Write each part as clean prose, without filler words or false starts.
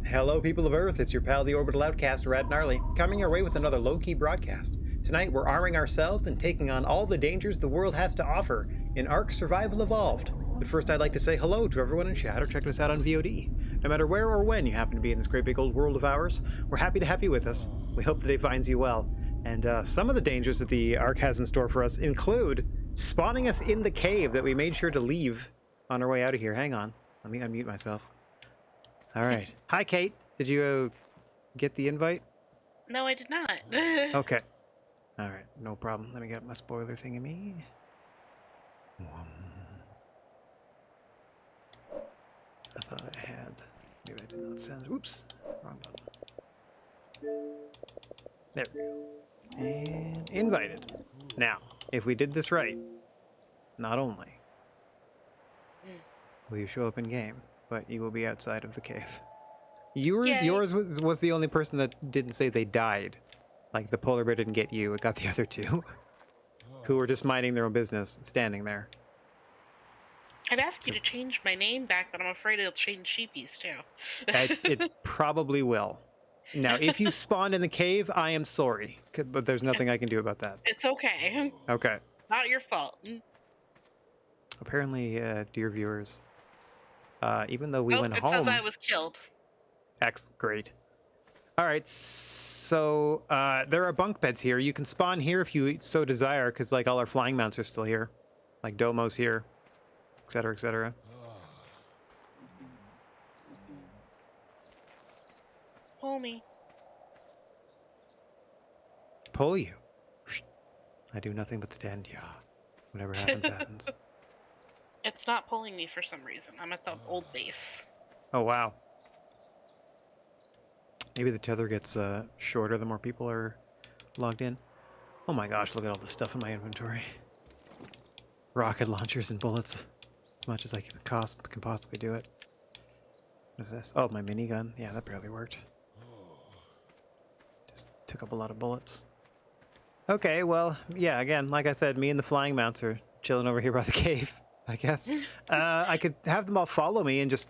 Hello, people of Earth. It's your pal, the Orbital Outcast, Rad Gnarly, coming your way with another low-key broadcast. Tonight, we're arming ourselves and taking on all the dangers the world has to offer in ARK Survival Evolved. But first, I'd like to say hello to everyone in chat or checking us out on VOD. No matter where or when you happen to be in this great big old world of ours, we're happy to have you with us. We hope today finds you well. And some of the dangers that the ARK has in store for us include spawning us in the cave that we made sure to leave on our way out of here. Hang on. Let me unmute myself. All right. Hi, Kate. Did you get the invite? No, I did not. Okay. All right. No problem. Let me get my spoiler thingy-me. I thought I had. Maybe I did not send. Oops. Wrong button. There we go. And invited. Now, if we did this right, not only will you show up in game, but you will be outside of the cave. Yours was the only person that didn't say they died. Like, the polar bear didn't get you, it got the other two. Who were just minding their own business, standing there. I'd ask you to change my name back, but I'm afraid it'll change Sheepies too. It probably will. Now, if you spawned in the cave, I am sorry, but there's nothing I can do about that. It's okay. Okay. Not your fault. Apparently, dear viewers, even though we went it home... says I was killed. Great. All right, so there are bunk beds here. You can spawn here if you so desire, because like all our flying mounts are still here. Like Domo's here, etc., etc. Pull me. Pull you. I do nothing but stand. Yeah. Whatever happens, happens. It's not pulling me for some reason. I'm at the old base. Oh, wow. Maybe the tether gets shorter the more people are logged in. Oh my gosh, look at all the stuff in my inventory. Rocket launchers and bullets. As much as I can possibly do it. What is this? Oh, my minigun. Yeah, that barely worked. Just took up a lot of bullets. Okay, well, yeah, again, like I said, me and the flying mounts are chilling over here by the cave, I guess. I could have them all follow me and just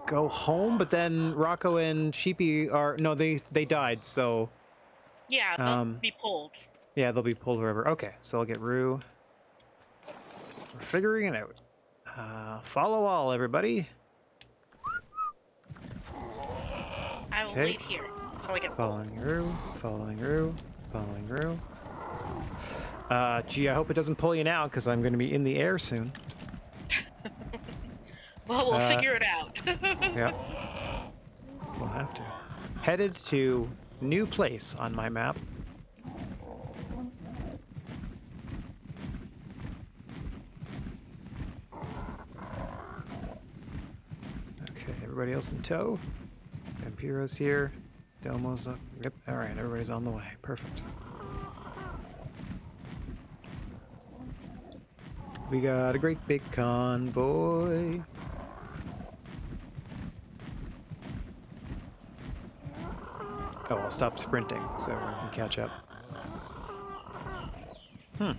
go home, but then Rocco and Sheepy are... No, they died, so... Yeah, they'll be pulled. Yeah, they'll be pulled wherever. Okay, so I'll get Rue. We're figuring it out. Follow all, everybody. I will wait here until I get pulled. Following Rue, following Rue, following Rue. Gee, I hope it doesn't pull you now, because I'm going to be in the air soon. Well, we'll figure it out. Yeah. We'll have to. Headed to new place on my map. Okay, everybody else in tow. Vampiro's here. Domo's up. Yep, alright, everybody's on the way. Perfect. We got a great big convoy. Oh, I'll stop sprinting so everyone can catch up. The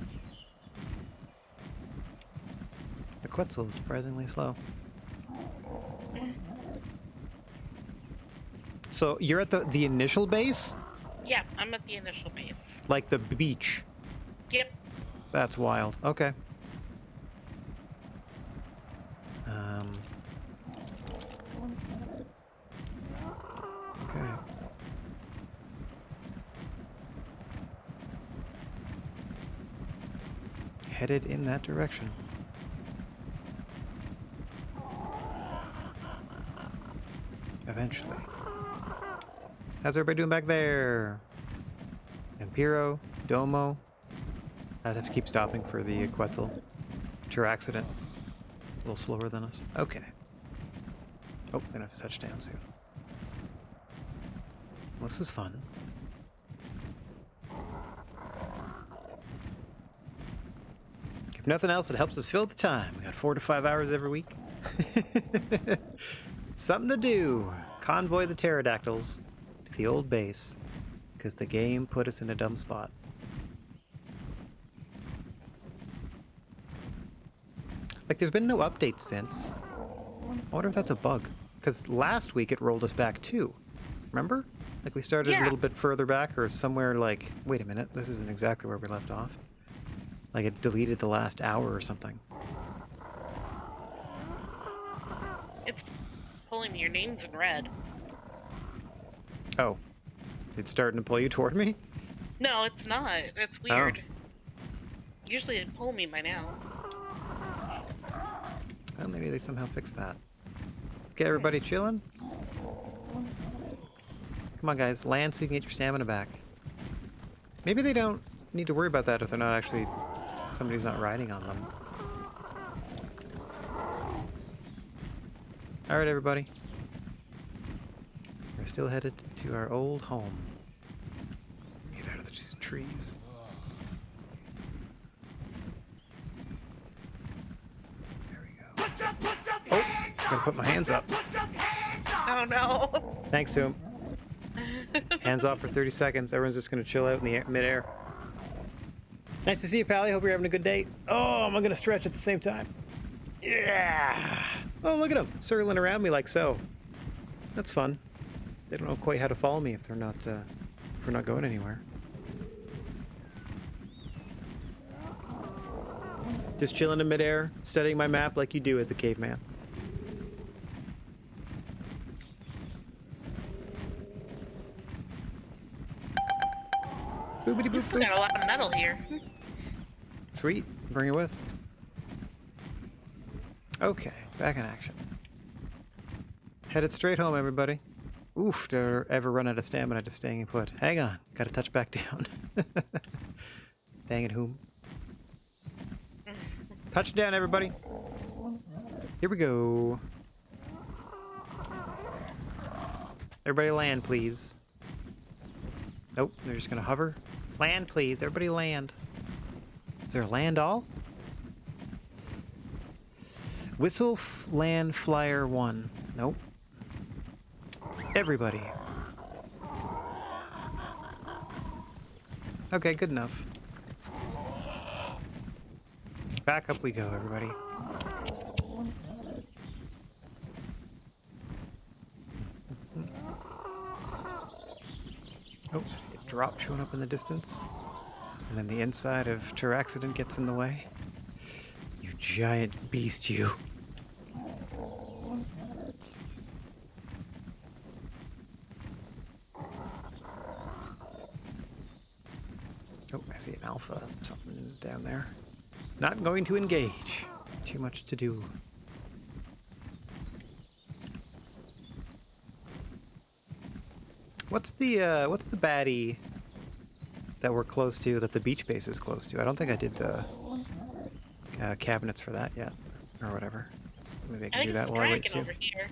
Quetzal is surprisingly slow. So you're at the initial base? Yeah, I'm at the initial base. Like the beach? Yep. That's wild. Okay. Okay. Headed in that direction. Eventually. How's everybody doing back there? Vampiro, Domo. I'd have to keep stopping for the Quetzal. Pure accident. A little slower than us. Okay. Oh, gonna have to touch down soon. Well, this is fun. If nothing else, it helps us fill the time. We got 4 to 5 hours every week. Something to do. Convoy the pterodactyls to the old base, because the game put us in a dumb spot. Like, there's been no update since. I wonder if that's a bug. Because last week it rolled us back too. Remember? Like we started Yeah. a little bit further back or somewhere like... Wait a minute, this isn't exactly where we left off. Like it deleted the last hour or something. It's pulling your name's in red. Oh. It's starting to pull you toward me? No, it's not. It's weird. Usually it'd pull me by now. Well, maybe they somehow fixed that. Okay, everybody chilling? Come on, guys. Land so you can get your stamina back. Maybe they don't need to worry about that if they're not actually... somebody's not riding on them. Alright, everybody. We're still headed to our old home. Get out of the trees. There we go. Oh! Gotta put my hands up. Oh no! Thanks to him. Hands off for 30 seconds. Everyone's just gonna chill out in the mid-air. Nice to see you, Pally. Hope you're having a good day. Oh, I'm gonna stretch at the same time. Yeah! Oh, look at them, circling around me like so. That's fun. They don't know quite how to follow me if they're not, if we're not going anywhere. Just chilling in midair, studying my map like you do as a caveman. Boopity We boop still boop. got a lot of metal here. Sweet, bring it with. Okay, back in action. Headed straight home, everybody. Oof, did I ever run out of stamina just staying put. Hang on, gotta touch back down. Dang it, whom? Touchdown, everybody. Here we go. Everybody land, please. Nope, they're just gonna hover. Land, please. Everybody land. Is there a land all? Whistle land flyer 1. Nope. Everybody. Okay, good enough. Back up we go, everybody. Oh, I see a drop showing up in the distance. And then the inside of Terraxident gets in the way. You giant beast, you. Oh, I see an alpha, something down there. Not going to engage. Too much to do. What's the baddie that we're close to, that the beach base is close to? I don't think I did the cabinets for that yet, or whatever. Maybe I can do that while I wait too. Over here.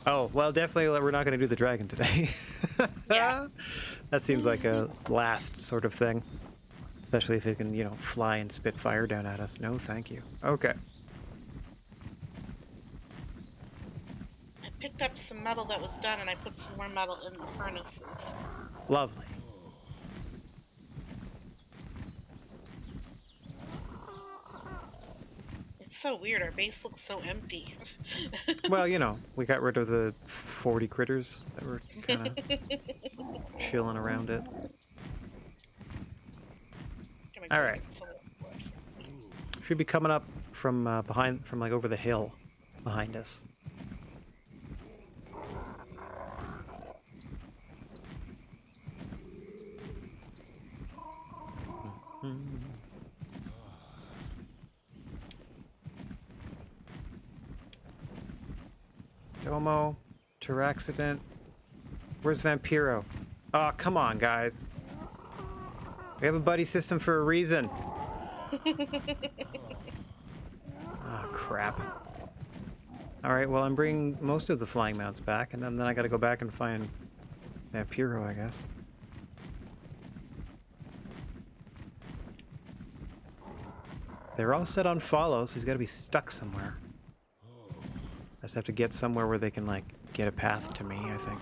Oh, well, definitely we're not going to do the dragon today. Yeah. That seems like a last sort of thing. Especially if it can, you know, fly and spit fire down at us. No, thank you. Okay. I picked up some metal that was done and I put some more metal in the furnaces. Lovely. It's so weird. Our base looks so empty. Well, you know, we got rid of the 40 critters that were kind of chilling around it. All right. Should be coming up from behind, from like over the hill behind us. Domo, Terraxident. Where's Vampiro? Oh, come on, guys. We have a buddy system for a reason. Oh, crap. Alright, well, I'm bringing most of the flying mounts back, and then I gotta go back and find Vampiro, I guess. They're all set on follow, so he's gotta be stuck somewhere. I just have to get somewhere where they can, like, get a path to me, I think.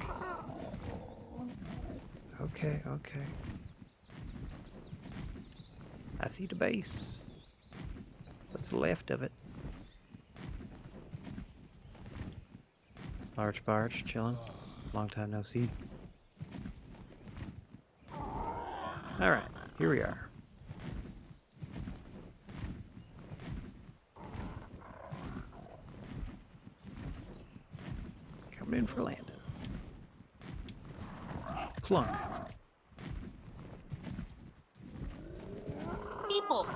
Okay, okay. I see the base. What's left of it? Large barge, chilling. Long time no see. Alright, here we are. Coming in for landing. Plunk. People.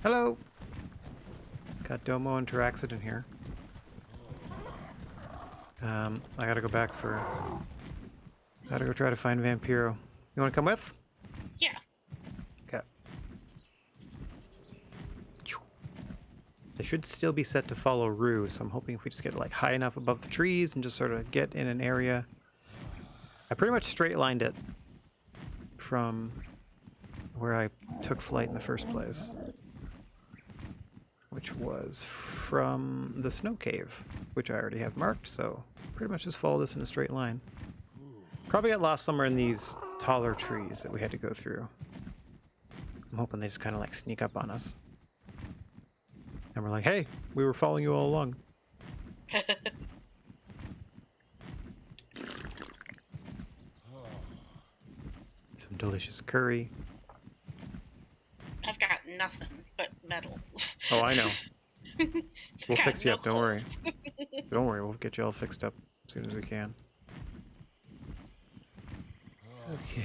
Hello. Got Domo and Taraxid in here. I gotta go back for... Gotta go try to find Vampiro. You wanna come with? Yeah. Okay. They should still be set to follow Rue, so I'm hoping if we just get like high enough above the trees and just sort of get in an area. I pretty much straight lined it from where I took flight in the first place, which was from the snow cave, which I already have marked, so pretty much just follow this in a straight line. Probably got lost somewhere in these taller trees that we had to go through. I'm hoping they just kind of like sneak up on us. And we're like, hey, we were following you all along. Some delicious curry. I've got nothing but metal. Oh, I know. We'll Got fix you no up, don't worry. clothes. Don't worry, we'll get you all fixed up as soon as we can. Okay.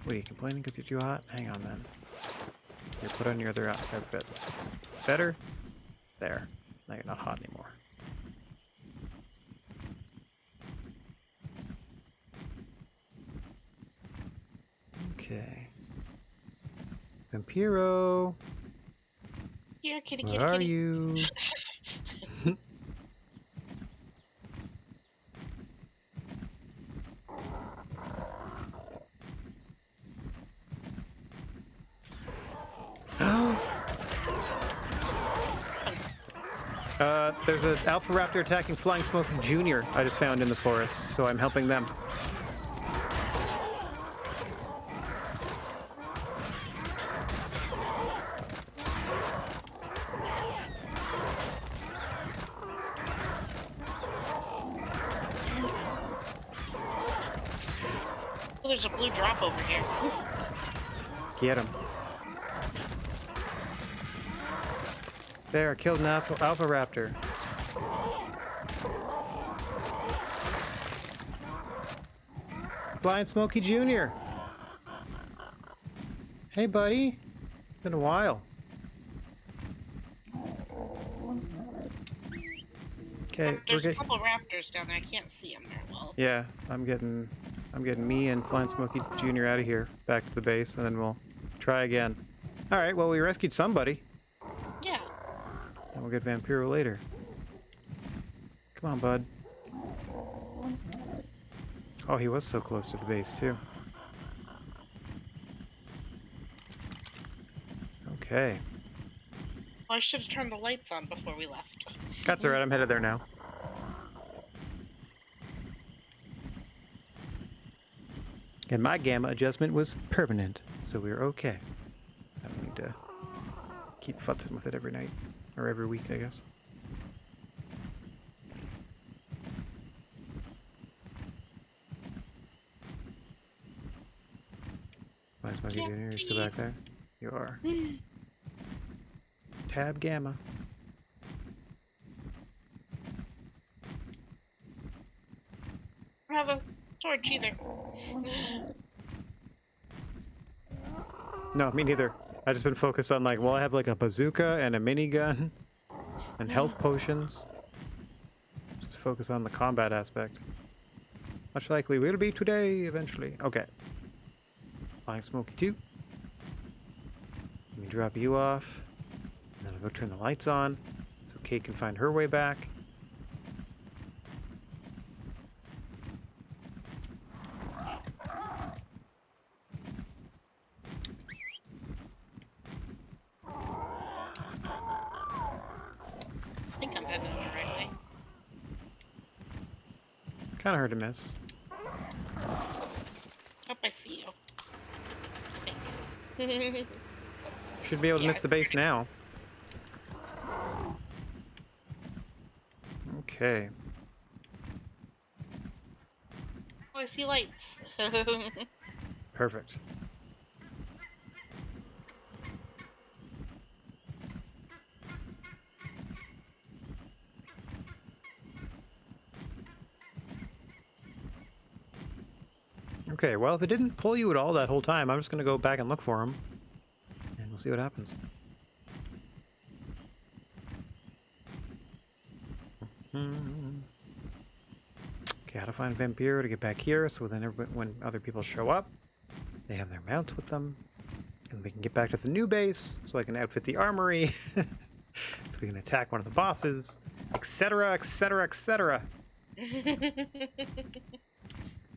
What, are you complaining because you're too hot? Hang on, man. Here, put on your other outfit. Better? There. Now you're not hot anymore. Okay. Vampiro! Here, kitty, Where kitty, are kitty. you? There's an Alpha Raptor attacking Flying Smoke Jr. I just found in the forest, so I'm helping them. Oh, there's a blue drop over here. Get him. There, I killed an Alpha Raptor. Flying Smokey Jr. Hey, buddy. Been a while. Okay, There's a couple raptors down there. I can't see them very well. Yeah, I'm getting me and Flying Smokey Jr. out of here, back to the base, and then we'll try again. All right, well, we rescued somebody. Yeah. And we'll get Vampiro later. Come on, bud. Oh, he was so close to the base, too. Okay. Well, I should have turned the lights on before we left. That's alright, I'm headed there now. And my gamma adjustment was permanent, so we were okay. I don't need to keep futzing with it every night. Or every week, I guess. Why is Smokey Jr. You're still back there? You are. Tab Gamma. I don't have a torch either. No, me neither. I just been focused on like, well, I have like a bazooka and a minigun and health potions. Just focus on the combat aspect. Much like we will be today, eventually. Okay. Flying Smokey 2. Let me drop you off. And then I'll go turn the lights on so Kate can find her way back. I think I'm heading the right way. Kind of hard to miss. Hope I see you. I think. Should be able to Yeah, miss the base now. Okay. Oh, I see lights. Perfect. Okay, well, if it didn't pull you at all that whole time, I'm just going to go back and look for him. And we'll see what happens. Okay, how to find Vampiro to get back here, so then when other people show up, they have their mounts with them. And we can get back to the new base, so I can outfit the armory. So we can attack one of the bosses, etc., etc., etc.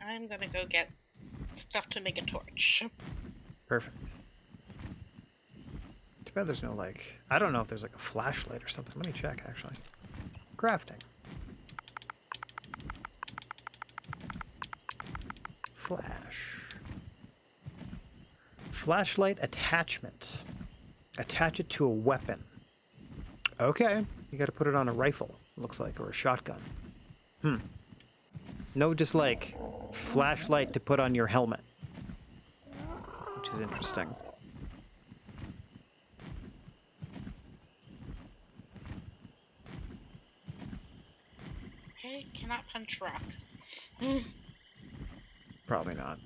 I'm gonna go get stuff to make a torch. Perfect. Too bad there's no, like... I don't know if there's, like, a flashlight or something. Let me check, actually. Crafting. Flash. Flashlight attachment. Attach it to a weapon. Okay. You gotta put it on a rifle, looks like, or a shotgun. No, just like flashlight to put on your helmet. Which is interesting. Okay, cannot punch rock. Probably not.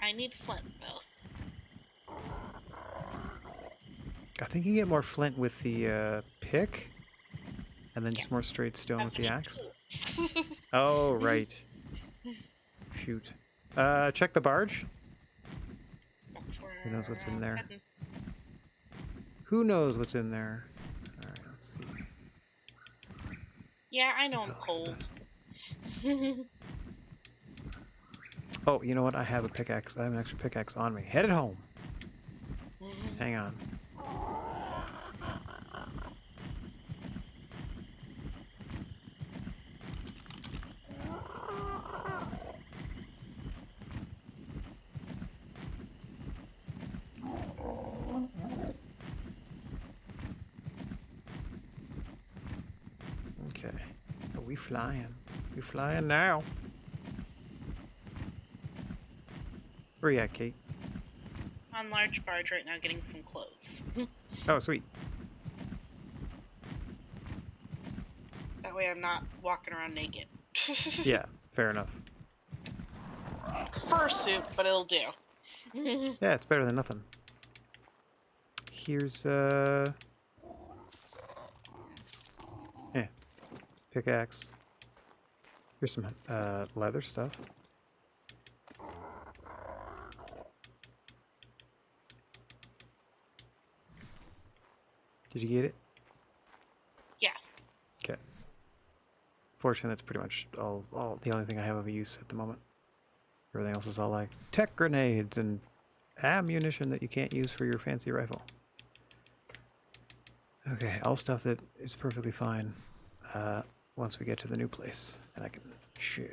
I need flint, though. I think you get more flint with the pick, and then just more straight stone with the axe. Oh, right. Shoot. Check the barge. That's where Who knows what's in I'm there? heading. Who knows what's in there? Alright, let's see. Yeah, I know I'm cold. Oh, you know what? I have a pickaxe. I have an extra pickaxe on me. Headed home. Hang on. Okay. Are we flying? We flying now. Where you at, Kate? On large barge right now getting some clothes. Oh, sweet. That way I'm not walking around naked. Yeah, fair enough. It's a fursuit, but it'll do. Yeah, it's better than nothing. Here's, pickaxe. Here's some, leather stuff. Did you get it? Yeah. Okay. Fortunately, that's pretty much all the only thing I have of use at the moment. Everything else is all like tech grenades and ammunition that you can't use for your fancy rifle. Okay, all stuff that is perfectly fine once we get to the new place. And I can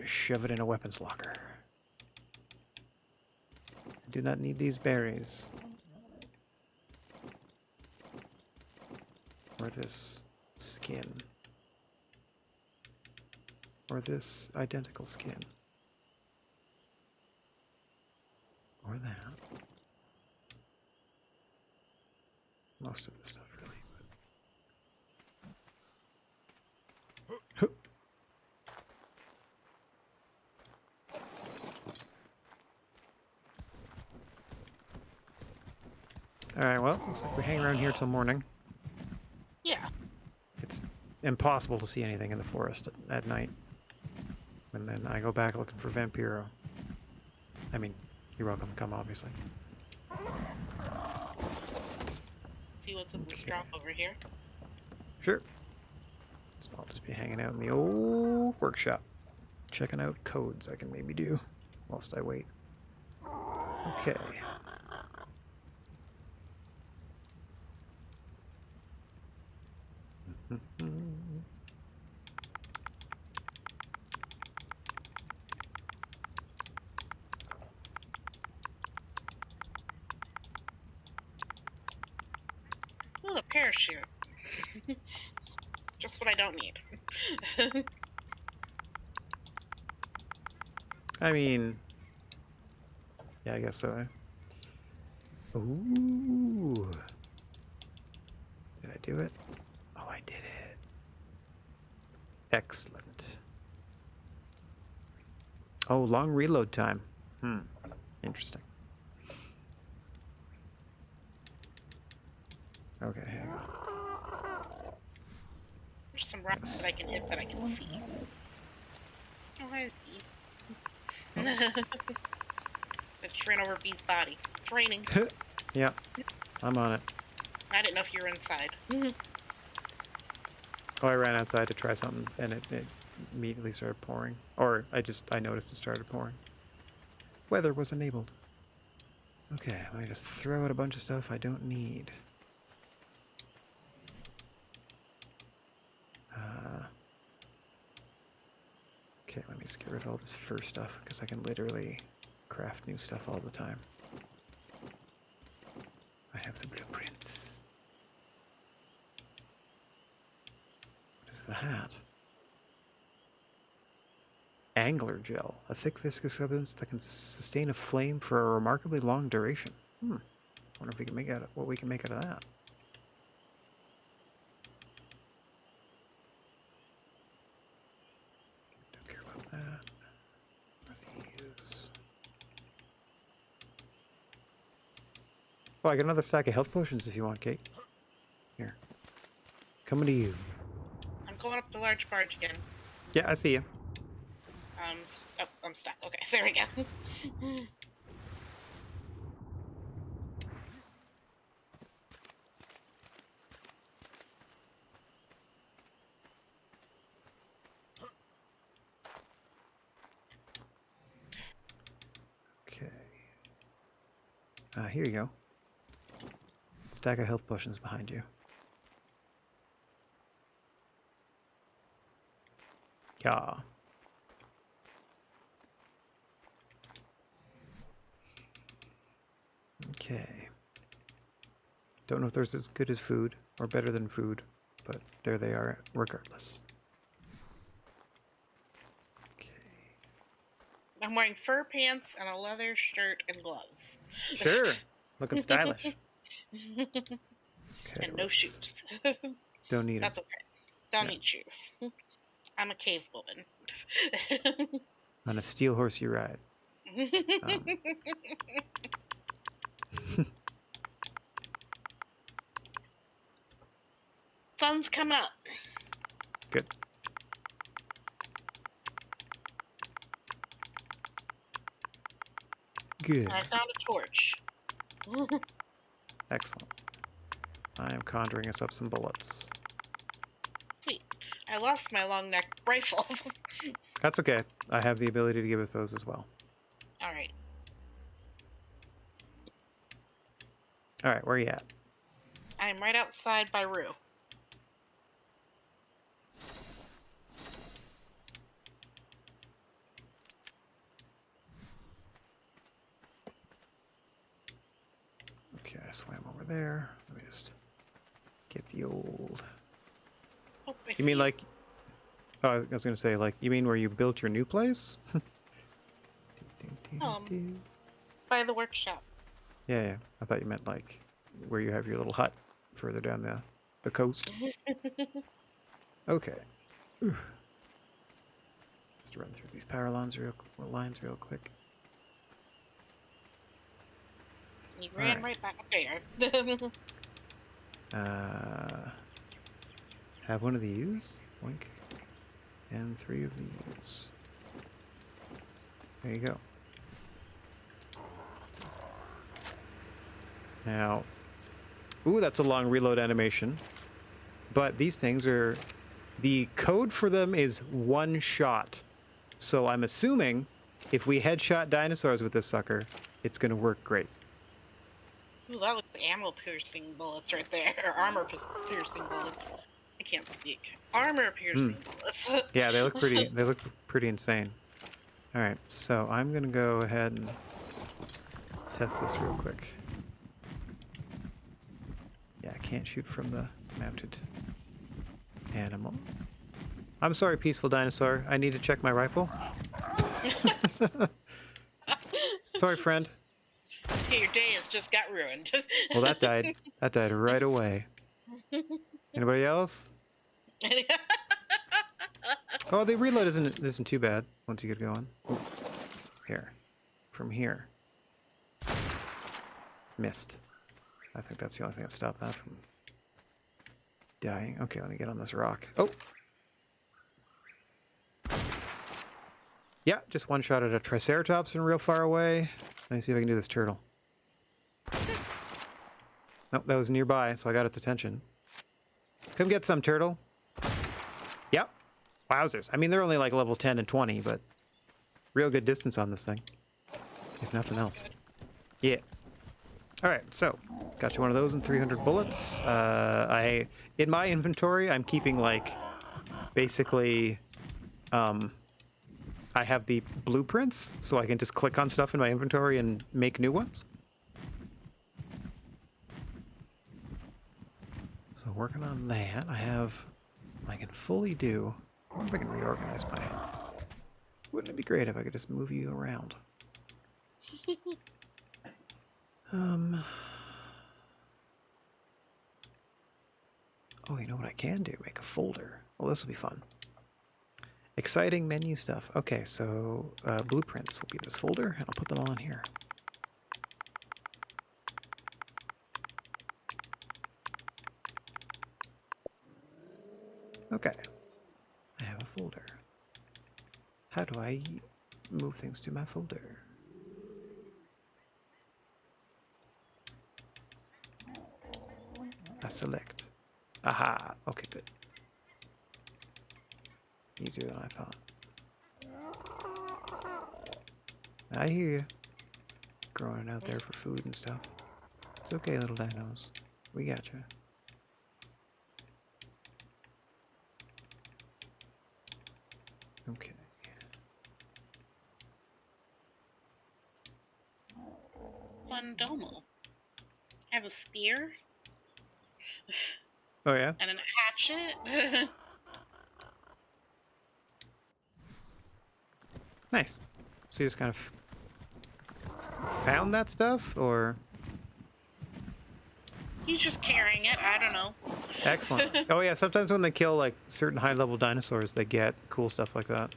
shove it in a weapons locker. I do not need these berries. Or this skin. Or this identical skin. Or that. Most of the stuff, really. But... Alright, well, looks like we hang around here till morning. Yeah. It's impossible to see anything in the forest at night. And then I go back looking for Vampiro. I mean, you're welcome to come, obviously. See what's in this drop over here. Sure. So I'll just be hanging out in the old workshop. Checking out codes I can maybe do whilst I wait. Okay. Ooh, a parachute. Just what I don't need. I mean, yeah, I guess so. Ooh. Did I do it? Oh, I did it. Excellent. Oh, long reload time. Interesting. Okay, hang on. There's some rocks that I can hit that I can see. Oh, hi, bee. I just ran over Bee's body. It's raining. Yeah, I'm on it. I didn't know if you were inside. Oh, I ran outside to try something, and it immediately started pouring. Or I noticed it started pouring. Weather was enabled. Okay, let me just throw out a bunch of stuff I don't need. Okay, let me just get rid of all this fur stuff, because I can literally craft new stuff all the time. I have the blueprints. What is the hat? Angler gel, a thick viscous substance that can sustain a flame for a remarkably long duration. I wonder if we can make out what we can make out of that. Don't care about that. What are these? Oh, I got another stack of health potions if you want, Kate. Here. Coming to you. I'm going up the large barge again. Yeah, I see you. Oh, I'm stuck. Okay, there we go. Okay. Here you go. Stack of health potions behind you. Yeah. Okay. Don't know if there's as good as food or better than food, but there they are regardless. Okay. I'm wearing fur pants and a leather shirt and gloves. Sure. Looking stylish. Okay, And no shoes. Don't need them. That's okay. Don't need shoes. I'm a cave woman. On a steel horse you ride. Sun's coming up. Good. Good. And I found a torch. Excellent. I am conjuring us up some bullets. Sweet. I lost my long neck rifle. That's okay. I have the ability to give us those as well. Alright. Alright, where are you at? I'm right outside by Rue. Okay, I swam over there. Let me just get the old... Oh, you mean like... Oh, I was going to say, like, you mean where you built your new place? By the workshop. Yeah. I thought you meant, like, where you have your little hut further down the coast. Okay. Oof. Let's run through these power lines real quick. You ran right back up there. Have one of these. Boink. And 3 of these. There you go. Now, ooh, that's a long reload animation. But these things are... The code for them is 1 shot. So I'm assuming if we headshot dinosaurs with this sucker, it's going to work great. Ooh, that looks like ammo-piercing bullets right there. Or armor-piercing bullets. I can't speak. Armor-piercing bullets. Yeah, they look pretty insane. Alright, so I'm going to go ahead and test this real quick. Yeah, I can't shoot from the mounted animal. I'm sorry, peaceful dinosaur. I need to check my rifle. Sorry, friend. Your day has just got ruined. Well, that died. That died right away. Anybody else? Oh, the reload isn't too bad once you get going. Ooh. Here. From here. Missed. I think that's the only thing that stopped that from dying. Okay, let me get on this rock. Oh! Yeah, just one shot at a Triceratops and real far away. Let me see if I can do this turtle. Nope, that was nearby, so I got its attention. Come get some, turtle. Yep. Wowzers. I mean, they're only like level 10 and 20, but real good distance on this thing. If nothing else. Yeah. Alright, so got you one of those and 300 bullets. In my inventory, I'm keeping like basically I have the blueprints, so I can just click on stuff in my inventory and make new ones. So working on that, I can fully do. I wonder if I can reorganize my. Wouldn't it be great if I could just move you around? Oh, you know what I can do? Make a folder. Well, this will be fun. Exciting menu stuff. Okay, so blueprints will be this folder, and I'll put them all in here. Okay. I have a folder. How do I move things to my folder? I select. Aha! Okay, good. Easier than I thought. I hear you. Growing out there for food and stuff. It's okay, little dinos. We got you. Okay. Fun domo. I have a spear. Oh yeah? And a hatchet. Nice. So you just kind of found that stuff, or? He's just carrying it. I don't know. Excellent. Oh yeah, sometimes when they kill like certain high-level dinosaurs, they get cool stuff like that.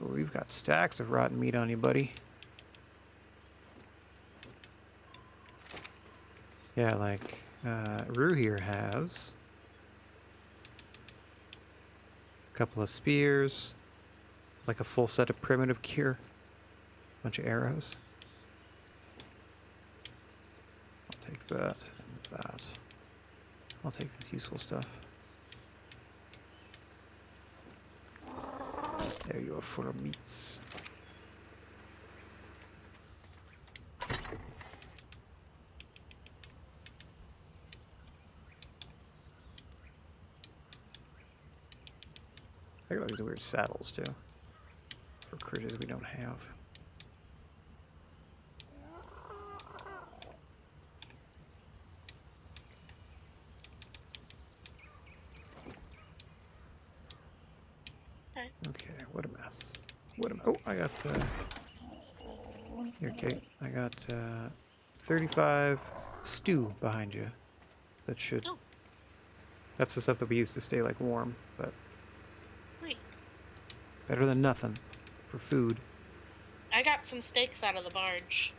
Oh, we've got stacks of rotten meat on you, buddy. Yeah, like Rue here has a couple of spears, like a full set of primitive gear, a bunch of arrows. I'll take that and that. I'll take this useful stuff. There you are, full of meats. I got all these weird saddles too, for critters we don't have. Okay, what a mess. What a mess. Oh, I got, here, Kate. I got, 35 stew behind you. That should... Oh. That's the stuff that we use to stay, like, warm, but... Wait. Better than nothing for food. I got some steaks out of the barge.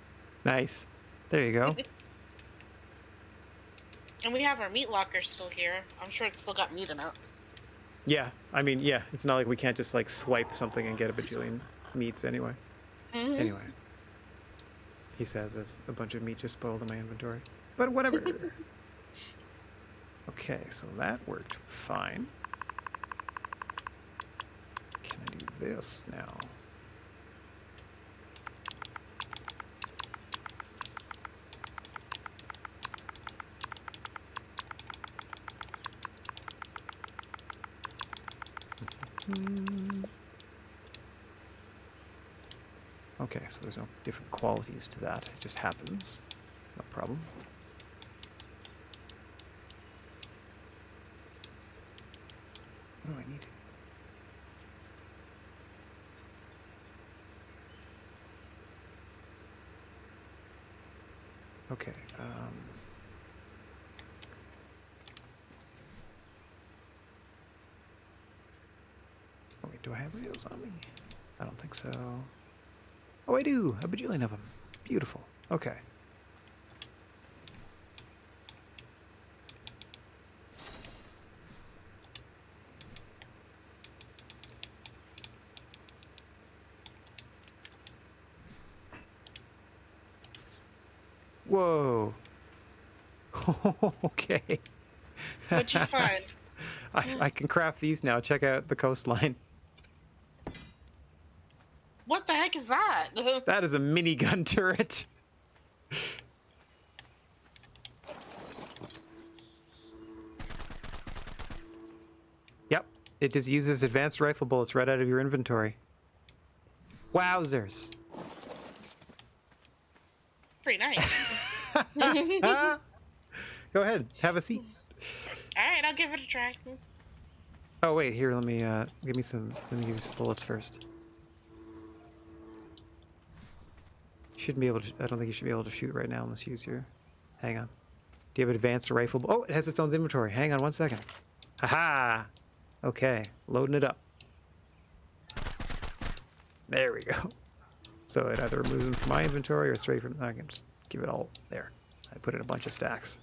Nice. There you go. And we have our meat locker still here. I'm sure it's still got meat in it. Yeah, I mean, yeah, it's not like we can't just, like, swipe something and get a bajillion meats anyway. Mm-hmm. Anyway. He says there's a bunch of meat just spoiled in my inventory. But whatever. Okay, so that worked fine. Can I do this now? Okay, so there's no different qualities to that. It just happens. No problem. What do I need? Okay. Oh wait, do I have wheels on me? I don't think so. Oh, I do. A bajillion of them. Beautiful. Okay. Whoa. Okay. What'd you find? I can craft these now. Check out the coastline. What the heck is that? That is a minigun turret. Yep. It just uses advanced rifle bullets right out of your inventory. Wowzers. Pretty nice. Go ahead. Have a seat. Alright, I'll give it a try. Oh wait, here, let me give you some bullets first. You shouldn't be able to, I don't think you should be able to shoot right now unless you use your, hang on. Do you have advanced rifle? Oh, it has its own inventory. Hang on one second. Haha. Okay, loading it up. There we go. So it either removes them from my inventory or straight from, I can just give it all there. I put in a bunch of stacks.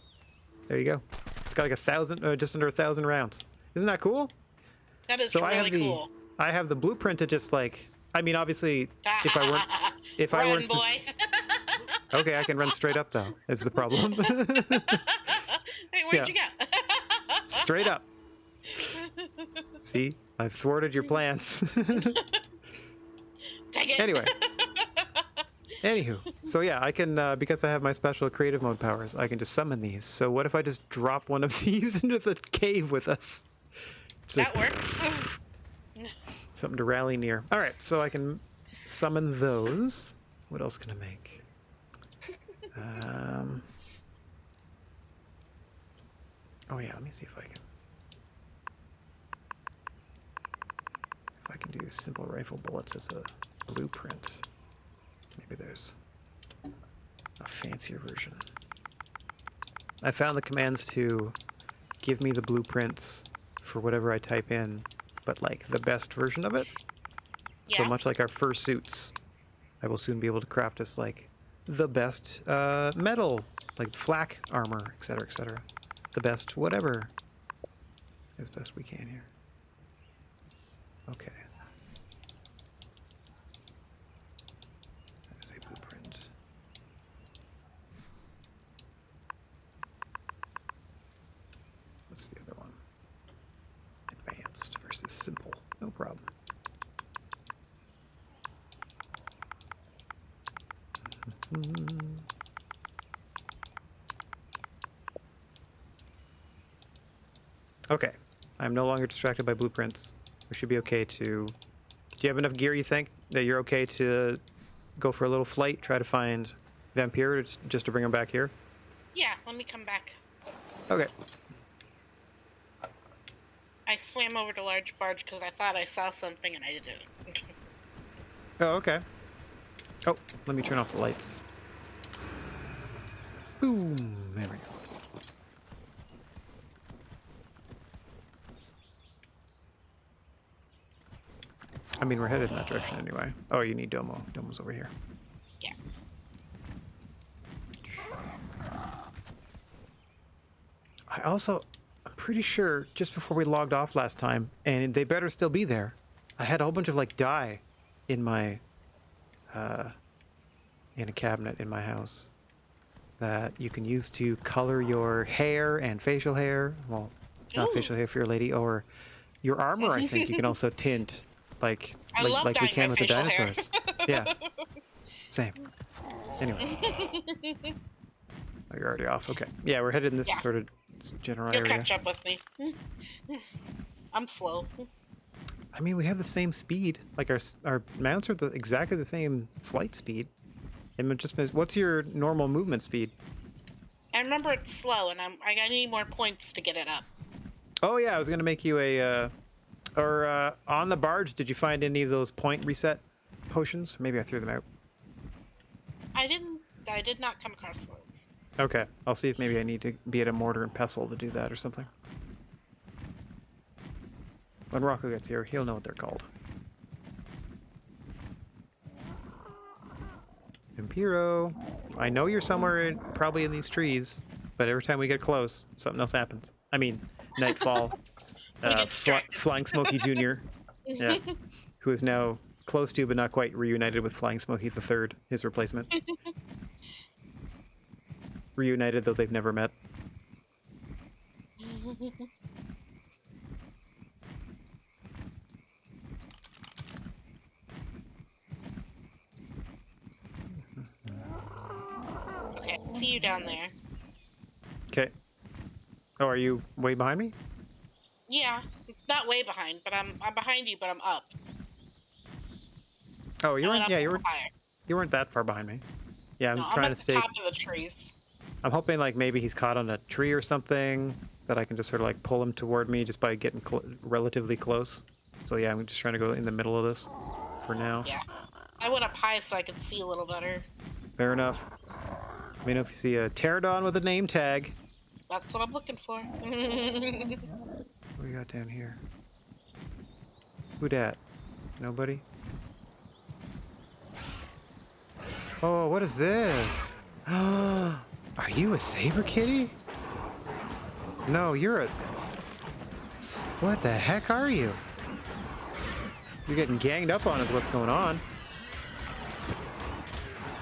There you go. It's got like 1,000, just under 1,000 rounds. Isn't that cool? That is So really cool. I have the blueprint to just like, I mean, obviously, if I weren't, boy. okay, I can run straight up though. Is the problem? Hey, where'd you go? Straight up. See, I've thwarted your plans. Take it. Anyway. Anywho, so yeah, I can, because I have my special creative mode powers, I can just summon these. So what if I just drop one of these into the cave with us? So, that works. Something to rally near. All right, so I can summon those. What else can I make? Oh yeah, let me see if I can do simple rifle bullets as a blueprint. Maybe there's a fancier version. I found the commands to give me the blueprints for whatever I type in, but like the best version of it. Yeah. So much like our fursuits, I will soon be able to craft us like the best metal, like flak armor, etc., etc. The best whatever, as best we can here. Okay. There's a blueprint. What's the other one? Advanced versus simple. No problem. Okay, I'm no longer distracted by blueprints. We should be okay to... Do you have enough gear, you think, that you're okay to go for a little flight, try to find Vampire just to bring him back here? Yeah, let me come back. Okay. I swam over to large barge because I thought I saw something and I didn't. Oh, okay. Oh, let me turn off the lights. Boom! There we go. I mean, we're headed in that direction anyway. Oh, you need Domo. Domo's over here. Yeah. I'm pretty sure, just before we logged off last time, and they better still be there, I had a whole bunch of, like, dye in my, in a cabinet in my house that you can use to color your hair and facial hair. Well, not Ooh. facial hair for your lady, or your armor, I think you can also tint, like we can with the dinosaurs. Yeah. Same. Anyway. Oh, you're already off. Okay. Yeah, we're headed in this sort of general You'll area. catch up with me. I'm slow. I mean, we have the same speed. Like our mounts are exactly the same flight speed. And just what's your normal movement speed? I remember it's slow, and I need more points to get it up. Oh yeah, I was gonna make you a Or on the barge, did you find any of those point reset potions? Maybe I threw them out. I did not come across those. Okay, I'll see if maybe I need to be at a mortar and pestle to do that or something. When Rocco gets here, he'll know what they're called. Vampiro, I know you're somewhere probably in these trees, but every time we get close, something else happens. I mean, Nightfall, Flying Smokey Jr., yeah, who is now close to but not quite reunited with Flying Smokey the Third, his replacement. Reunited, though they've never met. Okay, see you down there. Okay. Oh, are you way behind me? Yeah, not way behind, but I'm behind you, but I'm up. Oh, you weren't. Yeah, you higher. You weren't that far behind me. Yeah, I'm No, trying I'm to stay. Top of the trees. I'm hoping like maybe he's caught on a tree or something that I can just sort of like pull him toward me just by getting relatively close. So yeah, I'm just trying to go in the middle of this for now. Yeah, I went up high so I could see a little better. Fair enough. Let me know if you see a pterodon with a name tag. That's what I'm looking for. What do we got down here? Who dat? Nobody? Oh, what is this? Are you a saber kitty? No, you're a... What the heck are you? You're getting ganged up on is what's going on.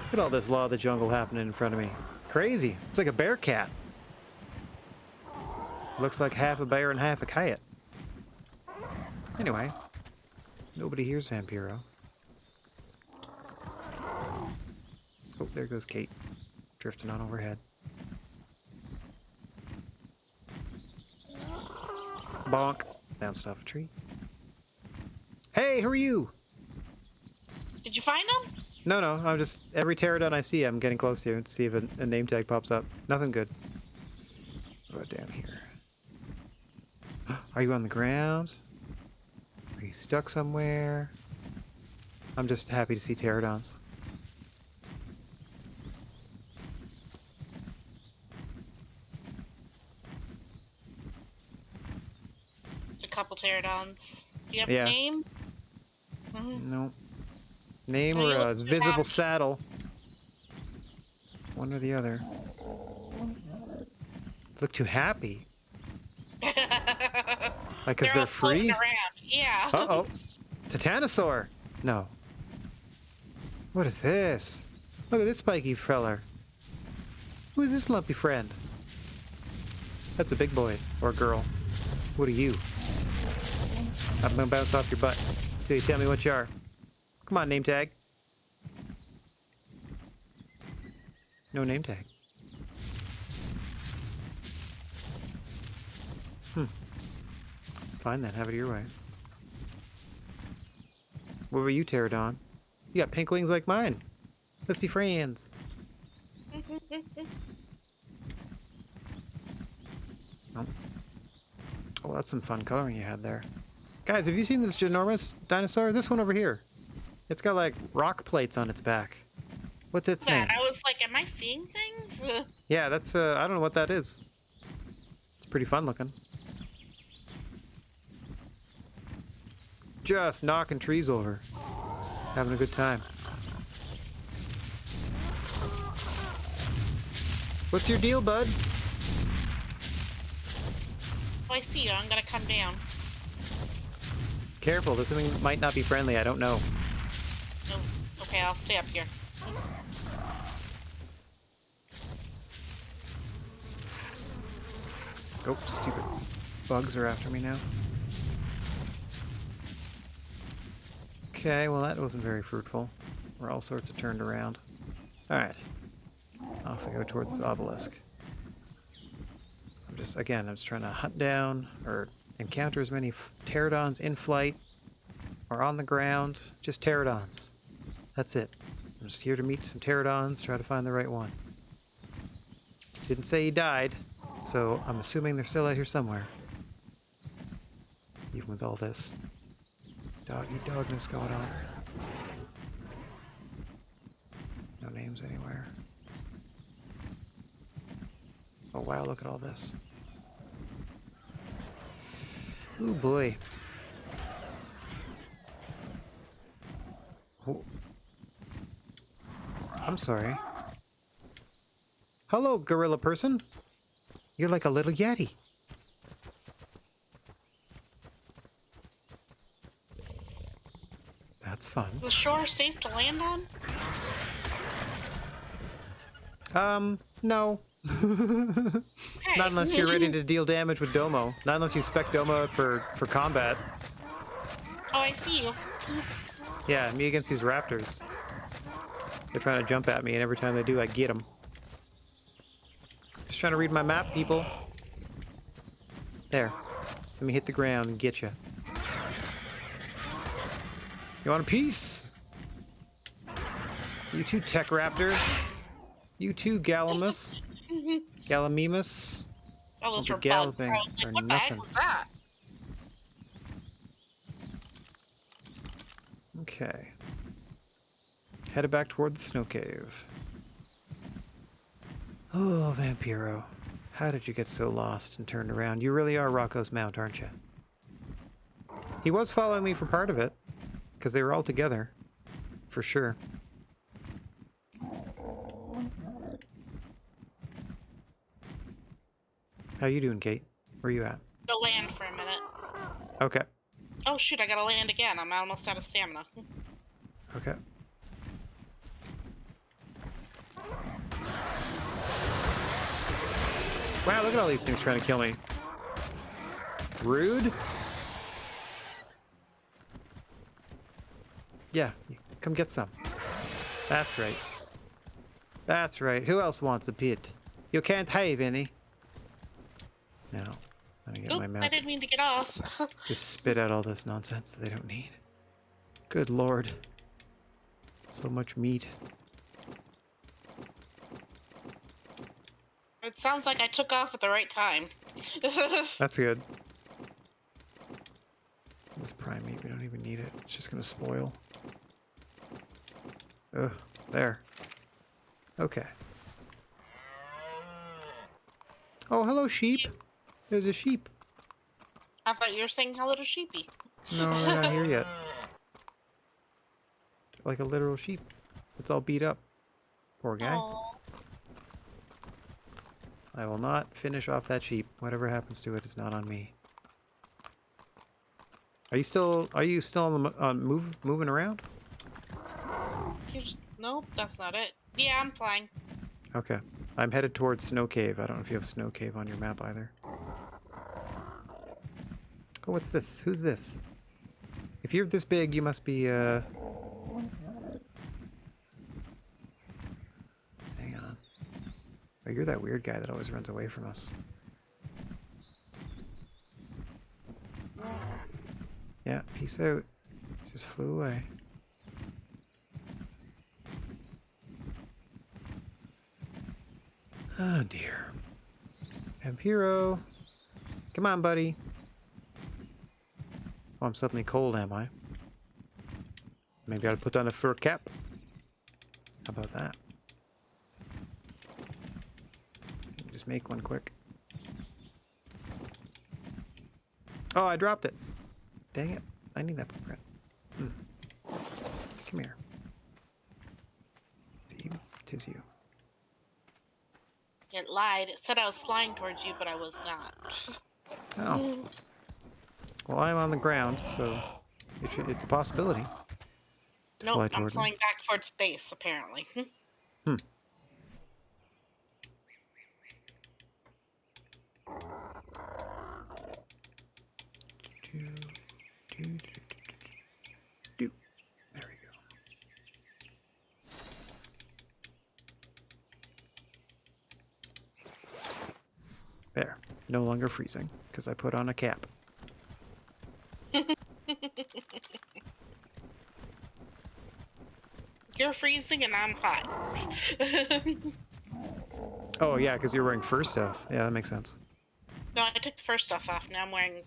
Look at all this law of the jungle happening in front of me. Crazy. It's like a bear cat. Looks like half a bear and half a cat. Anyway, nobody hears Vampiro. Oh, there goes Kate, drifting on overhead. Bonk. Bounced off a tree. Hey, who are you? Did you find them? No, I'm just... Every pterodon I see, I'm getting close to see if a name tag pops up. Nothing good. What about down here? Are you on the ground? Are you stuck somewhere? I'm just happy to see pterodons. There's a couple pterodons. Do you have Yeah. a name? No. Name Well, or you a look too visible happy. saddle. One or the other. Look too happy. Like, because they're all floating free? around. Yeah. Uh-oh. Titanosaur. No. What is this? Look at this spiky feller. Who is this lumpy friend? That's a big boy. Or girl. What are you? I'm gonna bounce off your butt till you tell me what you are. Come on, name tag. No name tag. Fine then, have it your way. What were you, pterodon? You got pink wings like mine. Let's be friends. Oh. Oh, that's some fun coloring you had there. Guys, have you seen this ginormous dinosaur? This one over here. It's got like rock plates on its back. What's its name? I was like, am I seeing things? Yeah, that's I don't know what that is. It's pretty fun looking. Just knocking trees over. Having a good time. What's your deal, bud? Oh, I see you. I'm gonna come down. Careful, this thing might not be friendly, I don't know. Oh, okay, I'll stay up here. Oh, stupid bugs are after me now. Okay, well that wasn't very fruitful. We're all sorts of turned around. Alright. Off we go towards this obelisk. I'm just trying to hunt down or encounter as many pterodons in flight or on the ground. Just pterodons. That's it. I'm just here to meet some pterodons, try to find the right one. Didn't say he died, so I'm assuming they're still out here somewhere. Even with all this dog-eat-dogness going on. No names anywhere. Oh wow, look at all this. Ooh boy. Oh. I'm sorry. Hello, gorilla person. You're like a little yeti. That's fun. Is the shore safe to land on? No. Okay. Not unless you're ready to deal damage with Domo. Not unless you spec Domo for combat. Oh, I see you. Yeah, me against these raptors. They're trying to jump at me, and every time they do, I get them. Just trying to read my map, people. There. Let me hit the ground and get you. You want a piece? You too, Tech Raptor. You too, Gallimimus. Gallimimus. Oh, those were bugs. Galloping I was like, or what the heck nothing. was that? Okay. Headed back toward the snow cave. Oh, Vampiro. How did you get so lost and turned around? You really are Rocco's mount, aren't you? He was following me for part of it, because they were all together. For sure. How you doing, Kate? Where you at? Go land for a minute. Okay. Oh shoot, I gotta land again. I'm almost out of stamina. Okay. Wow, look at all these things trying to kill me. Rude? Yeah, come get some. That's right. That's right. Who else wants a pit? You can't have any. Now, let me get my Oop, mouth. I didn't mean to get off. Just spit out all this nonsense that they don't need. Good lord. So much meat. It sounds like I took off at the right time. That's good. This prime meat, we don't even need it. It's just gonna spoil. Ugh, there. Okay. Oh, hello, sheep. There's a sheep. I thought you were saying hello to sheepy. No, they're not here yet. Like a literal sheep. It's all beat up. Poor guy. Aw. I will not finish off that sheep. Whatever happens to it is not on me. Are you still moving around? Nope, that's not it. Yeah, I'm flying. Okay. I'm headed towards Snow Cave. I don't know if you have Snow Cave on your map either. Oh, what's this? Who's this? If you're this big, you must be, hang on. Oh, you're that weird guy that always runs away from us. Yeah, peace out. Just flew away. Oh dear. Vampiro. Come on, buddy. Oh, I'm suddenly cold, am I? Maybe I'll put on a fur cap. How about that? Just make one quick. Oh, I dropped it. Dang it. I need that blueprint. Come here. Is it you? It is you. It lied. It said I was flying towards you, but I was not. Oh. Well, I'm on the ground, so it's a possibility. Nope, fly I'm toward flying back towards space, apparently. Hmm. There we go. There. No longer freezing, because I put on a cap. You're freezing and I'm hot. Oh, yeah, because you're wearing fur stuff. Yeah, that makes sense. No, I took the first stuff off. Now I'm wearing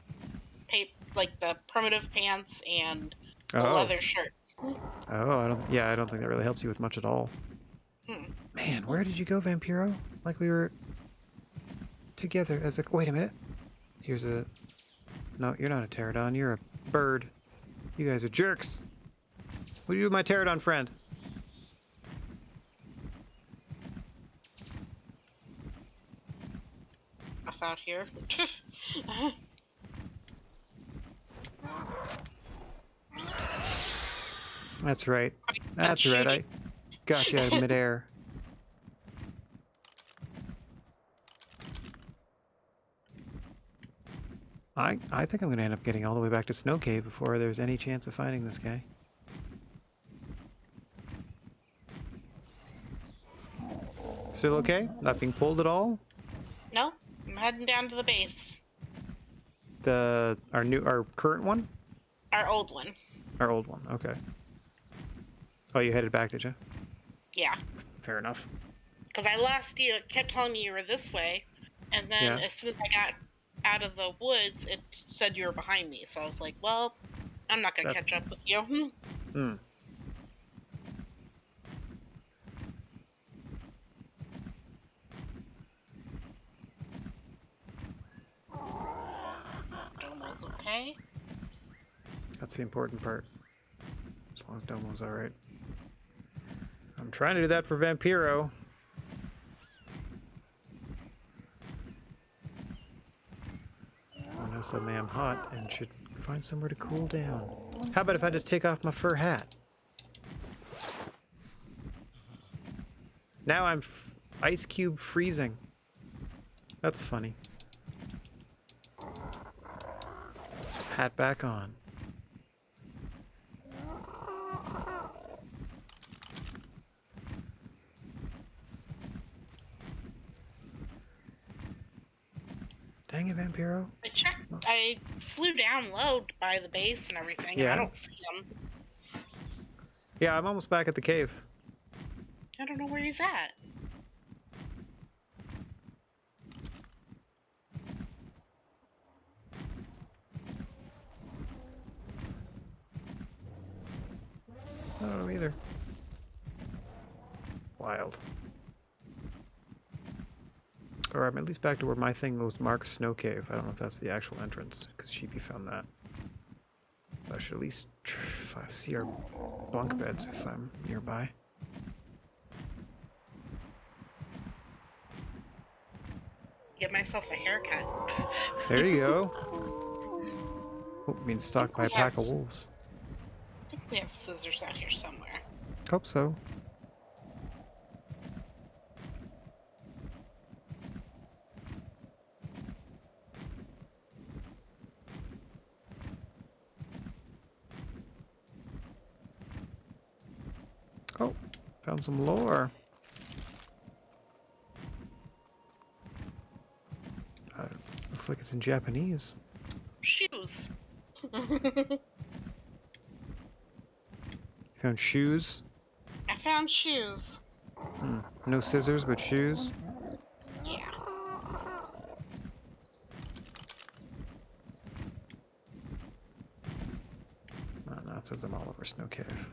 like the primitive pants and the Oh. leather shirt. Oh, I don't think that really helps you with much at all. Man, where did you go, Vampiro? Like we were together as a... Wait a minute. Here's a... No, you're not a pterodon. You're a bird. You guys are jerks. What do you do with my pterodon friend? Off out here. That's right. That's right. I got you out of midair. I think I'm going to end up getting all the way back to Snow Cave before there's any chance of finding this guy. Still okay? Not being pulled at all? No, I'm heading down to the base. Our current one? Our old one. Our old one, okay. Oh, you headed back, did you? Yeah. Fair enough. Because I lost you. It kept telling me you were this way. And then as soon as I got out of the woods, it said you were behind me. So I was like, well, I'm not going to catch up with you. Hmm. Domo's okay. That's the important part. As long as Domo's alright. I'm trying to do that for Vampiro. Oh, now suddenly I'm hot and should find somewhere to cool down. How about if I just take off my fur hat? Now I'm ice cube freezing. That's funny. Hat back on. Dang it, Vampiro. I checked. I flew down low by the base and everything. Yeah. And I don't see him. Yeah, I'm almost back at the cave. I don't know where he's at. I don't know either. Wild. Or I'm at least back to where my thing was marked Snow Cave. I don't know if that's the actual entrance, because Sheepy found that. But I should at least see our bunk beds if I'm nearby. Get myself a haircut. There you go. Oh, being stalked by a pack of wolves. I think we have scissors out here somewhere. Hope so. Oh, found some lore. Looks like it's in Japanese. Shoes. You found shoes? I found shoes. No scissors, but shoes? Yeah. Oh, no, it says I'm all over Snow Cave.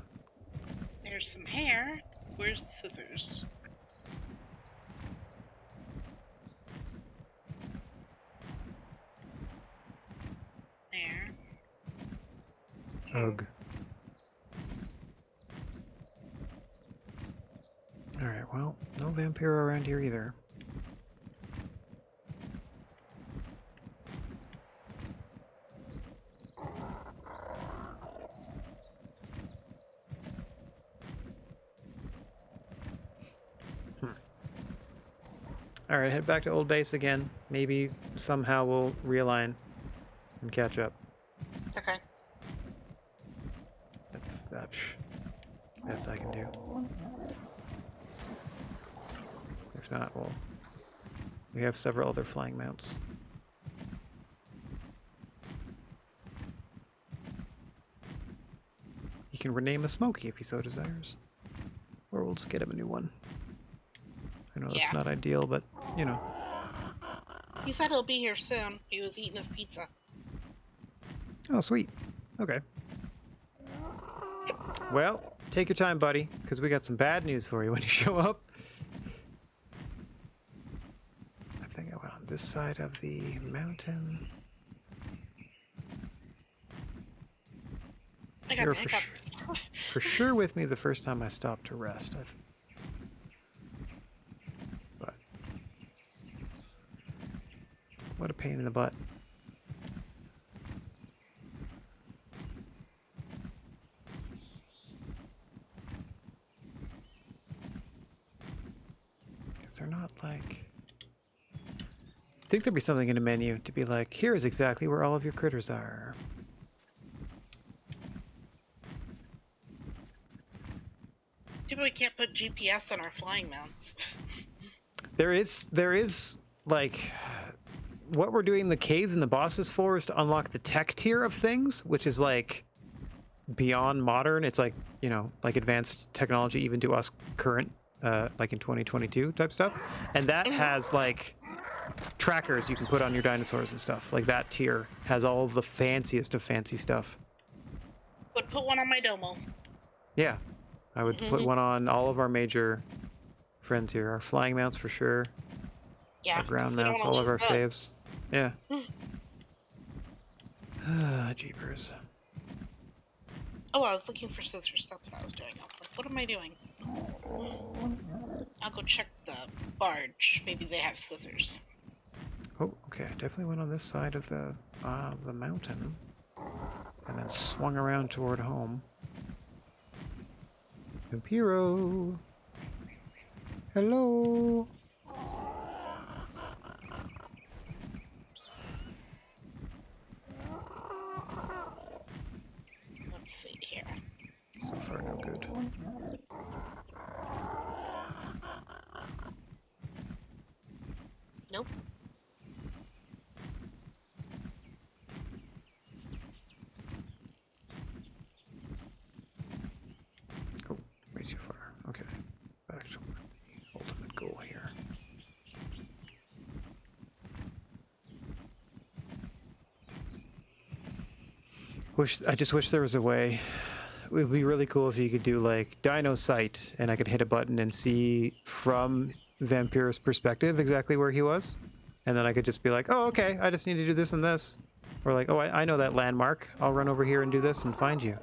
There's some hair. Where's the scissors? There. Ugh. Alright, well, no Vampiro around here either. Alright, head back to Old Base again. Maybe somehow we'll realign and catch up. Okay. That's the best I can do. If not, well, we have several other flying mounts. He can rename a Smokey if he so desires. Or we'll just get him a new one. I know that's not ideal, but, you know. He said he'll be here soon. He was eating his pizza. Oh, sweet. Okay. Well, take your time, buddy, because we got some bad news for you when you show up. I think I went on this side of the mountain. You were for sure with me the first time I stopped to rest. But what a pain in the butt. Is there not like... I think there'd be something in a menu to be like, here is exactly where all of your critters are. Too bad we can't put GPS on our flying mounts. There is like what we're doing the caves and the bosses for is to unlock the tech tier of things, which is like beyond modern. It's like, you know, like advanced technology even to us current, like in 2022 type stuff. And that has like trackers you can put on your dinosaurs and stuff. Like that tier has all of the fanciest of fancy stuff. Would put one on my domo. Yeah. I would put one on all of our major friends here. Our flying mounts for sure. Yeah. Our ground mounts, all of our faves. Yeah. Jeepers. Oh, I was looking for scissors. That's what I was doing. I was like, what am I doing? I'll go check the barge. Maybe they have scissors. Oh, okay. I definitely went on this side of the mountain. And then swung around toward home. Vampiro! Hello! Let's see here. So far, no good. Nope. Oh, way too far. Okay. Back to the ultimate goal here. I just wish there was a way. It would be really cool if you could do like Dino Sight and I could hit a button and see from Vampiro's perspective exactly where he was. And then I could just be like, oh, okay, I just need to do this and this. Or like, oh, I know that landmark. I'll run over here and do this and find you.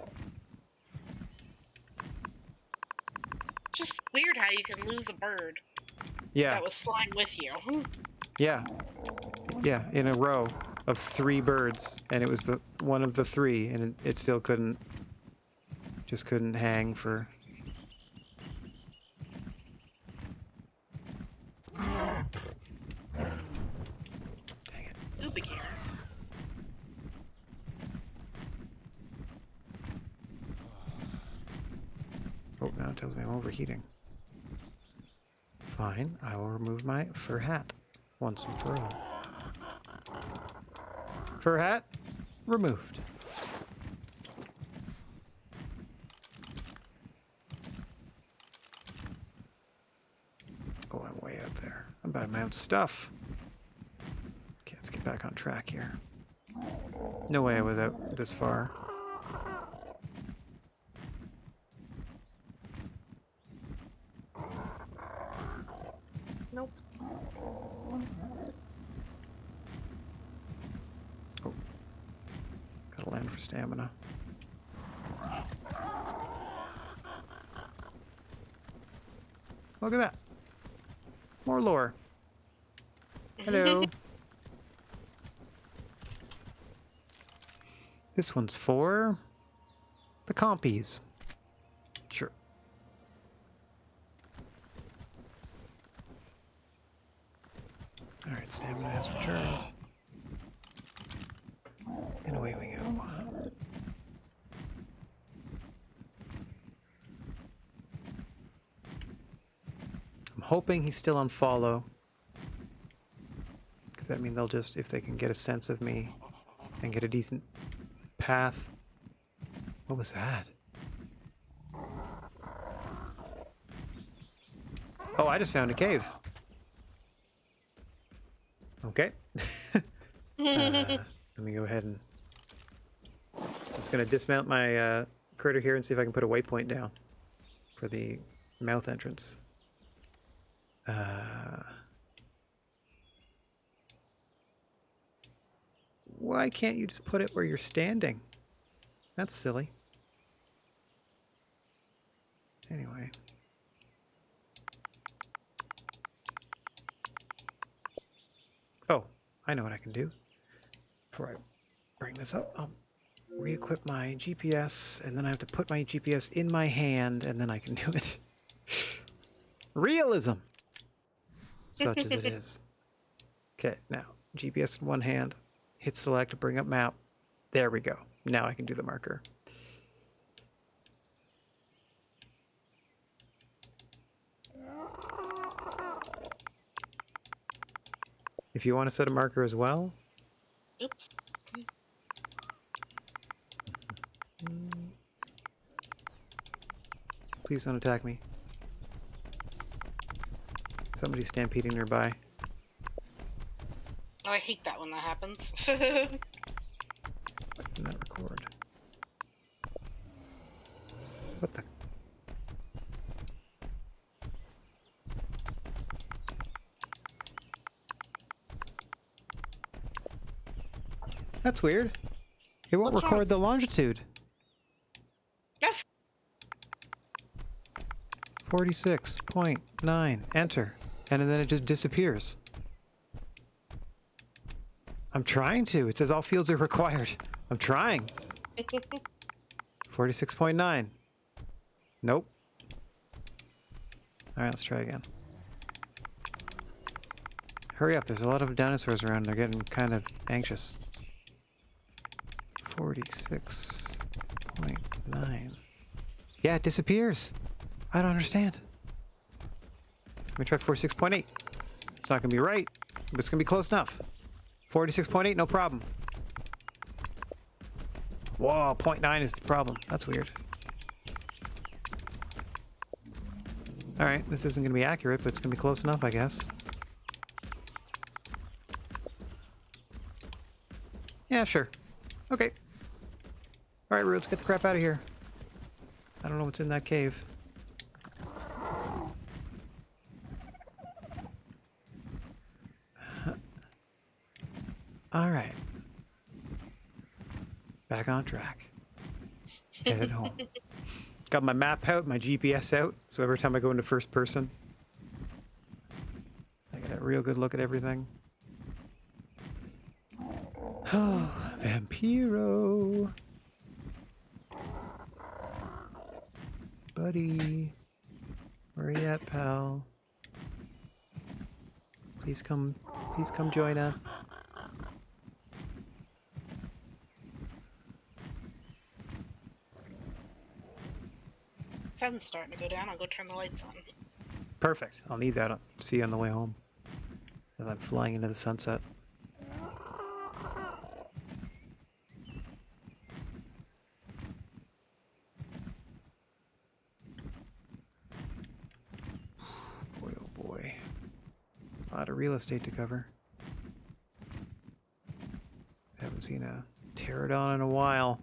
Just weird how you can lose a bird. Yeah. That was flying with you. Yeah. Yeah, in a row of 3 birds. And it was the one of the 3 and it still couldn't hang for... Dang it. Ooh, big hair. Oh, now it tells me I'm overheating. Fine, I will remove my fur hat once and for all. Fur hat removed. Oh, I'm way up there. I'm by my own stuff. Okay, let's get back on track here. No way I was out this far. Nope. Oh. Gotta land for stamina. Look at that. More lore. Hello. This one's for the compies. Sure. Alright, stamina has returned. And away we go. I'm hoping he's still on follow. Because that means they'll just, if they can get a sense of me and get a decent path. What was that? Oh, I just found a cave. Okay. Let me go ahead and Just gonna dismount my critter here and see if I can put a waypoint down for the mouth entrance. Why can't you just put it where you're standing? That's silly. Anyway. Oh, I know what I can do. Before I bring this up, I'll re-equip my GPS, and then I have to put my GPS in my hand, and then I can do it. Realism! Such as it is. Okay, now, GPS in one hand, hit select, bring up map. There we go. Now I can do the marker. If you want to set a marker as well. Oops. Please don't attack me. Somebody's stampeding nearby. Oh, I hate that when that happens. What did that record? What the? That's weird. It won't What's record wrong? the longitude. Yes. 46.9. Enter. And then it just disappears. I'm trying to. It says all fields are required. I'm trying. 46.9. Nope. Alright, let's try again. Hurry up, there's a lot of dinosaurs around. They're getting kind of anxious. 46.9. Yeah, it disappears. I don't understand. Let me try 46.8. It's not going to be right, but it's going to be close enough. 46.8, no problem. Whoa, 0.9 is the problem. That's weird. Alright, this isn't going to be accurate, but it's going to be close enough, I guess. Yeah, sure. Okay. Alright, Rue, let's get the crap out of here. I don't know what's in that cave. Alright. Back on track. Headed home. Got my map out, my GPS out, so every time I go into first person, I get a real good look at everything. Oh, Vampiro. Buddy. Where are you at, pal? Please come join us. Sun's starting to go down. I'll go turn the lights on. Perfect. I'll need that to see you on the way home. As I'm flying into the sunset. Boy, oh boy. A lot of real estate to cover. Haven't seen a pterodon in a while.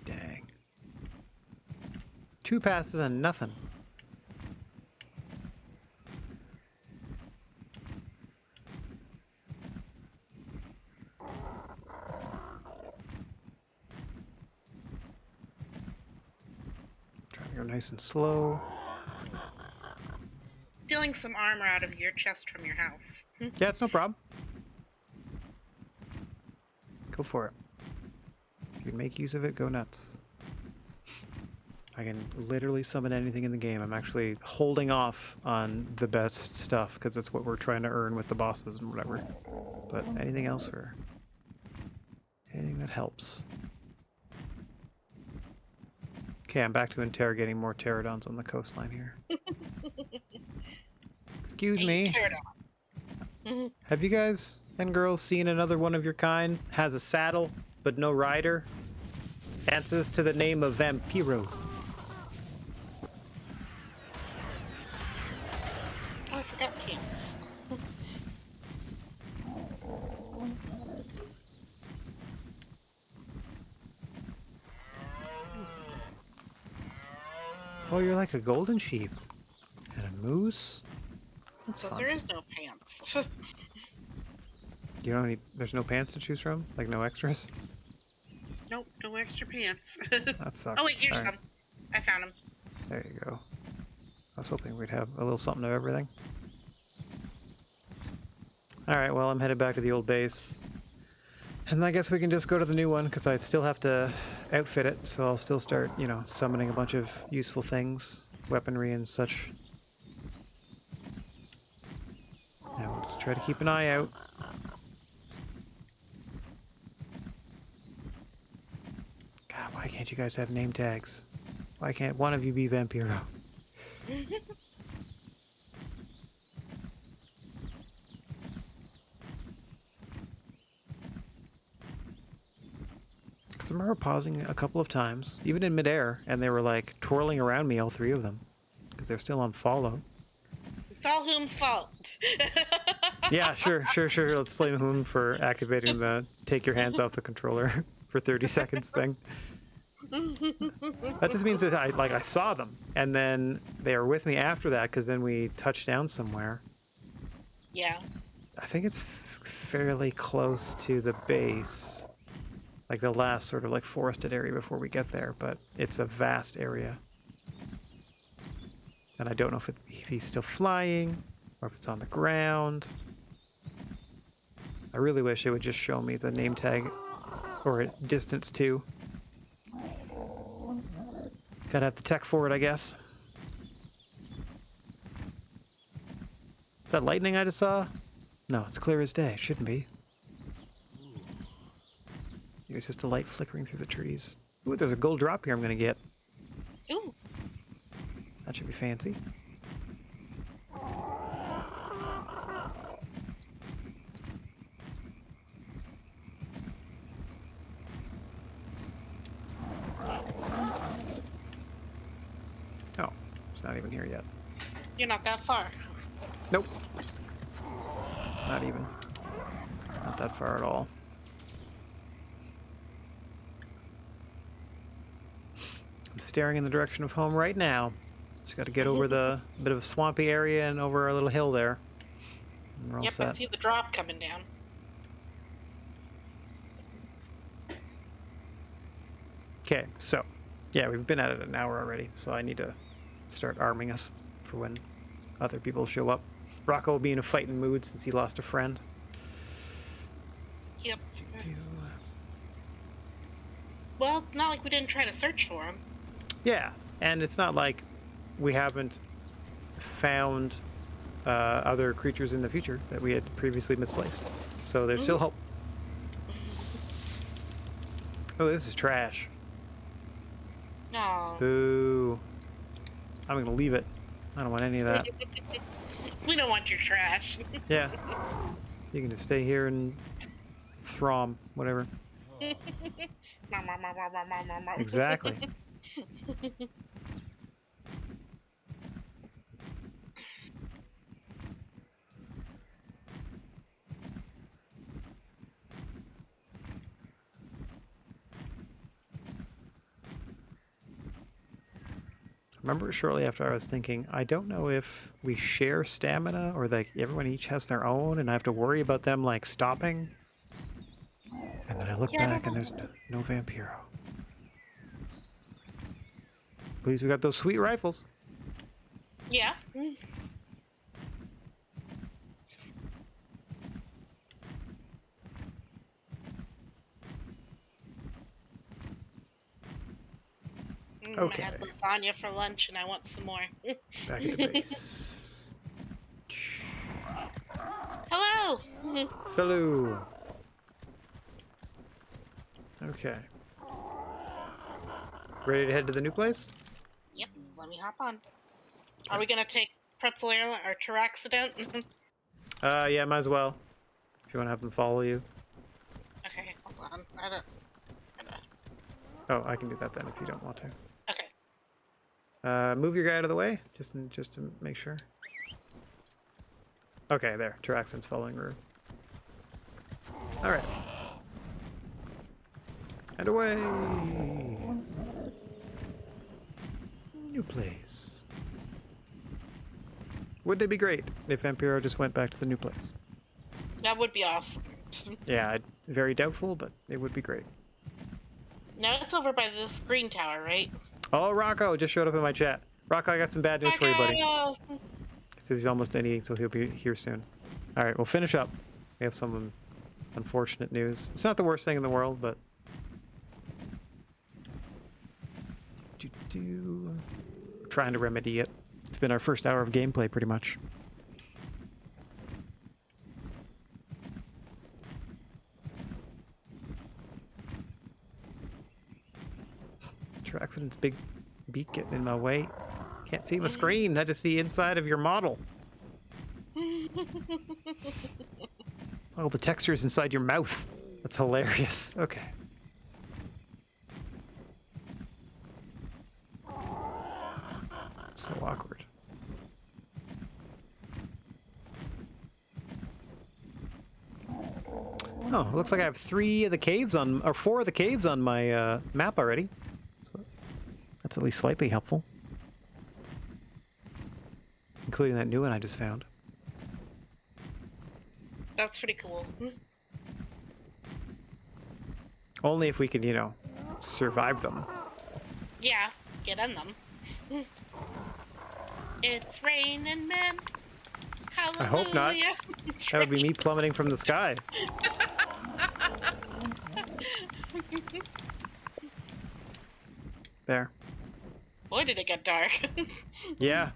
Dang. 2 passes and nothing. Trying to go nice and slow. Stealing some armor out of your chest from your house. Yeah, it's no problem. Go for it. If you can make use of it, go nuts. I can literally summon anything in the game. I'm actually holding off on the best stuff because that's what we're trying to earn with the bosses and whatever. But anything else or anything that helps. Okay, I'm back to interrogating more pterodons on the coastline here. Excuse me. Have you guys and girls seen another one of your kind? Has a saddle, but no rider? Answers to the name of Vampiro. Oh, I forgot pants. Oh, you're like a golden sheep. And a moose? That's So fun. there is no pants. You don't need, there's no pants to choose from? Like no extras? Nope, no extra pants. That sucks. Oh wait, here's All right. some. I found them. There you go. I was hoping we'd have a little something of everything. Alright, well, I'm headed back to the old base. And I guess we can just go to the new one, because I still have to outfit it, so I'll still start, you know, summoning a bunch of useful things, weaponry and such. Now we'll just try to keep an eye out. God, why can't you guys have name tags? Why can't one of you be Vampiro? Because I remember pausing a couple of times, even in midair, and they were like twirling around me, all three of them, because they're still on follow. It's all Whom's fault. Yeah, sure. Let's blame Hoon for activating the take your hands off the controller for 30 seconds thing. That just means that I saw them, and then they were with me after that, because then we touched down somewhere. Yeah. I think it's fairly close to the base. Like the last sort of like forested area before we get there, but it's a vast area. And I don't know if he's still flying or if it's on the ground. I really wish it would just show me the name tag or distance too. Gotta have the tech for it, I guess. Is that lightning I just saw? No, it's clear as day. Shouldn't be. It's just a light flickering through the trees. Ooh, there's a gold drop here I'm gonna get. Ooh. That should be fancy. Oh, it's not even here yet. You're not that far. Nope. Not even. Not that far at all. I'm staring in the direction of home right now. Just got to get over the bit of a swampy area and over our little hill there. And we're all Yep, set. I see the drop coming down. Okay, so yeah, we've been at it an hour already, so I need to start arming us for when other people show up. Rocco will be in a fighting mood since he lost a friend. Yep. Well, not like we didn't try to search for him. Yeah, and it's not like we haven't found other creatures in the future that we had previously misplaced. So there's still hope. Oh, this is trash. No. Boo. I'm gonna leave it. I don't want any of that. We don't want your trash. Yeah. You can just stay here and throm, whatever. Exactly. Remember shortly after I was thinking, I don't know if we share stamina or like everyone each has their own and I have to worry about them like stopping. And then I look back and there's no Vampiro. Please, we got those sweet rifles. Yeah. Okay. I had lasagna for lunch and I want some more. Back at the base. Hello! Salut! Okay. Ready to head to the new place? Yep, let me hop on. Are we gonna take pretzel air or Taraxident? Yeah, might as well. If you want to have them follow you. Okay, hold on. I don't... Oh, I can do that then if you don't want to. Okay. Move your guy out of the way, just to make sure. Okay, there. Taraxon's following Rue. All right. And away. New place. Wouldn't it be great if Vampiro just went back to the new place? That would be awesome. Yeah, very doubtful, but it would be great. Now it's over by this green tower, right? Oh, Rocco just showed up in my chat. Rocco, I got some bad news for you, buddy. He says he's almost done eating, so he'll be here soon. All right, we'll finish up. We have some unfortunate news. It's not the worst thing in the world, but... Trying to remedy it. It's been our first hour of gameplay, pretty much. Accident's big beak getting in my way. Can't see my screen. I just see inside of your model. Oh, the texture's inside your mouth. That's hilarious. Okay. So awkward. Oh, it looks like I have 4 of the caves on my map already. So that's at least slightly helpful. Including that new one I just found. That's pretty cool. Only if we can, you know, survive them. Yeah, get in them. It's raining men. Hallelujah. I hope not. That would be me plummeting from the sky. There. Boy, did it get dark. Yeah.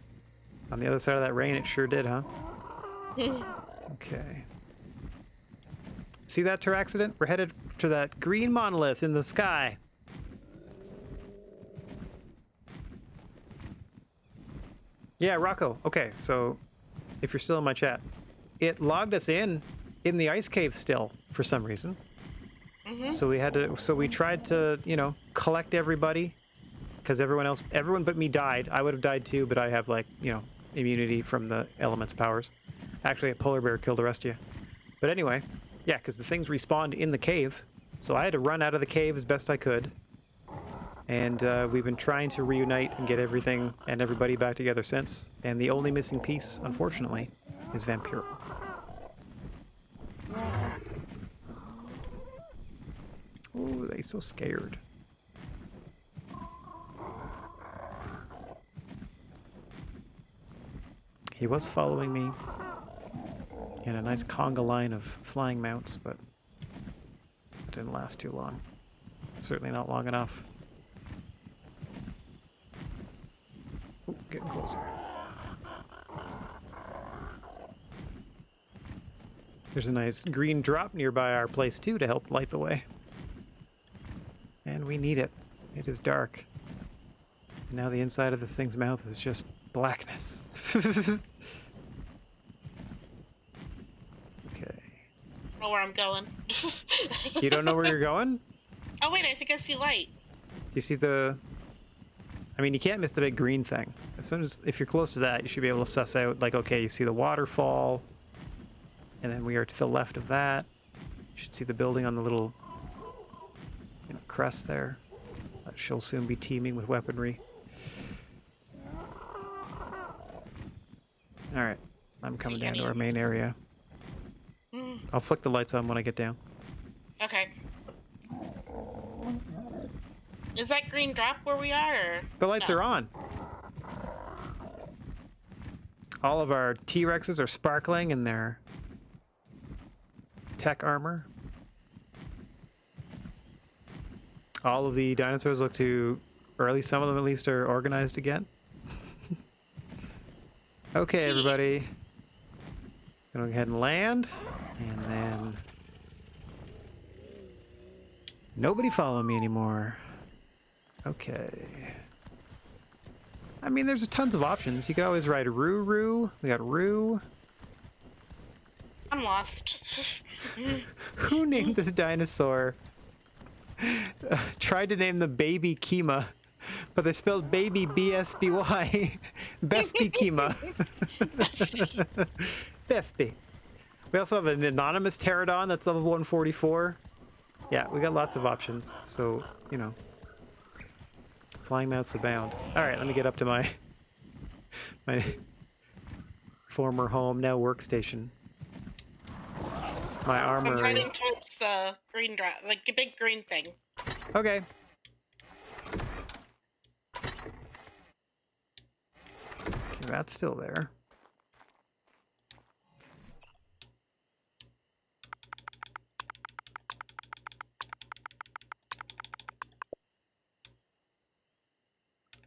On the other side of that rain, it sure did, huh? Okay. See that Teraccident? We're headed to that green monolith in the sky. Yeah, Rocco. Okay, so if you're still in my chat, it logged us in the ice cave still for some reason. So we tried to, you know, collect everybody because everyone but me died. I would have died too, but I have, like, you know, immunity from the element's powers. Actually, a polar bear killed the rest of you. But anyway, yeah, because the things respawned in the cave. So I had to run out of the cave as best I could. And we've been trying to reunite and get everything and everybody back together since. And the only missing piece, unfortunately, is Vampiro. Oh, they're so scared. He was following me in a nice conga line of flying mounts, but it didn't last too long. Certainly not long enough. Ooh, getting closer. There's a nice green drop nearby our place too to help light the way. And we need it. It is dark. Now the inside of this thing's mouth is just blackness. Okay. I don't know where I'm going. You don't know where you're going? Oh wait, I think I see light. You see the... I mean, you can't miss the big green thing. As soon as... If you're close to that, you should be able to suss out, like, okay, you see the waterfall. And then we are to the left of that. You should see the building on the little, you know, crest there. That she'll soon be teeming with weaponry. Alright, I'm coming down to our main area. I'll flick the lights on when I get down. Okay. Is that green drop where we are, or? The lights are on. All of our T-Rexes are sparkling in their tech armor. All of the dinosaurs look to, or at least some of them at least, are organized again. Okay, everybody. Gonna go ahead and land, and then nobody follow me anymore. Okay. I mean, there's tons of options. You could always ride Roo. We got Roo. I'm lost. Who named this dinosaur? Tried to name the baby Kima, but they spelled baby B-S-B-Y. Besby Kima. Besby. We also have an anonymous pterodon that's level 144. Yeah, we got lots of options, so, you know. Flying mounts abound. Alright, let me get up to my former home, now workstation. My armory. I'm heading towards the green drop, like the big green thing. Okay. Okay, that's still there.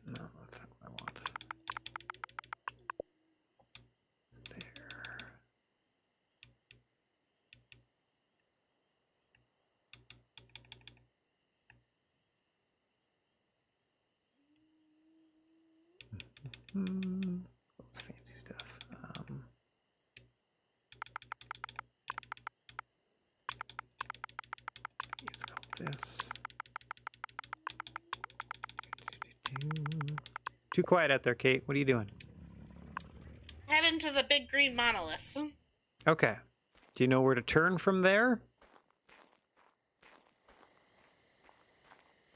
No, that's not what I want. It's there. That's fancy stuff. Let's go with this. Too quiet out there, Kate. What are you doing? Head into the big green monolith. Okay. Do you know where to turn from there?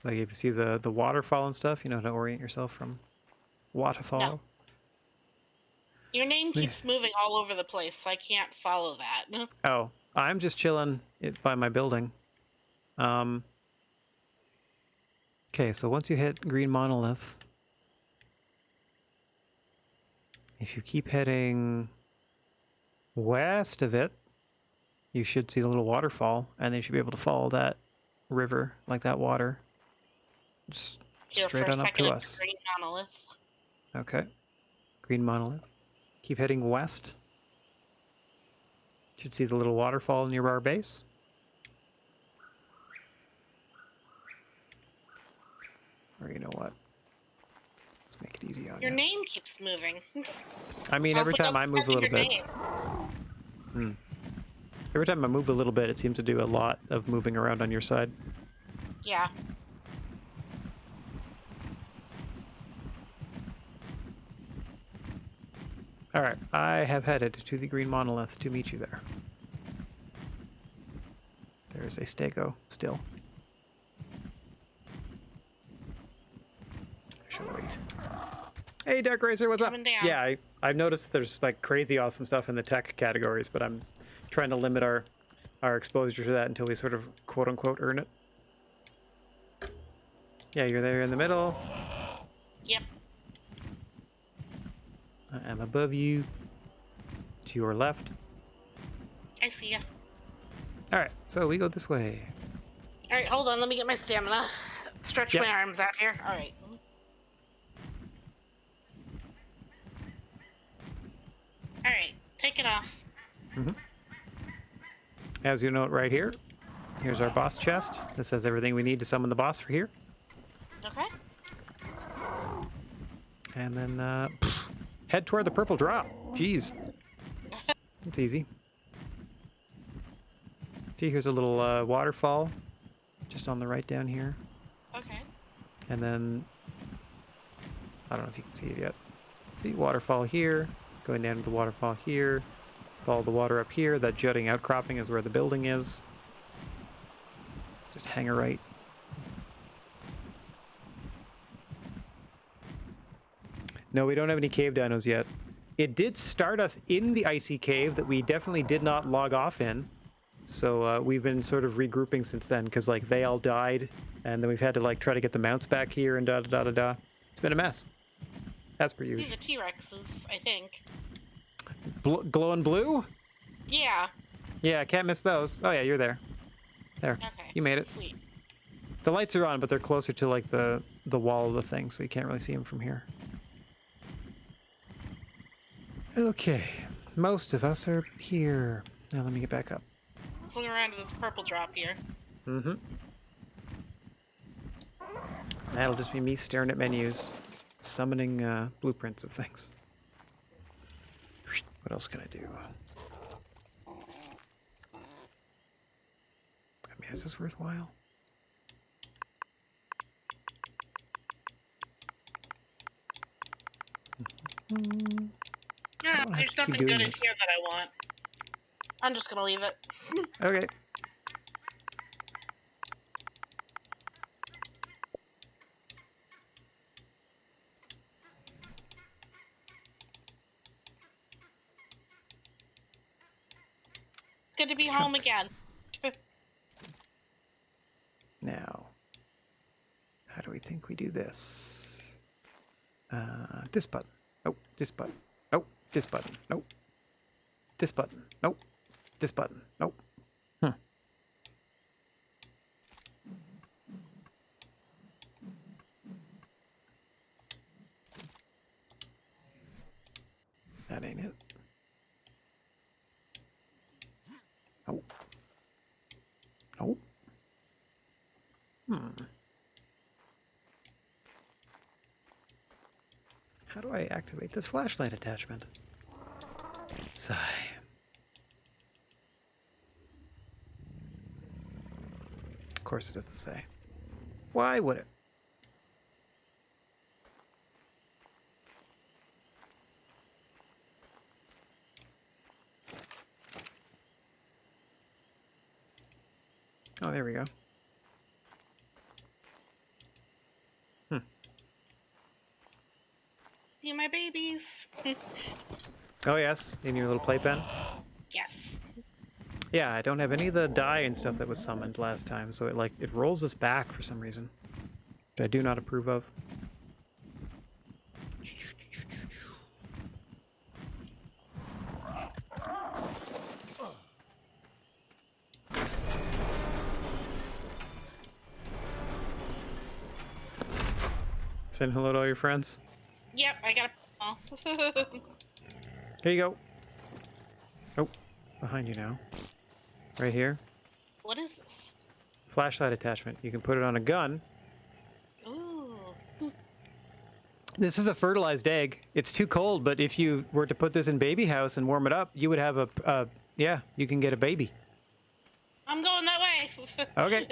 Like if you see the waterfall and stuff, you know how to orient yourself from waterfall? No. Your name keeps moving all over the place, so I can't follow that. Oh, I'm just chilling by my building. Okay, so once you hit green monolith, if you keep heading west of it, you should see the little waterfall, and then you should be able to follow that river, like that water, just straight on up to us. Green monolith. Okay, green monolith. Keep heading west. Should see the little waterfall near our base. Or you know what? Let's make it easy on you. Your name keeps moving. I mean, every time I move a little bit. Every time I move a little bit, it seems to do a lot of moving around on your side. Yeah. Alright, I have headed to the green monolith to meet you there. There is a stego still. I shall wait. Hey, Dark Racer, what's up? Yeah, I've noticed there's like crazy awesome stuff in the tech categories, but I'm trying to limit our exposure to that until we sort of quote-unquote earn it. Yeah, you're there in the middle. Yep. I am above you. To your left. I see ya. Alright, so we go this way. Alright, hold on, let me get my stamina. Stretch my arms out here. Alright. Alright, take it off. As you note right here, here's our boss chest. This has everything we need to summon the boss for here. Okay. And then head toward the purple drop. Jeez. It's easy. See, here's a little waterfall just on the right down here. Okay. And then, I don't know if you can see it yet. See, waterfall here, going down to the waterfall here. Follow the water up here. That jutting outcropping is where the building is. Just hang a right. No, we don't have any cave dinos yet. It did start us in the icy cave that we definitely did not log off in. So we've been sort of regrouping since then because like they all died and then we've had to like try to get the mounts back here and da-da-da-da-da. It's been a mess. As per usual. These are T-Rexes, I think. Glowing blue? Yeah. Yeah, can't miss those. Oh yeah, you're there. There. Okay. You made it. Sweet. The lights are on, but they're closer to like the wall of the thing, so you can't really see them from here. Okay. Most of us are here. Now let me get back up. Swing around to this purple drop here. Mm-hmm. That'll just be me staring at menus, summoning blueprints of things. What else can I do? Is this worthwhile? There's nothing good in here that I want. I'm just gonna leave it. Okay. Good to be home again. Now, how do we think we do this? This button. Nope. This button. Nope. This button. Nope. This button. Nope. This button. Nope. That ain't it. Nope. Nope. How do I activate this flashlight attachment? Sigh. Of course it doesn't say. Why would it? Oh, there we go. You my babies. Oh, yes. In your little playpen? Yes. Yeah, I don't have any of the dye and stuff that was summoned last time, so it rolls us back for some reason. Which I do not approve of. Saying hello to all your friends. Yep, I got a... Here you go. Oh, behind you now. Right here. What is this? Flashlight attachment. You can put it on a gun. Ooh. This is a fertilized egg. It's too cold, but if you were to put this in baby house and warm it up, you would have yeah, you can get a baby. I'm going that way. Okay.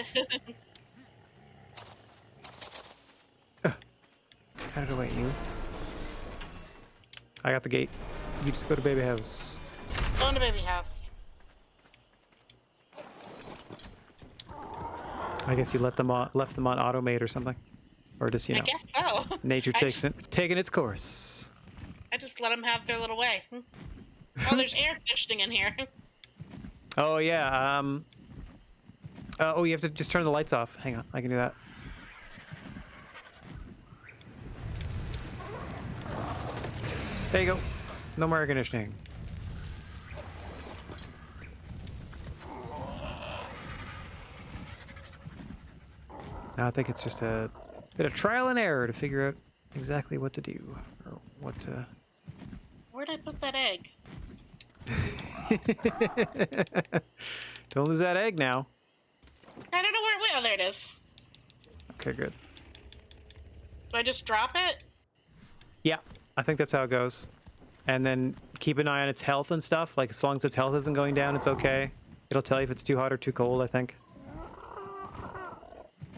How did I wait you? I got the gate. You just go to baby house. Going to baby house. I guess you left them on automate or something, or just I guess so. Nature taking its course. I just let them have their little way. Oh, there's air conditioning in here. Oh yeah. Oh, you have to just turn the lights off. Hang on, I can do that. There you go. No more air conditioning. Now I think it's just a bit of trial and error to figure out exactly what to do or what to. Where'd I put that egg? Don't lose that egg now. I don't know where it went. Oh, there it is. Okay, good. Do I just drop it? Yeah, I think that's how it goes. And then keep an eye on its health and stuff. Like, as long as its health isn't going down, it's okay. It'll tell you if it's too hot or too cold, I think.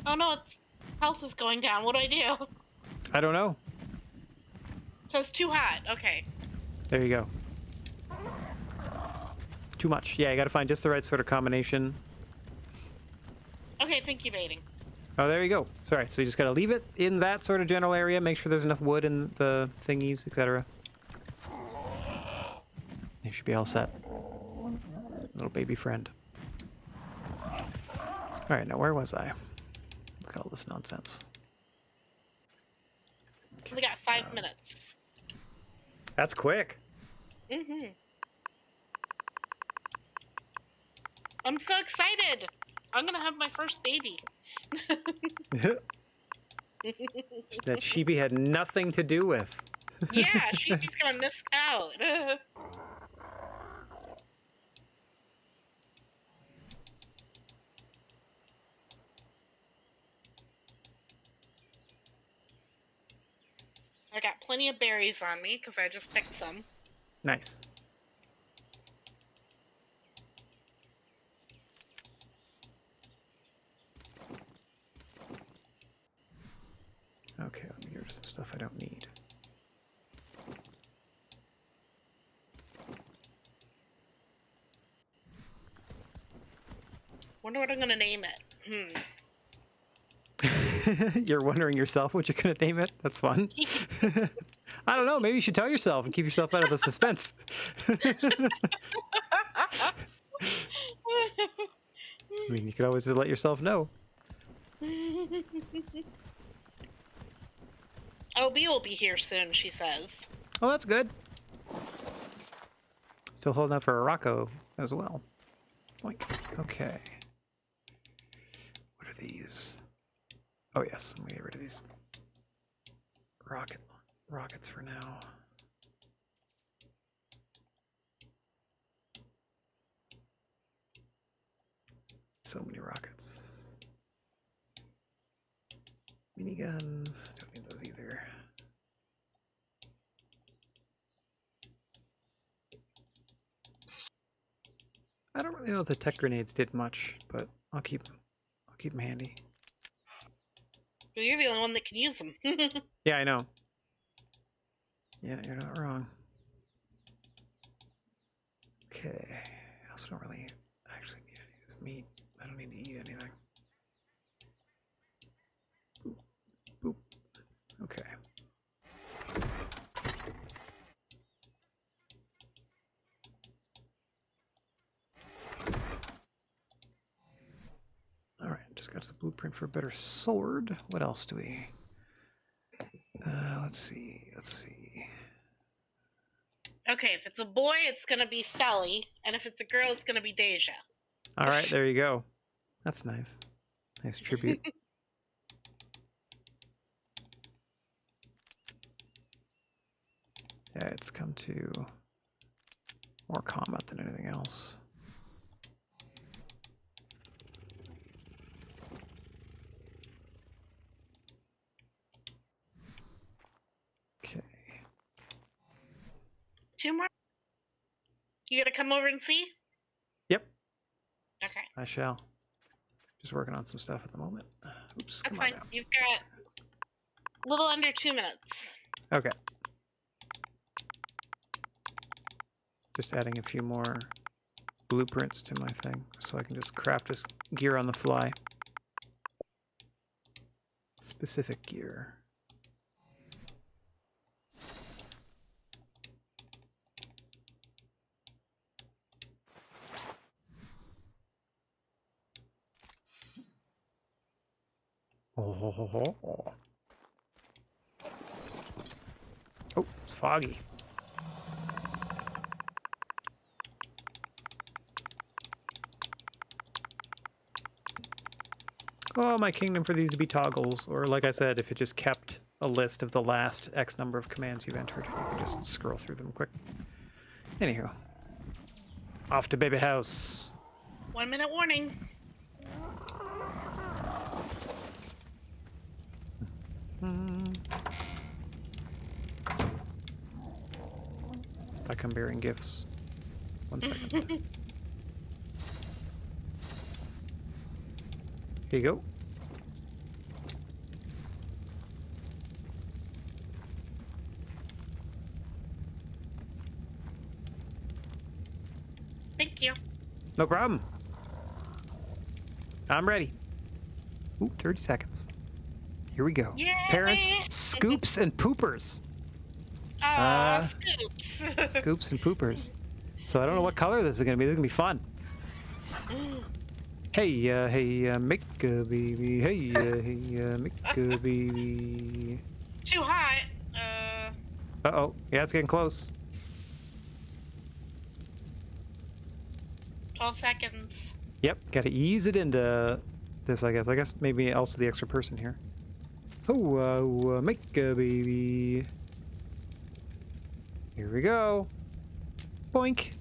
Oh no, its health is going down. What do I do? I don't know. It says too hot. Okay. There you go. Too much. Yeah, you gotta find just the right sort of combination. Okay, it's incubating. Oh, there you go. Sorry, so you just gotta leave it in that sort of general area, make sure there's enough wood in the thingies, etc. You should be all set. Little baby friend. Alright, now where was I? Look at all this nonsense. Okay. We got 5 minutes. That's quick. Mm-hmm. I'm so excited! I'm gonna have my first baby. That sheepy had nothing to do with. Yeah, sheepy's gonna miss out. I got plenty of berries on me because I just picked some. Nice. Okay, let me get rid of some stuff I don't need. Wonder what I'm gonna name it. You're wondering yourself what you're gonna name it? That's fun. I don't know, maybe you should tell yourself and keep yourself out of the suspense. I mean, you could always just let yourself know. OB will be here soon, she says. Oh, that's good. Still holding out for a Rocco as well. Boink. Okay. What are these? Oh yes, I'm gonna get rid of these rockets for now. So many rockets. Miniguns, don't need those either. I don't really know if the tech grenades did much, but I'll keep them handy. Well, you're the only one that can use them. Yeah, I know. Yeah, you're not wrong. Okay, I also don't really actually need any of this meat. I don't need to eat anything. Boop. Boop. Okay. Alright, just got a blueprint for a better sword. What else do we... let's see. Okay, if it's a boy, it's gonna be Felly, and if it's a girl, it's gonna be Deja. Alright, there you go. That's nice. Nice tribute. Yeah, it's come to more combat than anything else. Okay. 2 more? You gonna come over and see? Yep. Okay. I shall. Just working on some stuff at the moment. Oops. That's fine. You've got a little under 2 minutes. Okay. Just adding a few more blueprints to my thing so I can just craft this gear on the fly. Specific gear. Oh, it's foggy. Oh, my kingdom for these to be toggles, or like I said, if it just kept a list of the last X number of commands you've entered, you can just scroll through them quick. Anywho, off to baby house. 1 minute warning. I come bearing gifts. 1 second. Here you go. Thank you. No problem. I'm ready. Ooh, 30 seconds. Here we go. Yay! Parents, scoops, and poopers. Scoops. Scoops and poopers. So I don't know what color this is going to be. This is going to be fun. Hey, make a baby. Hey, make a baby. Too hot. Uh-oh. Yeah, it's getting close. 12 seconds. Yep, gotta ease it into this, I guess. I guess maybe also the extra person here. Oh, make a baby. Here we go. Boink.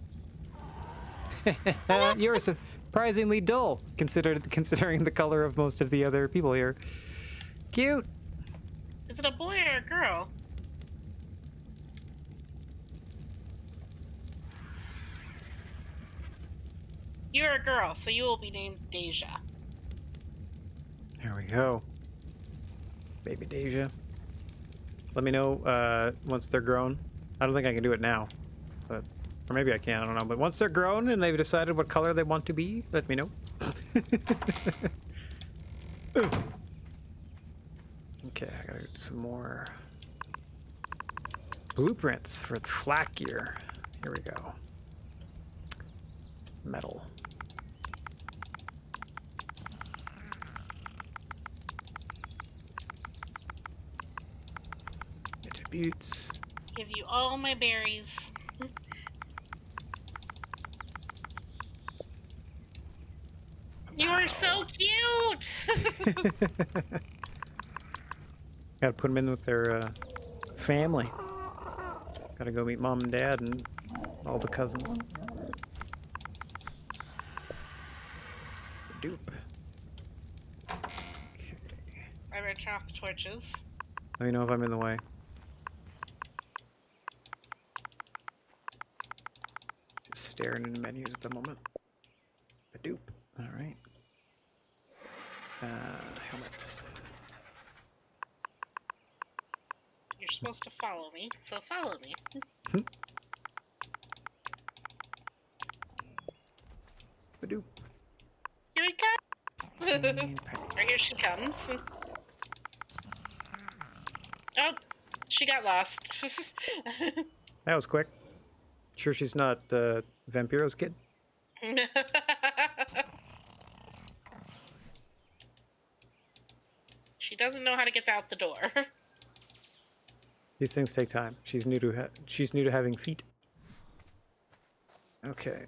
You're surprisingly dull, considering the color of most of the other people here. Cute. Is it a boy or a girl? You're a girl, so you will be named Deja. There we go. Baby Deja. Let me know once they're grown. I don't think I can do it now, but or maybe I can. I don't know. But once they're grown and they've decided what color they want to be, let me know. Okay, I gotta do some more blueprints for the flak gear. Here we go. Metal. Attributes. Give you all my berries. You are so cute! Gotta put them in with their family. Gotta go meet mom and dad and all the cousins. Dupe. Okay. I better turn off the torches. Let me know if I'm in the way. Just staring into menus at the moment. Badoop. Alright. Helmet. You're supposed to follow me, so follow me. Badoop. Here we come! Or here she comes. Oh, she got lost. That was quick. Sure she's not Vampiro's kid? She doesn't know how to get out the door. These things take time. She's new to having feet. Okay.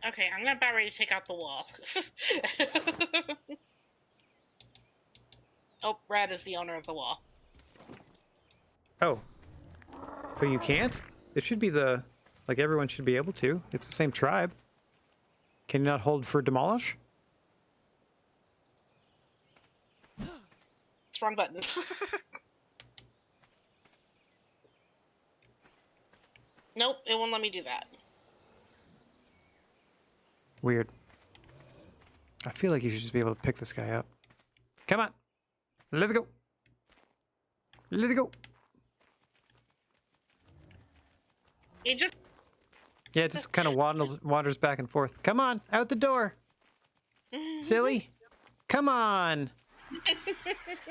Okay, I'm about ready to take out the wall. Oh, Rad is the owner of the wall. Oh. So you can't? It should be like everyone should be able to. It's the same tribe. Can you not hold for demolish? It's wrong button. Nope, it won't let me do that. Weird. I feel like you should just be able to pick this guy up. Come on. Let's go. Let's go. It just... Yeah, it just kind of wanders back and forth. Come on, out the door. Silly. Come on.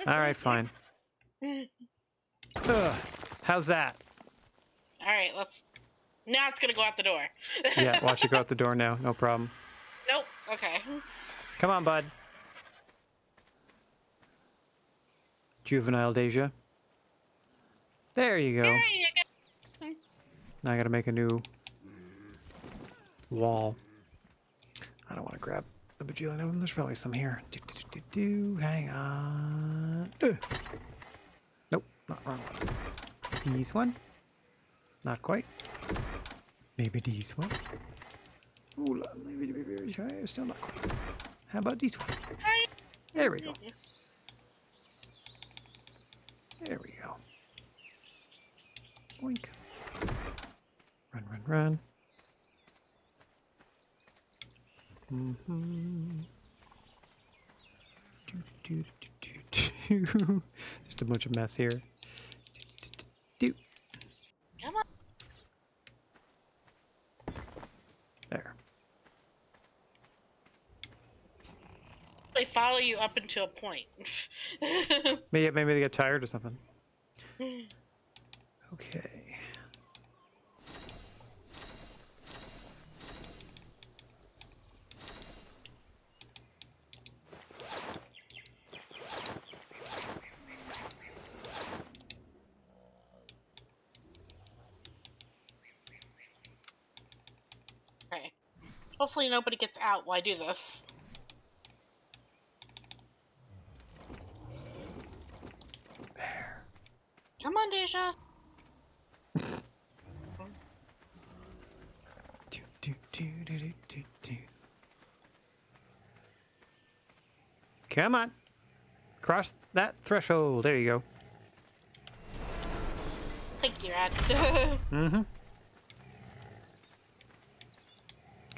All right, fine. Ugh. How's that? All right, let's... Now it's going to go out the door. Yeah, watch it go out the door now. No problem. Nope. Okay. Come on, bud. Juvenile Deja. There you go. There you go. Now I gotta make a new wall. I don't want to grab a bajillion of them. There's probably some here. Hang on. Nope, not wrong one. These one. Not quite. Maybe these one. Ooh, maybe still not quite. How about these one? There we go. There we go. Boink. Run, run, run. Just a bunch of mess here. Come on. There. They follow you up until a point. Maybe they get tired or something. Okay. Okay. Hopefully nobody gets out while I do this. There. Come on, Deja. Come on. Cross that threshold. There you go. Thank you, Rad. Mm-hmm.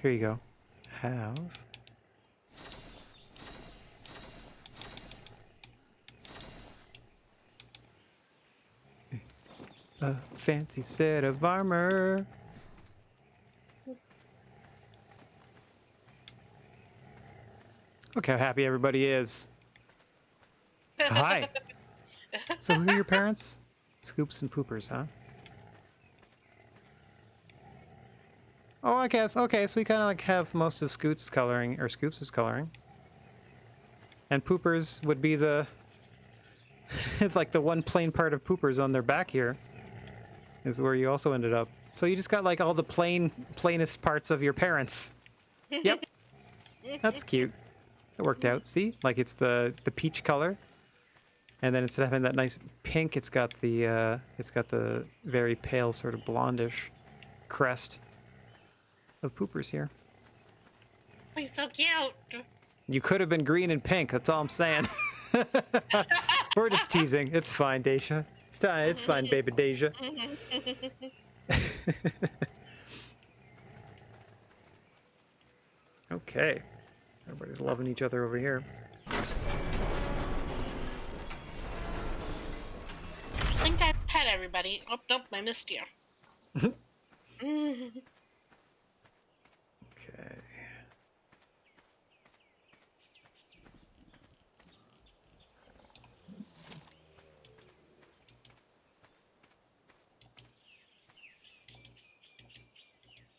Here you go. Have. A fancy set of armor. Look how happy everybody is. Hi. So who are your parents? Scoops and Poopers, huh? Oh, I guess. Okay, so you kind of like have most of Scoots' coloring, or Scoops' coloring. And Poopers would be the... it's like the one plain part of Poopers on their back here. Is where you also ended up. So you just got like all the plainest parts of your parents. Yep. That's cute. It worked out. See? Like it's the peach color. And then instead of having that nice pink, it's got the very pale sort of blondish crest of Poopers here. He's so cute. You could have been green and pink. That's all I'm saying. We're just teasing. It's fine, Deja. It's fine, baby Deja. Okay. Everybody's loving each other over here. I think I pet everybody. Oh, nope, I missed you. Okay.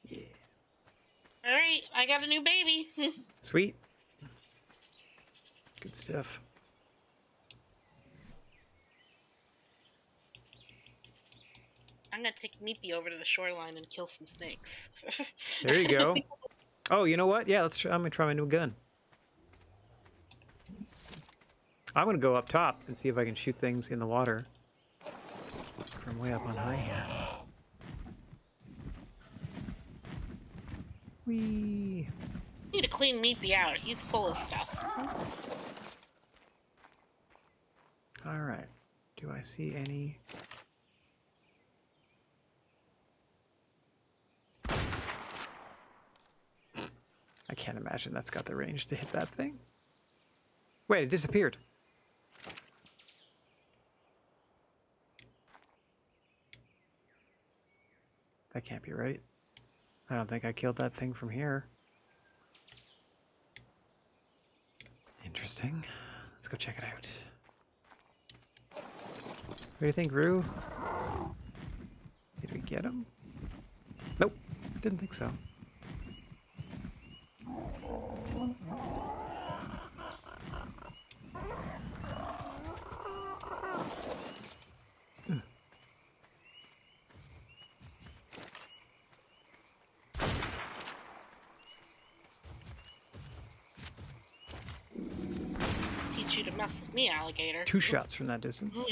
Yeah. All right, I got a new baby. Sweet. Good stuff. I'm gonna take Meepy over to the shoreline and kill some snakes. There you go. Oh, you know what? Yeah, I'm gonna try my new gun. I'm gonna go up top and see if I can shoot things in the water from way up on high here. Whee! Need to clean Meepy out. He's full of stuff. All right. Do I see any? I can't imagine that's got the range to hit that thing. Wait, it disappeared. That can't be right. I don't think I killed that thing from here. Interesting. Let's go check it out. What do you think, Rue? Did we get him? Nope. Didn't think so. Teach you to mess with me, alligator. 2 shots from that distance.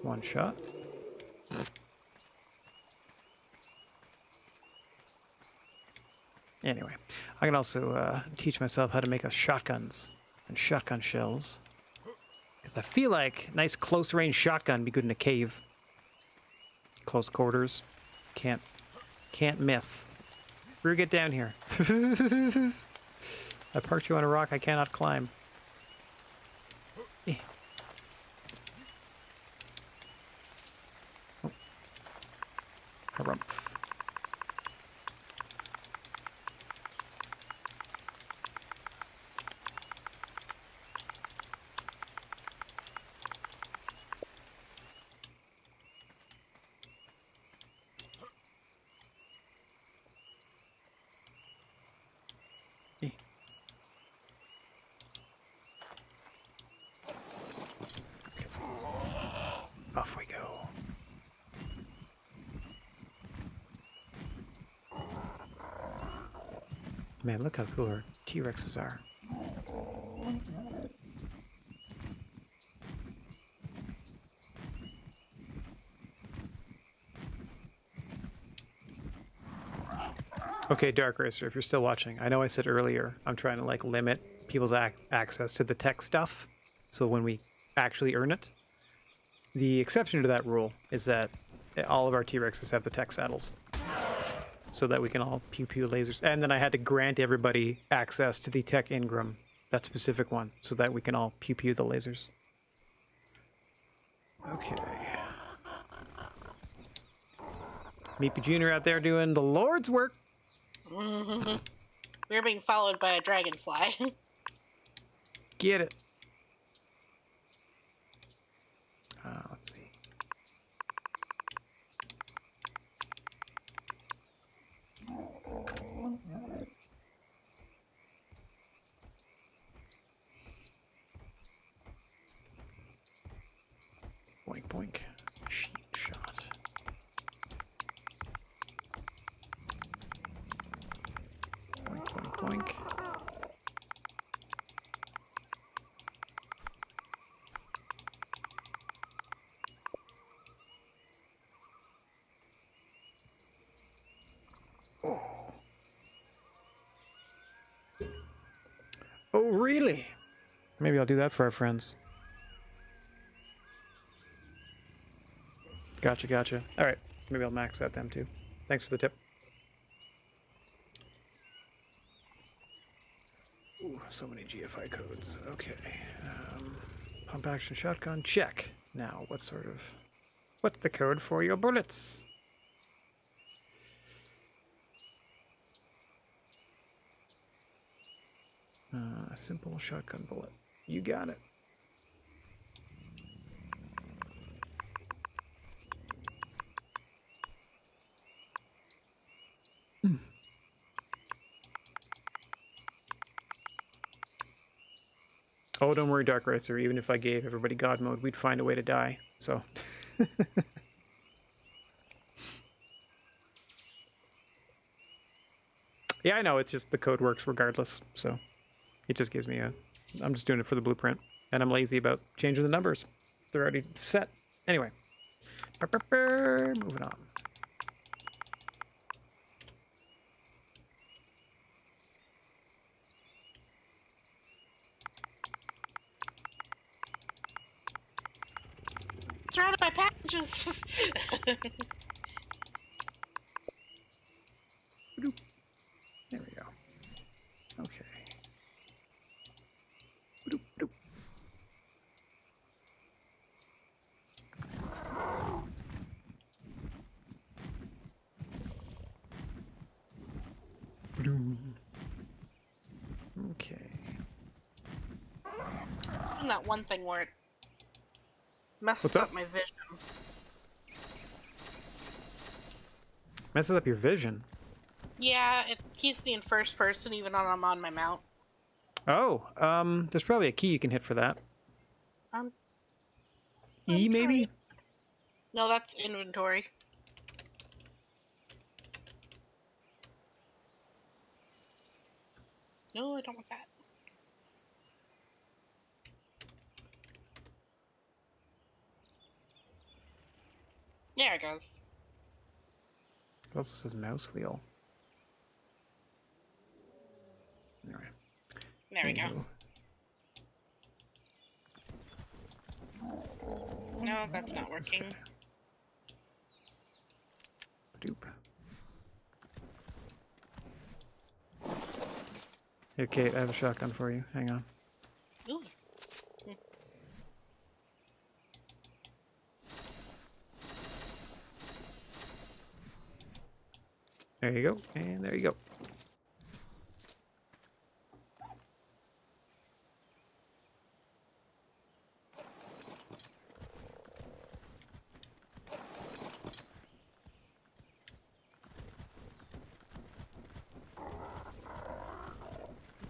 1 shot. Anyway, I can also teach myself how to make us shotguns and shotgun shells. Because I feel like a nice close-range shotgun would be good in a cave. Close quarters. Can't miss. Rue, get down here. I parked you on a rock I cannot climb. Eh. Oh. Harumph. Eh. Off we go. Man, look how cool our T-Rexes are. Okay, Dark Racer, if you're still watching, I know I said earlier I'm trying to like limit people's access to the tech stuff, so when we actually earn it. The exception to that rule is that all of our T-Rexes have the tech saddles, so that we can all pew-pew lasers. And then I had to grant everybody access to the tech Ingram, that specific one, so that we can all pew-pew the lasers. Okay. Meepy Jr. out there doing the Lord's work. We're being followed by a dragonfly. Get it. Let's see. Boink, boink. Sheet shot. Boink, boink, boink. Oh, really? Maybe I'll do that for our friends. Gotcha, gotcha. All right. Maybe I'll max out them too. Thanks for the tip. Ooh, so many GFI codes. Okay. Pump action shotgun. Check. Now, what's the code for your bullets? A simple shotgun bullet. You got it. Oh, don't worry, Dark Racer. Even if I gave everybody God mode, we'd find a way to die. So. Yeah, I know. It's just the code works regardless. So it just gives me I'm just doing it for the blueprint. And I'm lazy about changing the numbers. They're already set. Anyway. Moving on. Surrounded by packages. There we go. Okay. Okay. And that one thing where it messes What's up? up my vision. Messes up your vision. Yeah, it keeps me in first person even when I'm on my mount. Oh, there's probably a key you can hit for that. E maybe? No, that's inventory. No, I don't want that. There it goes. It also says mouse wheel. Anyway. There we go. No, that's not working. Doop. Here, Kate, I have a shotgun for you. Hang on. Ooh. There you go, and there you go.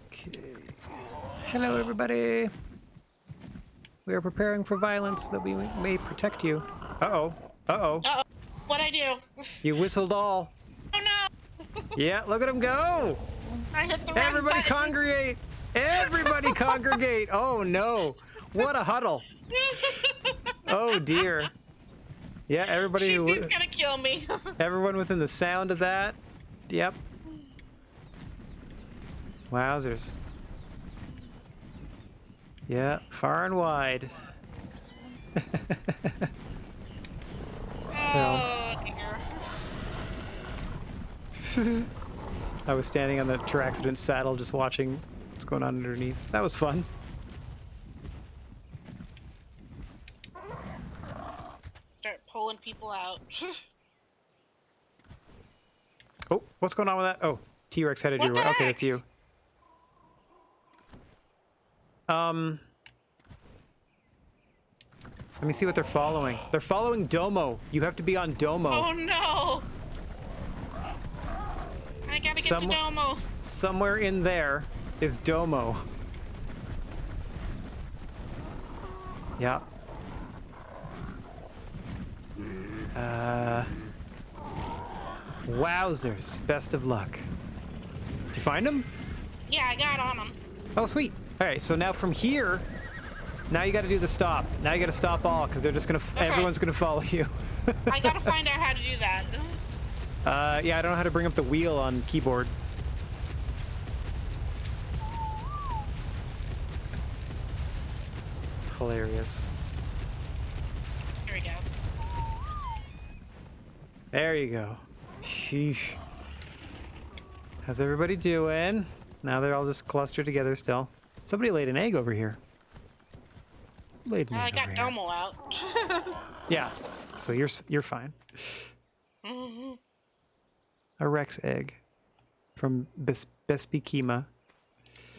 Okay. Hello, everybody. We are preparing for violence so that we may protect you. Uh-oh. Uh-oh. Uh-oh. What'd I do? You whistled all. Oh, no! Yeah, look at him go! I hit the wrong Everybody button. congregate! Everybody congregate! Oh, no. What a huddle. Oh, dear. Yeah, everybody... Sheepy's gonna kill me. Everyone within the sound of that. Yep. Wowzers. Yeah, far and wide. Oh, dear. I was standing on the Teraccident saddle just watching what's going on underneath. That was fun. people out. Oh, what's going on with that? Oh, T-Rex headed your way. Okay, that's you. Let me see what they're following. They're following Domo. You have to be on Domo. Oh no! I gotta get to Domo. Somewhere in there is Domo. Yeah. Wowzers. Best of luck. Did you find him? Yeah, I got on him. Oh, sweet. All right, so now from here, now you got to do the stop. Now you got to stop all, because they're just gonna. Okay. Everyone's gonna follow you. I gotta find out how to do that. Yeah, I don't know how to bring up the wheel on keyboard. Hilarious. Here we go. There you go. Sheesh. How's everybody doing? Now they're all just clustered together still. Somebody laid an egg over here. Laid an egg I got Domo out. Yeah, so you're fine. A Rex egg from Bespikima.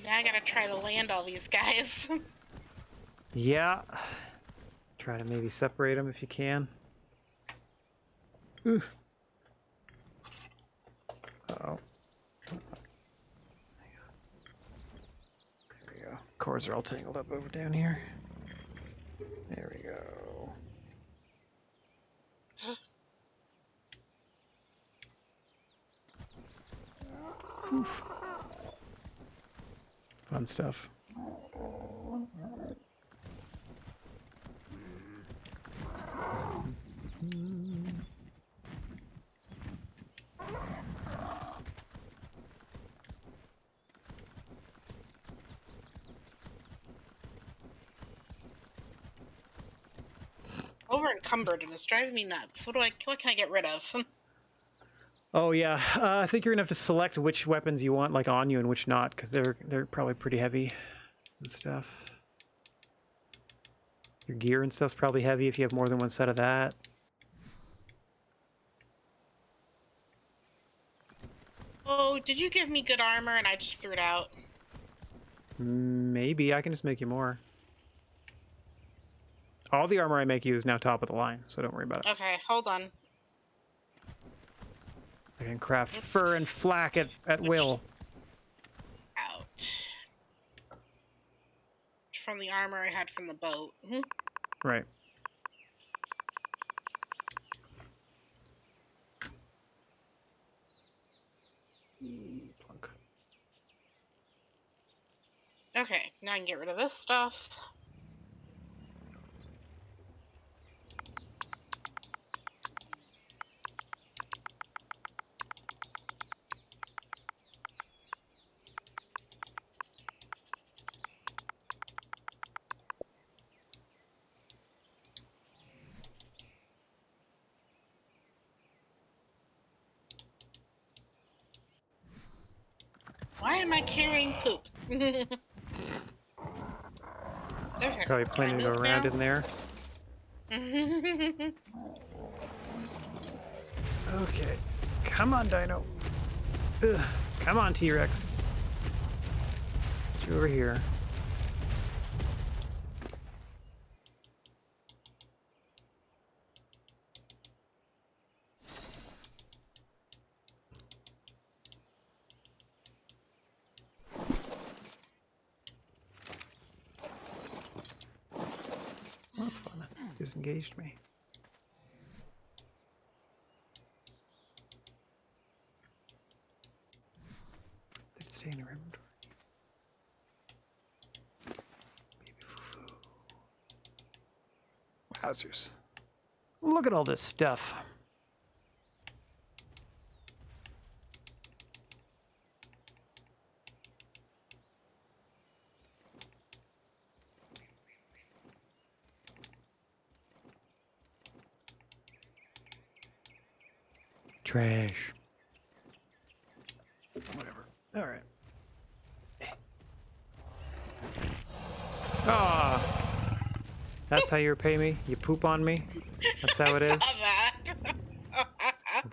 Now I gotta try to land all these guys. Yeah. Try to maybe separate them if you can. Ooh. Uh-oh. There we go. Cords are all tangled up over down here. There we go. Oof. Fun stuff. Over encumbered and it's driving me nuts. What can I get rid of? Oh yeah, I think you're gonna have to select which weapons you want, like on you, and which not, because they're probably pretty heavy and stuff. Your gear and stuff's probably heavy if you have more than one set of that. Oh, did you give me good armor and I just threw it out? Maybe I can just make you more. All the armor I make you is now top of the line, so don't worry about it. Okay, hold on. I can craft fur and flack at will. Out. From the armor I had from the boat. Right. Plunk. Okay, now I can get rid of this stuff. Why am I carrying poop? Okay. Probably planning to go around in there. Okay. Come on, Dino. Ugh. Come on, T-Rex. Get you over here. That's fun. Disengaged me. Did it stay in your inventory? Baby foo-foo. Wowzers. Look at all this stuff. Trash. Whatever. All right. Ah. That's how you repay me? You poop on me? That's how it is? Saw that.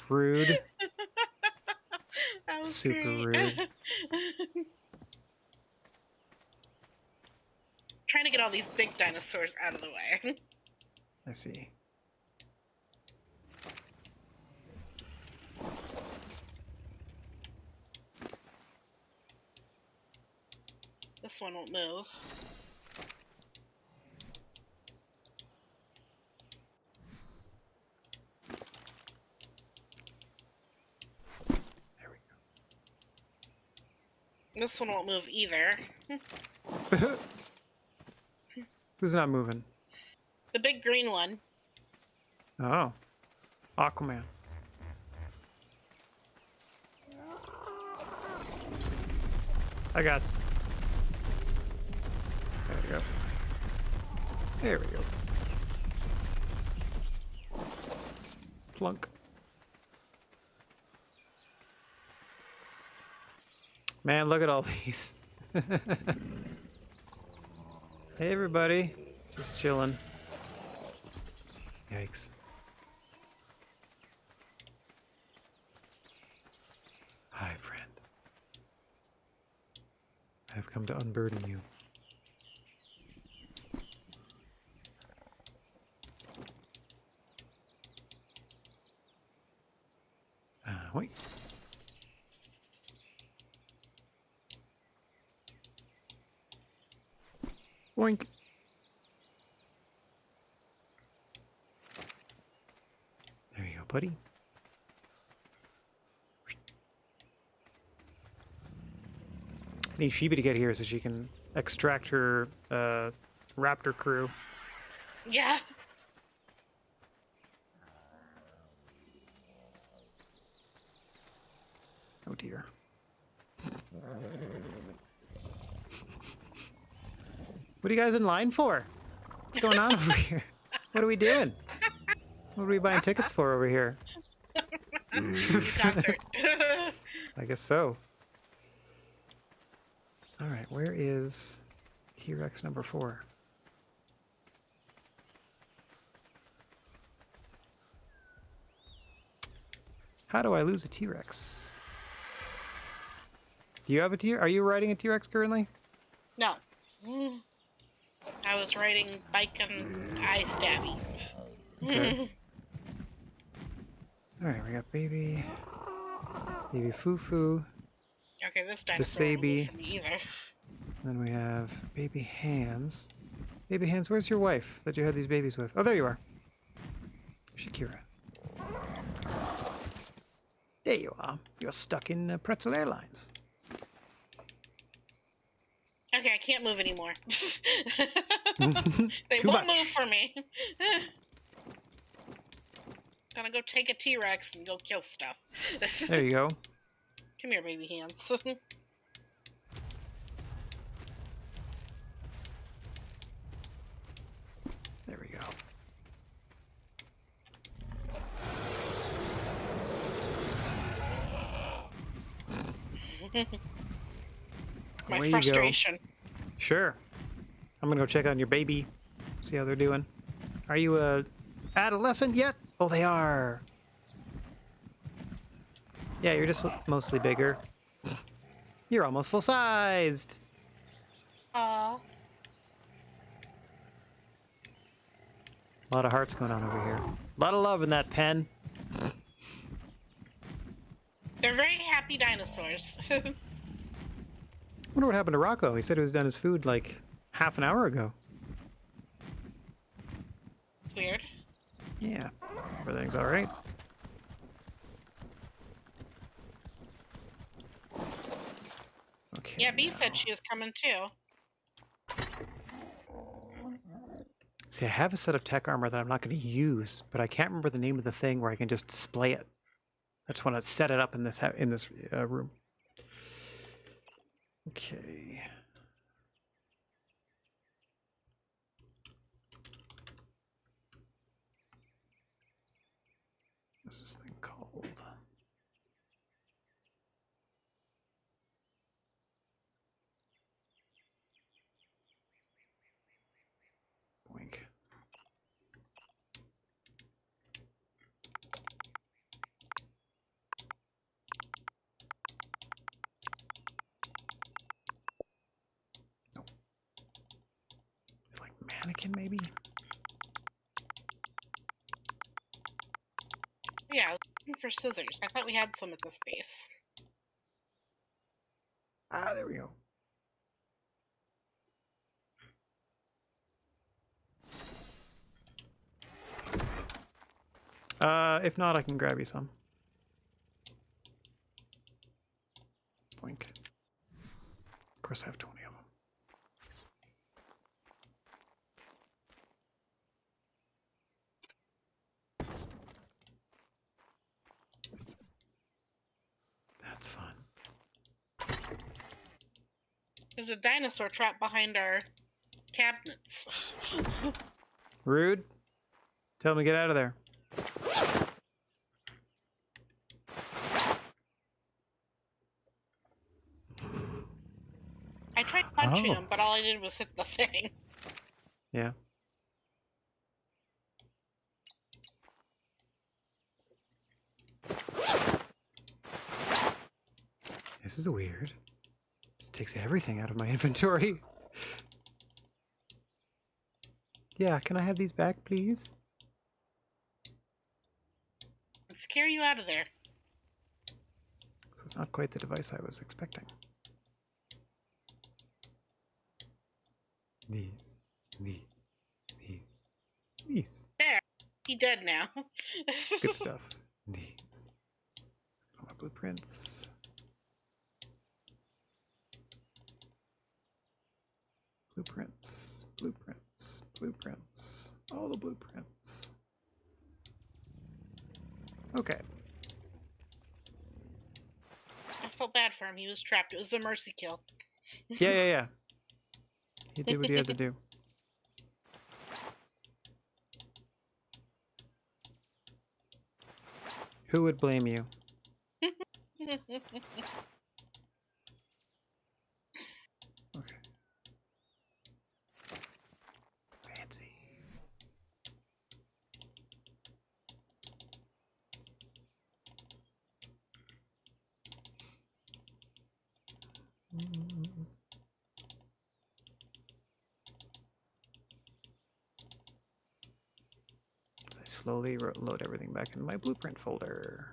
Rude. That was Super great. rude. Trying to get all these big dinosaurs out of the way. I see. This one won't move. There we This one won't move either. go. Who's not moving? The big green one. Oh. Aquaman. I got... There we go. There we go. Plunk. Man, look at all these. Hey, everybody. Just chilling. Yikes. Hi, friend. I have come to unburden you. Wait. Boink. There you go, buddy. I need Shibi to get here so she can extract her raptor crew. Yeah. Oh dear. What are you guys in line for? What's going on over here? What are we doing? What are we buying tickets for over here? Concert. I guess so. All right, where is T-Rex number 4? How do I lose a T-Rex? Do you have a T-Rex? Are you riding a T-Rex currently? No. I was riding bike and eye stabby. Okay. All right, we got baby Fufu. Okay, this dinosaur won't Wasabi. move me either. Then we have baby Hands. Baby Hands, where's your wife that you had these babies with? Oh, there you are. Shakira. There you are. You're stuck in Pretzel Airlines. Okay, I can't move anymore. They Too won't much. move for me. Gonna go take a T-Rex and go kill stuff. There you go. Come here, baby hands. There we go. My Away you go. frustration. Sure. I'm gonna go check on your baby. See how they're doing. Are you a adolescent yet? Oh, they are. Yeah, you're just mostly bigger. You're almost full-sized. Aww. A lot of hearts going on over here. A lot of love in that pen. They're very happy dinosaurs. I wonder what happened to Rocco. He said he was done his food like half an hour ago. It's weird. Yeah, everything's all right. Okay. Yeah, B said she was coming too. See, I have a set of tech armor that I'm not going to use, but I can't remember the name of the thing where I can just display it. I just want to set it up in this room. Okay. What's this thing called? Boink. mannequin, maybe? Yeah, I was looking for scissors. I thought we had some at this base. Ah, there we go. If not, I can grab you some. Boink. Of course, I have 20 of them. That's fun. There's a dinosaur trapped behind our cabinets. Rude. Tell him to get out of there. I tried punching him, but all I did was hit the thing. Yeah. This is weird. This takes everything out of my inventory. Yeah, can I have these back, please? I'd scare you out of there. This is not quite the device I was expecting. These. There. He's dead now. Good stuff. These. All my blueprints. Blueprints. All the blueprints. Okay. I felt bad for him. He was trapped. It was a mercy kill. Yeah. He did what he had to do. Who would blame you? Okay. Fancy. As I slowly load everything back into my blueprint folder.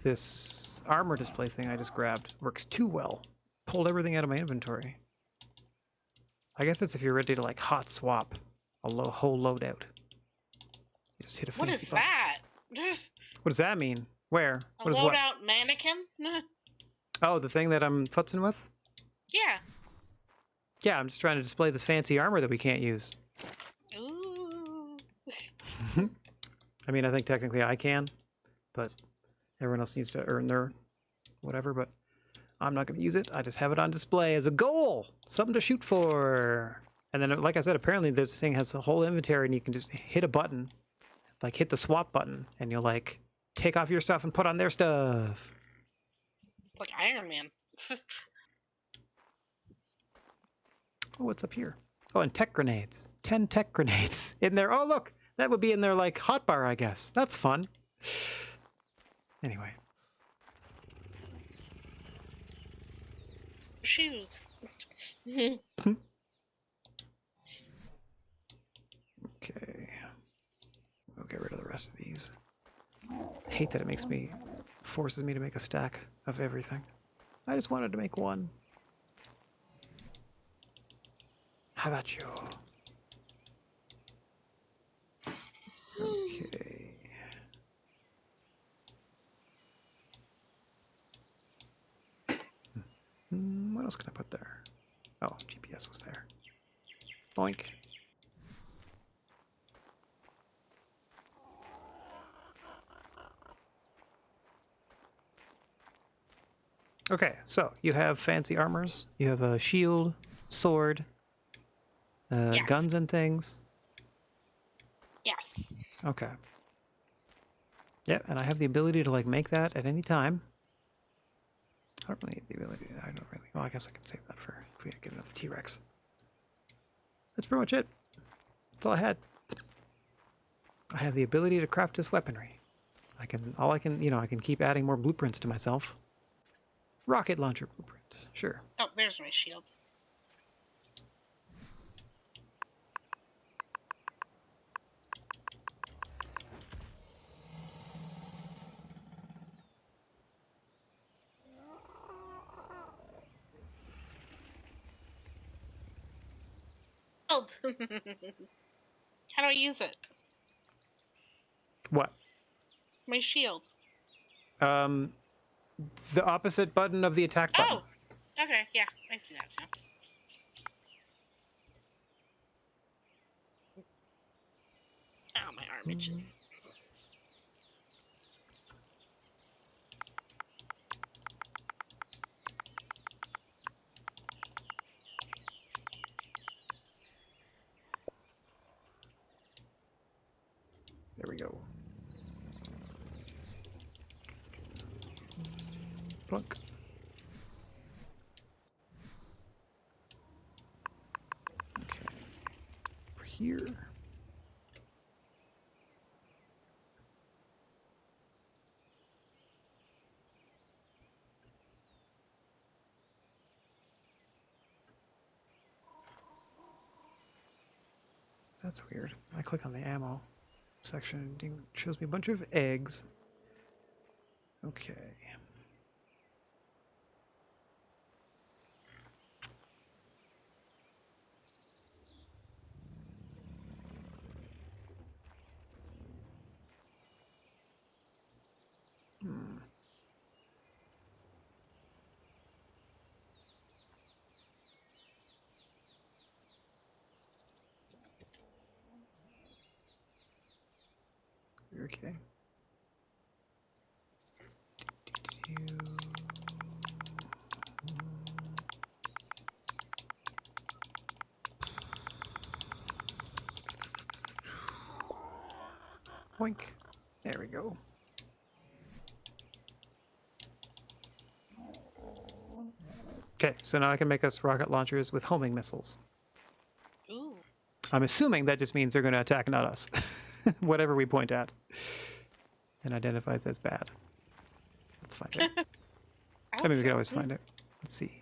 This armor display thing I just grabbed works too well. Pulled everything out of my inventory. I guess it's if you're ready to like hot swap a whole loadout. You just hit a fancy What is button. that? What does that mean? Where? A What is what? loadout mannequin? Oh, the thing that I'm futzing with? Yeah. Yeah, I'm just trying to display this fancy armor that we can't use. Ooh. I mean, I think technically I can, but everyone else needs to earn their whatever, but I'm not going to use it. I just have it on display as a goal, something to shoot for. And then, like I said, apparently this thing has a whole inventory and you can just hit a button, like hit the swap button, and you'll like take off your stuff and put on their stuff. It's like Iron Man. Oh, what's up here? Oh, and tech grenades. 10 tech grenades in there. Oh, look, that would be in their like hotbar, I guess. That's fun. Anyway. Shoes. Okay. We'll get rid of the rest of these. I hate that it forces me to make a stack of everything. I just wanted to make one. How about you? Okay. What else can I put there? Oh, GPS was there. Boink. Okay, so you have fancy armors. You have a shield, sword, Yes. guns and things. Yes. Okay. Yep, and I have the ability to like make that at any time. I don't really need the ability. I don't really. Well, I guess I can save that for if we get enough T-Rex. That's pretty much it. That's all I had. I have the ability to craft this weaponry. I can keep adding more blueprints to myself. Rocket launcher blueprint, sure. Oh, there's my shield. How do I use it? What? My shield. The opposite button of the attack button. Oh! Okay, yeah, I see that now. Oh, my arm itches. There we go. Plunk. Okay. Over here. That's weird. I click on the ammo section. It shows me a bunch of eggs. Okay. Okay. Boink. There we go. Okay, so now I can make us rocket launchers with homing missiles. Ooh. I'm assuming that just means they're going to attack, not us. Whatever we point at. And identifies as bad. Let's find it. I mean, we can always find it. Let's see.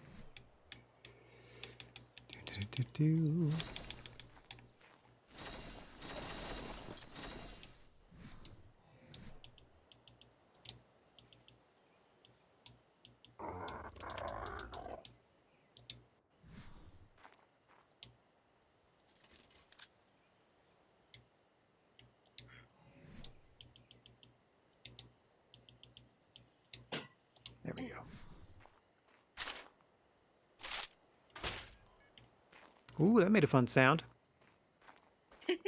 There we go. Ooh, that made a fun sound. It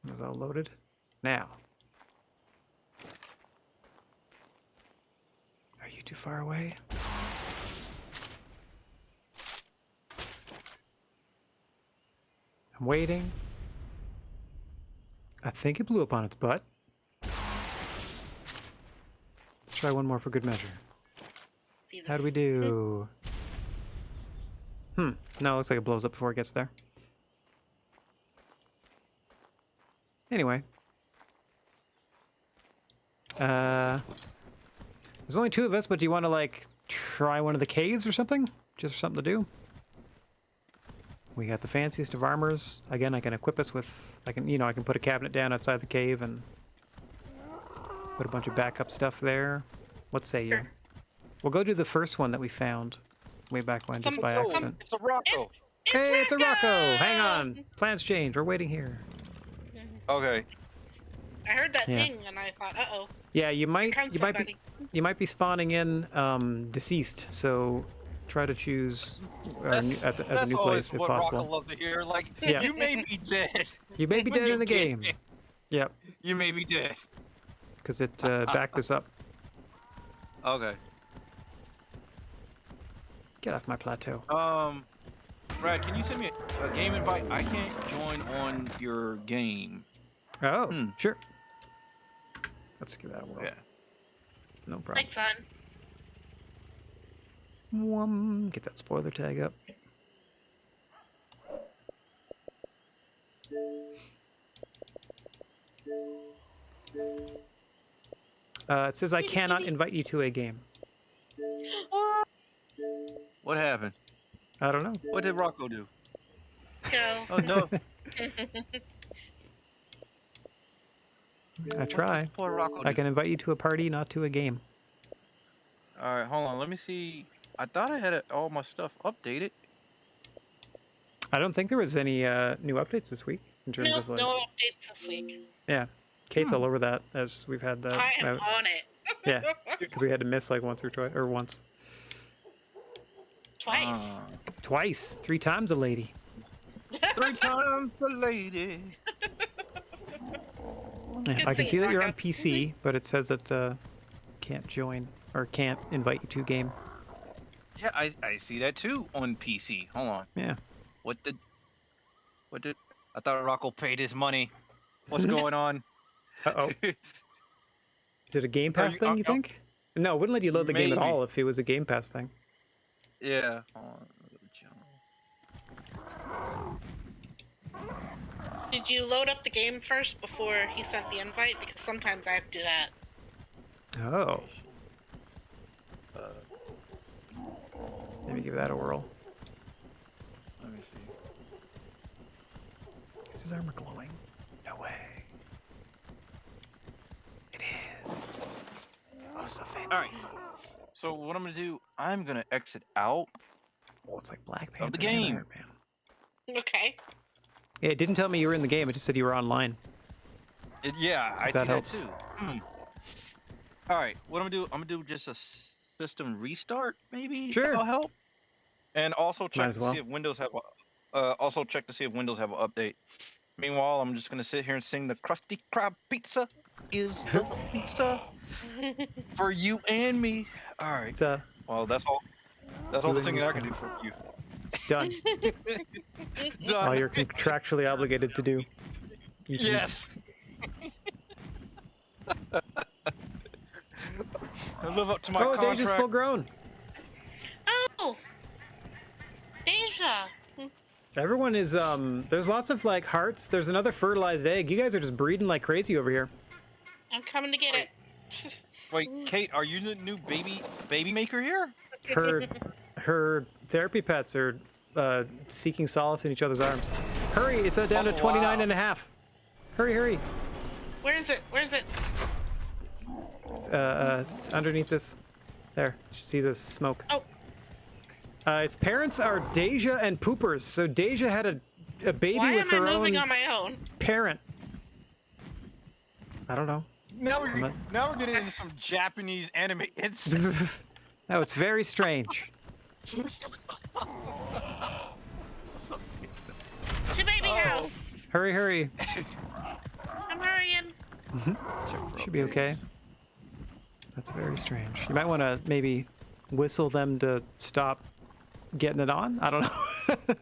was all loaded. Now. Are you too far away? I'm waiting. I think it blew up on its butt. Let's try one more for good measure. How do we do? No, it looks like it blows up before it gets there. Anyway. There's only 2 of us, but do you want to, like, try one of the caves or something? Just for something to do? We got the fanciest of armors. Again, I can equip us with... I can put a cabinet down outside the cave and put a bunch of backup stuff there. What say you? We'll go do the first one that we found way back when, just by accident. It's a Rocco. Hey, it's a Rocco! Hang on. Plans change. We're waiting here. Okay. I heard that thing and I thought, uh-oh. Yeah, you might be spawning in deceased, so try to choose at the new place if possible. That's what Rocco love to hear. Like, you may be dead. You may be dead in the game. Yep. You may be dead. Because it backed us up. Okay. Get off my plateau. Rad, can you send me a game invite? I can't join on your game. Oh, sure. Let's give that a whirl. Yeah. No problem. Thanks, son. Get that spoiler tag up. It says I cannot invite you to a game. What happened? I don't know. What did Rocco do? Go. Oh no. I try. Poor Rocco. I can invite you to a party, not to a game. Alright, hold on. Let me see. I thought I had all my stuff updated. I don't think there was any new updates this week in terms of like. No updates this week. Yeah, Kate's all over that as we've had that. I am on it. Yeah, because we had to miss like once or twice or once. Twice. Twice, 3 times a lady. 3 times a lady. Yeah, I can see that you're on PC, but it says that can't join or can't invite you to game. Yeah, I see that too on PC. Hold on. Yeah. What did? I thought Rocco paid his money. What's going on? Uh-oh. Is it a Game Pass thing, you think? No, it wouldn't let you load the game at all if it was a Game Pass thing. Yeah. Did you load up the game first before he sent the invite? Because sometimes I have to do that. Oh. Maybe give that a whirl. Let me see. Is his armor glowing? No way. It is. Oh, so fancy. All right. So what I'm gonna do? I'm gonna exit out Oh, it's like Black Panther. of the game. Iron Man. Okay. Yeah, it didn't tell me you were in the game. It just said you were online. Yeah, I see That helps. that too. All right. What I'm gonna do just a system restart, maybe. Sure. That'll help. And also check as well. to see if Windows have check to see if Windows have an update. Meanwhile, I'm just gonna sit here and sing the Krusty Krab pizza is the pizza for you and me. All right. It's Well, that's all. That's all the singing I can do for you. done. Done. All you're contractually obligated to do. Each week. Yes. I live up to my Oh, contract. Deja's full grown. Oh! Deja! Everyone is, there's lots of, like, hearts. There's another fertilized egg. You guys are just breeding like crazy over here. I'm coming to get it. Wait, Kate, are you the new baby maker here? Her therapy pets are, seeking solace in each other's arms. Hurry, it's down to 29 and a half. Hurry, hurry. Where is it? Where is it? It's underneath this. There, you should see this smoke. Oh. Its parents are Deja and Poopers. So Deja had a baby Why with am her I moving own on my own? parent. I don't know. Now we're getting into some Japanese anime. No, it's very strange. To baby house. Hurry, hurry. I'm hurrying. Should be okay. That's very strange. You might want to maybe whistle them to stop getting it on. I don't know.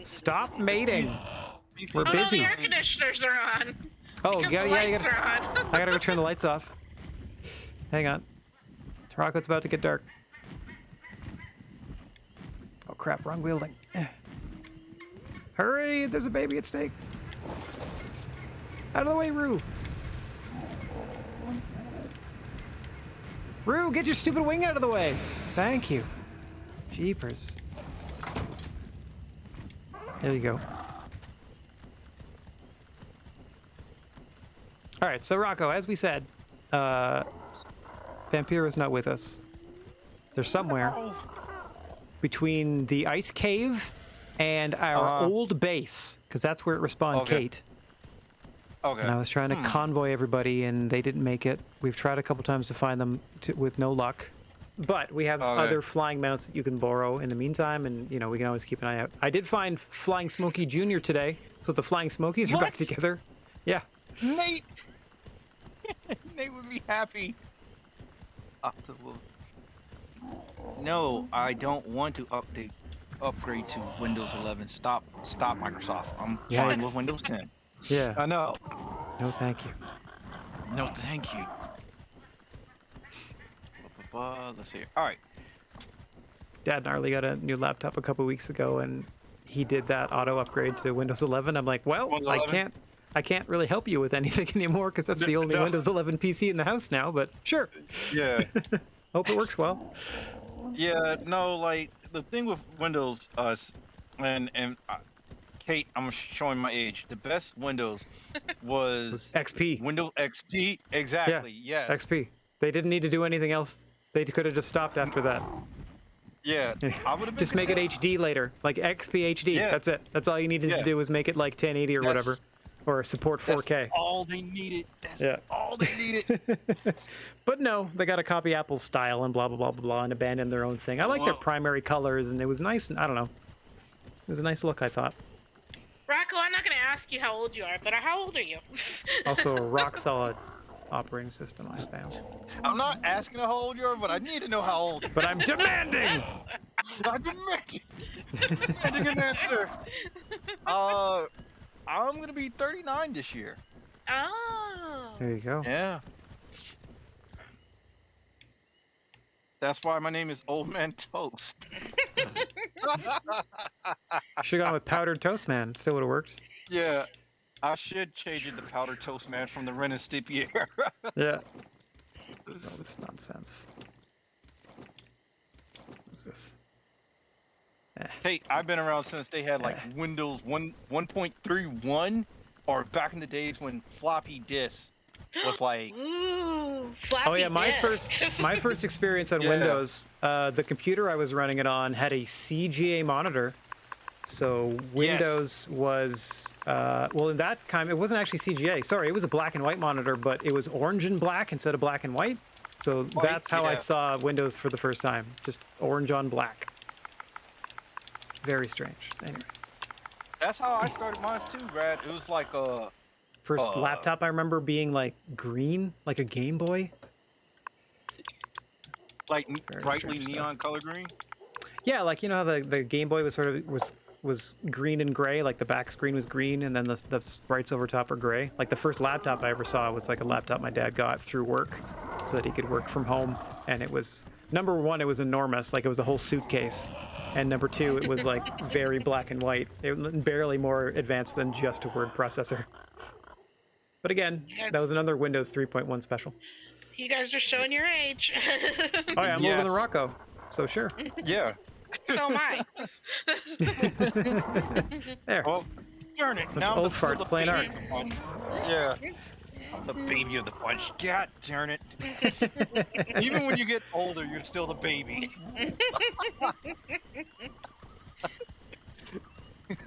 Stop mating. We're Oh busy. no, the air conditioners are on. Oh, Because yeah, the yeah, lights are on. I gotta go turn the lights off. Hang on. Tarako, it's about to get dark. Oh crap, wrong wielding. Hurry, there's a baby at stake. Out of the way, Rue. Rue, get your stupid wing out of the way. Thank you. Jeepers. There you go. All right, so Rocco, as we said, Vampira's not with us. They're somewhere between the ice cave and our old base, because that's where it respawned Kate. Okay. And I was trying to convoy everybody, and they didn't make it. We've tried a couple times to find them with no luck. But we have other flying mounts that you can borrow in the meantime, and you know we can always keep an eye out. I did find Flying Smokey Jr. today, so the Flying Smokies are back together. Yeah. Nate! Nate would be happy. No, I don't want to upgrade to Windows 11. Stop, Microsoft. I'm fine with Windows 10. Yeah. I know. No, thank you. No, thank you. Let's see. All right. Dad Gnarly got a new laptop a couple weeks ago, and he did that auto upgrade to Windows 11. I'm like, well, I can't really help you with anything anymore because that's the only Windows 11 PC in the house now. But sure. Yeah. Hope it works well. Yeah. No, like the thing with Windows, and Kate, I'm showing my age. The best Windows was XP. Windows XP. Exactly. Yeah. Yes. XP. They didn't need to do anything else. They could have just stopped after that. Yeah, I would have been Just make it content. HD later, like XP HD. Yeah. That's it. That's all you needed to Yeah. do was make it like 1080 or That's whatever, or support that's 4K. all they needed. That's Yeah. all they needed. But no, they got to copy Apple's style and blah blah blah blah blah and abandon their own thing. I like their Well, primary colors, and it was nice. And I don't know, it was a nice look, I thought. Rocco, I'm not going to ask you how old you are, but how old are you? Also, a rock solid operating system I found. I'm not asking how old you are, but I need to know how old. But I'm demanding. I'm demanding an answer. I'm gonna be 39 this year. Oh. There you go. Yeah. That's why my name is Old Man Toast. Should have gone with powdered toast man. Still would have worked. Yeah, I should change it to Powder Toast Man from the Ren and Stimpy era. Yeah. All this nonsense. What's this? Hey, I've been around since they had like Windows 1.31, or back in the days when floppy disk was like. Ooh, floppy Oh yeah, my disk. first experience on Yeah. Windows, the computer I was running it on had a CGA monitor. So Windows was well, in that time it wasn't actually CGA. Sorry, it was a black and white monitor, but it was orange and black instead of black and white. So that's how I saw Windows for the first time, just orange on black. Very strange. Anyway, That's how I started mine too, Brad. It was like first laptop I remember being like green, like a Game Boy. like Very brightly strange neon color green. Yeah, like you know how the Game Boy was sort of was green and gray, like the back screen was green and then the sprites over top are gray. Like the first laptop I ever saw was like a laptop my dad got through work so that he could work from home, and it was number one, it was enormous, like it was a whole suitcase, and number two, it was like very black and white. It was barely more advanced than just a word processor. But again, that was another Windows 3.1 special. You guys are showing your age. Oh yeah, I'm older than Yes. Rocco, so sure. Yeah. So am I. There. Well, darn it. Bunch Now of I'm old the farts playing baby of the bunch. Yeah. I'm the baby of the bunch. God darn it. Even when you get older, you're still the baby.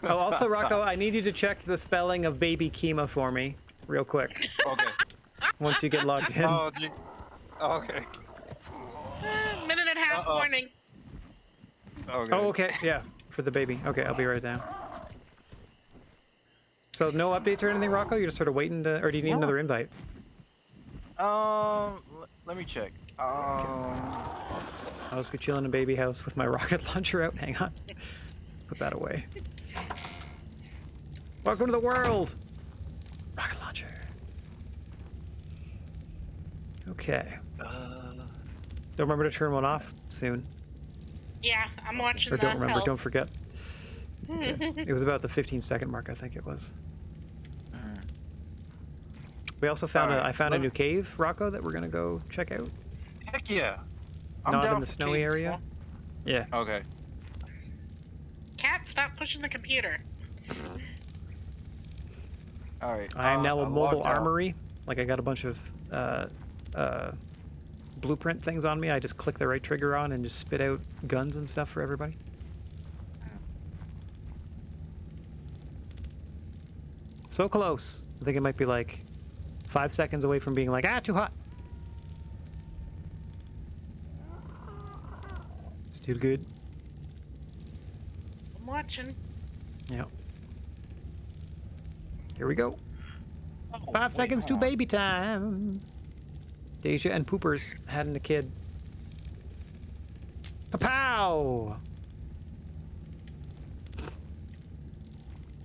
Oh, also, Rocco, I need you to check the spelling of baby Kima for me, real quick, Okay. once you get logged in. Oh, gee. Okay. Minute and a half Uh-oh. warning. Okay. Oh, okay, yeah, for the baby. Okay, I'll be right down. So, no updates or anything, Rocco? You're just sort of waiting to, or do you need another invite? Let me check. I'll just be chilling in baby house with my rocket launcher out. Hang on. Let's put that away. Welcome to the world! Rocket launcher. Okay. Don't remember to turn one off soon. Yeah, I'm watching Or the don't remember, help. don't forget. Okay. It was about the 15-second mark, I think it was. We also found Alright, I found a new cave, Rocco, that we're gonna go check out. Heck yeah. I'm Not down in the for snowy caves, area. Yeah. huh? Okay. Cat, stop pushing the computer. All right. I am now a I'm mobile logged out. armory. Like I got a bunch of blueprint things on me. I just click the right trigger on and just spit out guns and stuff for everybody. So close. I think it might be like 5 seconds away from being like, ah, too hot. Still good. I'm watching. Yeah. Here we go. Oh, 5 wait, seconds to hold on. baby time. Deja and Poopers having a kid. Pow!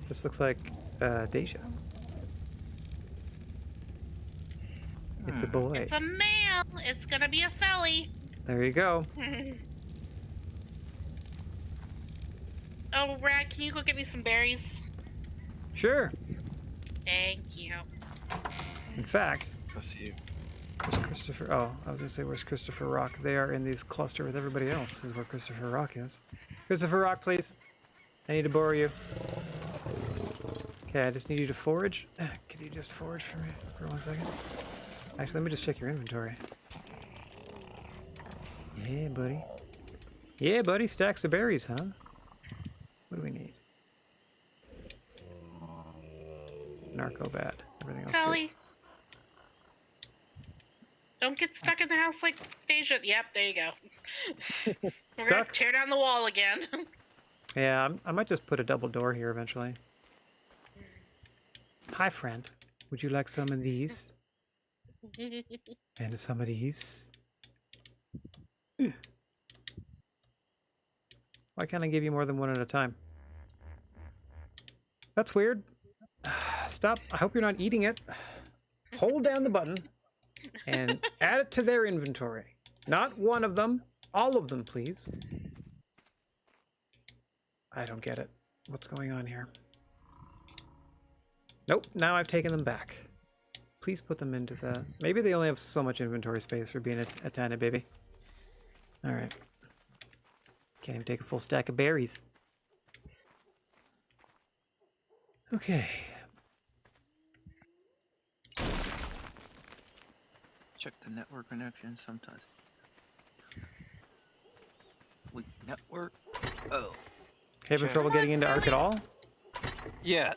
This looks like Deja. It's a boy. It's a male. It's gonna be a felly. There you go. Oh, Rad, can you go get me some berries? Sure. Thank you. In fact, Let's see. where's Christopher? Oh, I was gonna say, where's Christopher Rock? They are in this cluster with everybody else. Is where Christopher Rock is. Christopher Rock, please. I need to borrow you. Okay, I just need you to forage. Could you just forage for me for 1 second? Actually, let me just check your inventory. Yeah, buddy. Yeah, buddy, stacks of berries, huh? What do we need? Narco bad. Everything else Kelly, don't get stuck in the house like Deja. Yep, there you go. We're gonna Stuck? tear down the wall again. Yeah, I might just put a double door here eventually. Hi, friend. Would you like some of these? And some of these? Why can't I give you more than one at a time? That's weird. Stop. I hope you're not eating it. Hold down the button and add it to their inventory. Not one of them. All of them, please. I don't get it. What's going on here? Nope. Now I've taken them back. Please put them into the... Maybe they only have so much inventory space for being a tiny baby. Alright. Can't even take a full stack of berries. Okay. Check the network connection sometimes. Weak network. Oh. Having trouble getting into ARK at all? Yeah.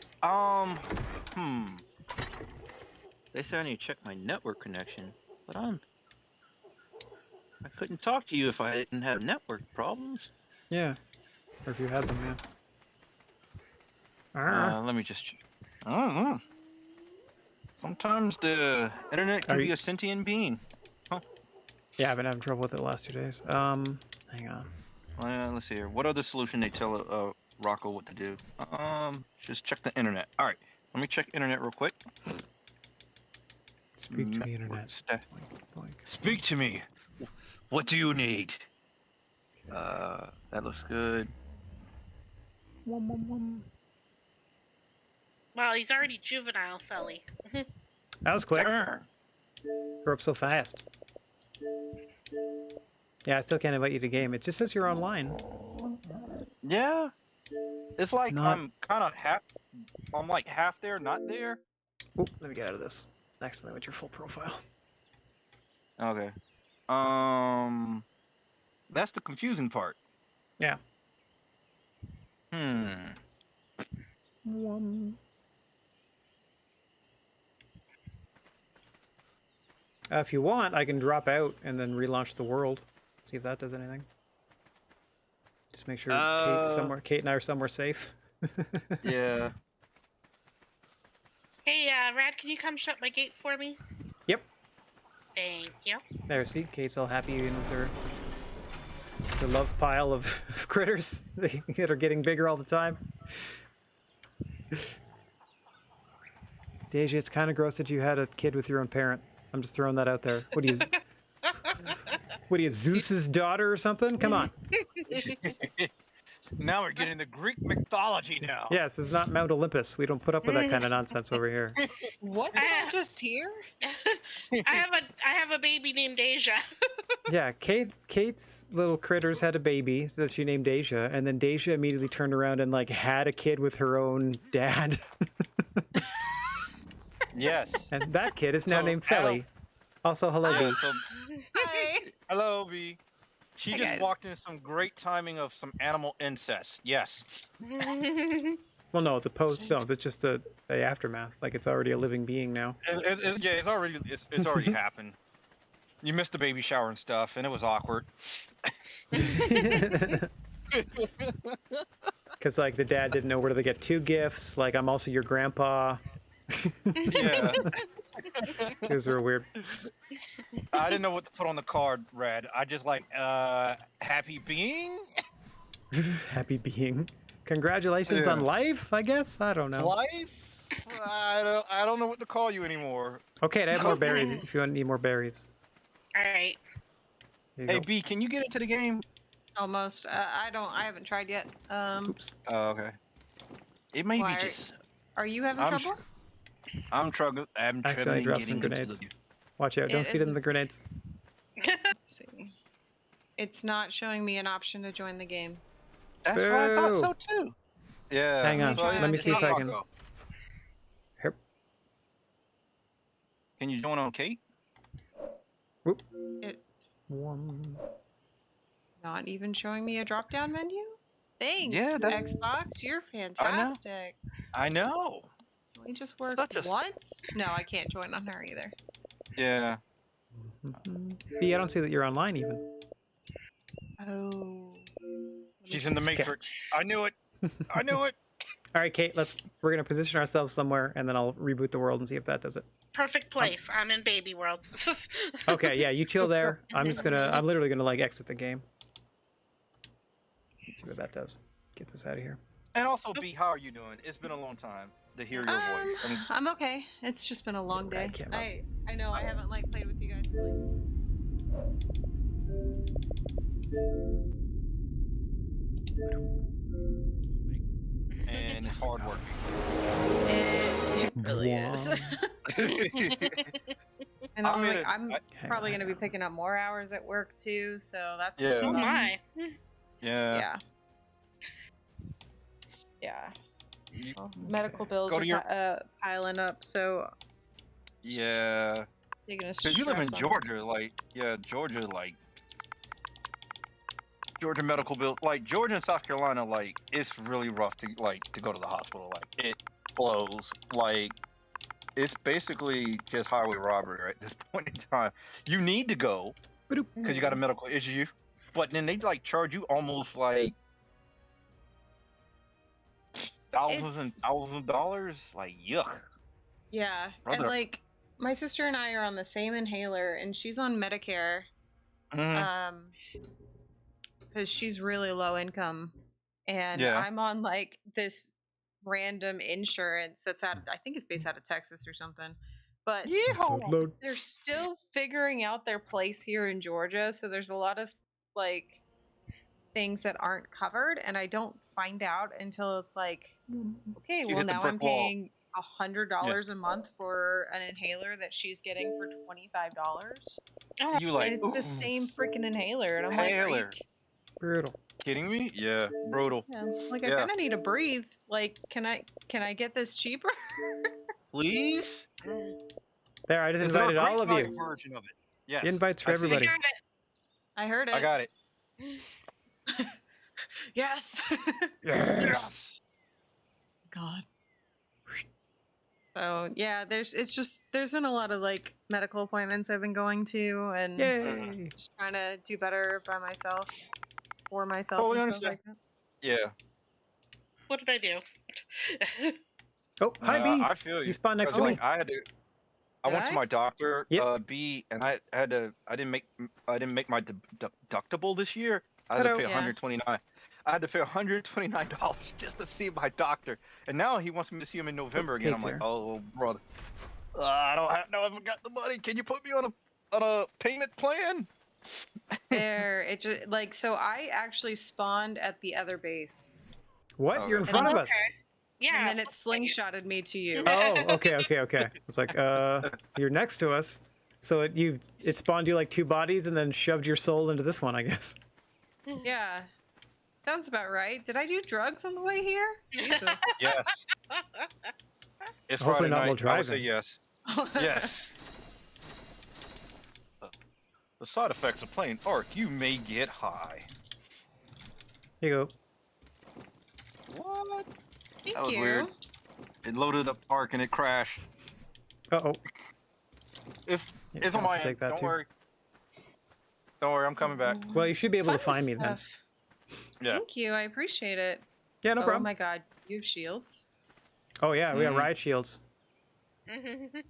They said I need to check my network connection, but I couldn't talk to you if I didn't have network problems. Yeah. Or if you had them, yeah. Let me just check. I don't know. Sometimes the internet can be a sentient being. Huh. Yeah, I've been having trouble with it the last 2 days. Hang on. Let's see here. What other solution they tell Rocco what to do? Just check the internet. All right, let me check internet real quick. Speak to the internet. Boink, Boink. Speak to me. What do you need? That looks good. Well, he's already juvenile, Felly. That was quick. Grew up so fast. Yeah, I still can't invite you to game. It just says you're online. Yeah. It's like I'm kind of half. I'm like half there, not there. Oh, let me get out of this. Accidentally with your full profile. Okay. That's the confusing part. Yeah. If you want, I can drop out and then relaunch the world. See if that does anything. Just make sure Kate and I are somewhere safe. Yeah. Hey, Rad, can you come shut my gate for me? Yep. Thank you. There, see? Kate's all happy in with her love pile of critters that are getting bigger all the time. Deja, it's kind of gross that you had a kid with your own parent. I'm just throwing that out there. What are you, Zeus's daughter or something? Come on. Now we're getting the Greek mythology now. Yes, it's not Mount Olympus. We don't put up with that kind of nonsense over here. What did I just hear? I have a baby named Deja. Yeah, Kate's little critters had a baby that she named Deja, and then Deja immediately turned around and like had a kid with her own dad. Yes. And that kid is now named Felly. Also, hello, B. Hi. Hello, B. She Hi, just guys. walked in some great timing of some animal incest. Yes. Well, no, that's just the aftermath. Like, it's already a living being now. Yeah, it's already happened. You missed the baby shower and stuff, and it was awkward. Because, like, the dad didn't know where to get 2 gifts. Like, I'm also your grandpa. Yeah. It was real weird. I didn't know what to put on the card, Rad. I just like, happy being? Happy being. Congratulations on life, I guess? I don't know. Life? I don't know what to call you anymore. Okay, I have more berries if you need more berries. Alright. Hey, B, can you get into the game? Almost. I haven't tried yet. Oops. Oh, okay. It may Why be just... Are you having trouble? I'm struggling. I'm Accidentally struggling dropped some getting into grenades. the game. Watch out, don't feed them the grenades. Let's see. It's not showing me an option to join the game. That's what I thought Boo. so too. Yeah. Hang on, so I let me see if I can... Rocco. Here. Can you join on Kate? Whoop. It's One. not even showing me a drop-down menu? Thanks, Yeah, that's- Xbox. You're fantastic. I know. Can we just work Such a- once? No, I can't join on her either. Yeah. B, I don't see that you're online even. Oh. She's in the Matrix. I knew it. I knew it. All right, Kate, we're gonna position ourselves somewhere, and then I'll reboot the world and see if that does it. Perfect place. I'm in baby world. Okay, yeah, you chill there. I'm literally gonna like exit the game. Let's see what that does. Gets us out of here. And also, B, how are you doing? It's been a long time to hear your voice. I'm okay. It's just been a long day. I know I haven't like played with you guys. And it's hard working. It really is. And I'm probably going to be picking up more hours at work too, so that's Yeah. Oh my. Yeah. Yeah. You- Well, medical bills Go to your- are piling up, so Yeah. taking a Because you live in stress on- Georgia, Georgia medical bill, like Georgia and South Carolina, like it's really rough to go to the hospital. Like it blows. Like it's basically just highway robbery right at this point in time. You need to go because you got a medical issue, but then they like charge you almost like thousands and thousands of dollars. Like yuck. Yeah, Brother. and like my sister and I are on the same inhaler, and she's on Medicare, Mhm. because she's really low income, and Yeah. I'm on like this random insurance that's out. I think it's based out of Texas or something, but Load. they're still figuring out their place here in Georgia, so there's a lot of like things that aren't covered, and I don't find out until it's like, okay, You well hit the now brick I'm wall. paying $100 a month for an inhaler that she's getting for $25. Oh, You like And it's the "Ooh, same freaking inhaler, and I'm like, are you inhaler." Brutal. Kidding me? Yeah, brutal. yeah, like I Yeah. kind of need to breathe. Like, can I get this cheaper? Please. There, I just Is there a invited all of Greek you. version of it? Yes. Invites for I see. I everybody. got it. I heard it. I got it. Yes. Yes. God. So yeah, there's been a lot of like medical appointments I've been going to, and Yay! just trying to do better by myself, for myself, Totally and stuff like that. Yeah. What did I do? Oh, hi B. I feel you. You spawned next 'Cause, to me. like, I went to I? my doctor, Yep. B, and I didn't make my deductible this year. I had to Hello. pay Yeah. 129. I had to pay $129 just to see my doctor, and now he wants me to see him in November again. Kate's I'm like, here. oh brother, I haven't got the money. Can you put me on a payment plan? There, it just like so. I actually spawned at the other base, What? Oh, You're in okay. front of Okay. us. Yeah. and then it slingshotted me to you. Oh, okay. It's like, you're next to us. So it spawned you like two bodies and then shoved your soul into this one, I guess. Yeah, sounds about right. Did I do drugs on the way here? Jesus. Yes. It's Hopefully Friday not while night. I would say driving. yes. Yes. The side effects of playing ARK, you may get high. Here you go. What? Thank That was you. weird. It loaded up ARK and it crashed. Uh-oh. It's Yeah, it's on I'll my end. take that Don't too. worry. Don't worry, I'm coming back. Well, you should be able to Fun find me then. stuff. Yeah. Thank you. I appreciate it. Yeah, no Oh problem. my god, you have shields. Oh yeah, we got Mhm. riot shields to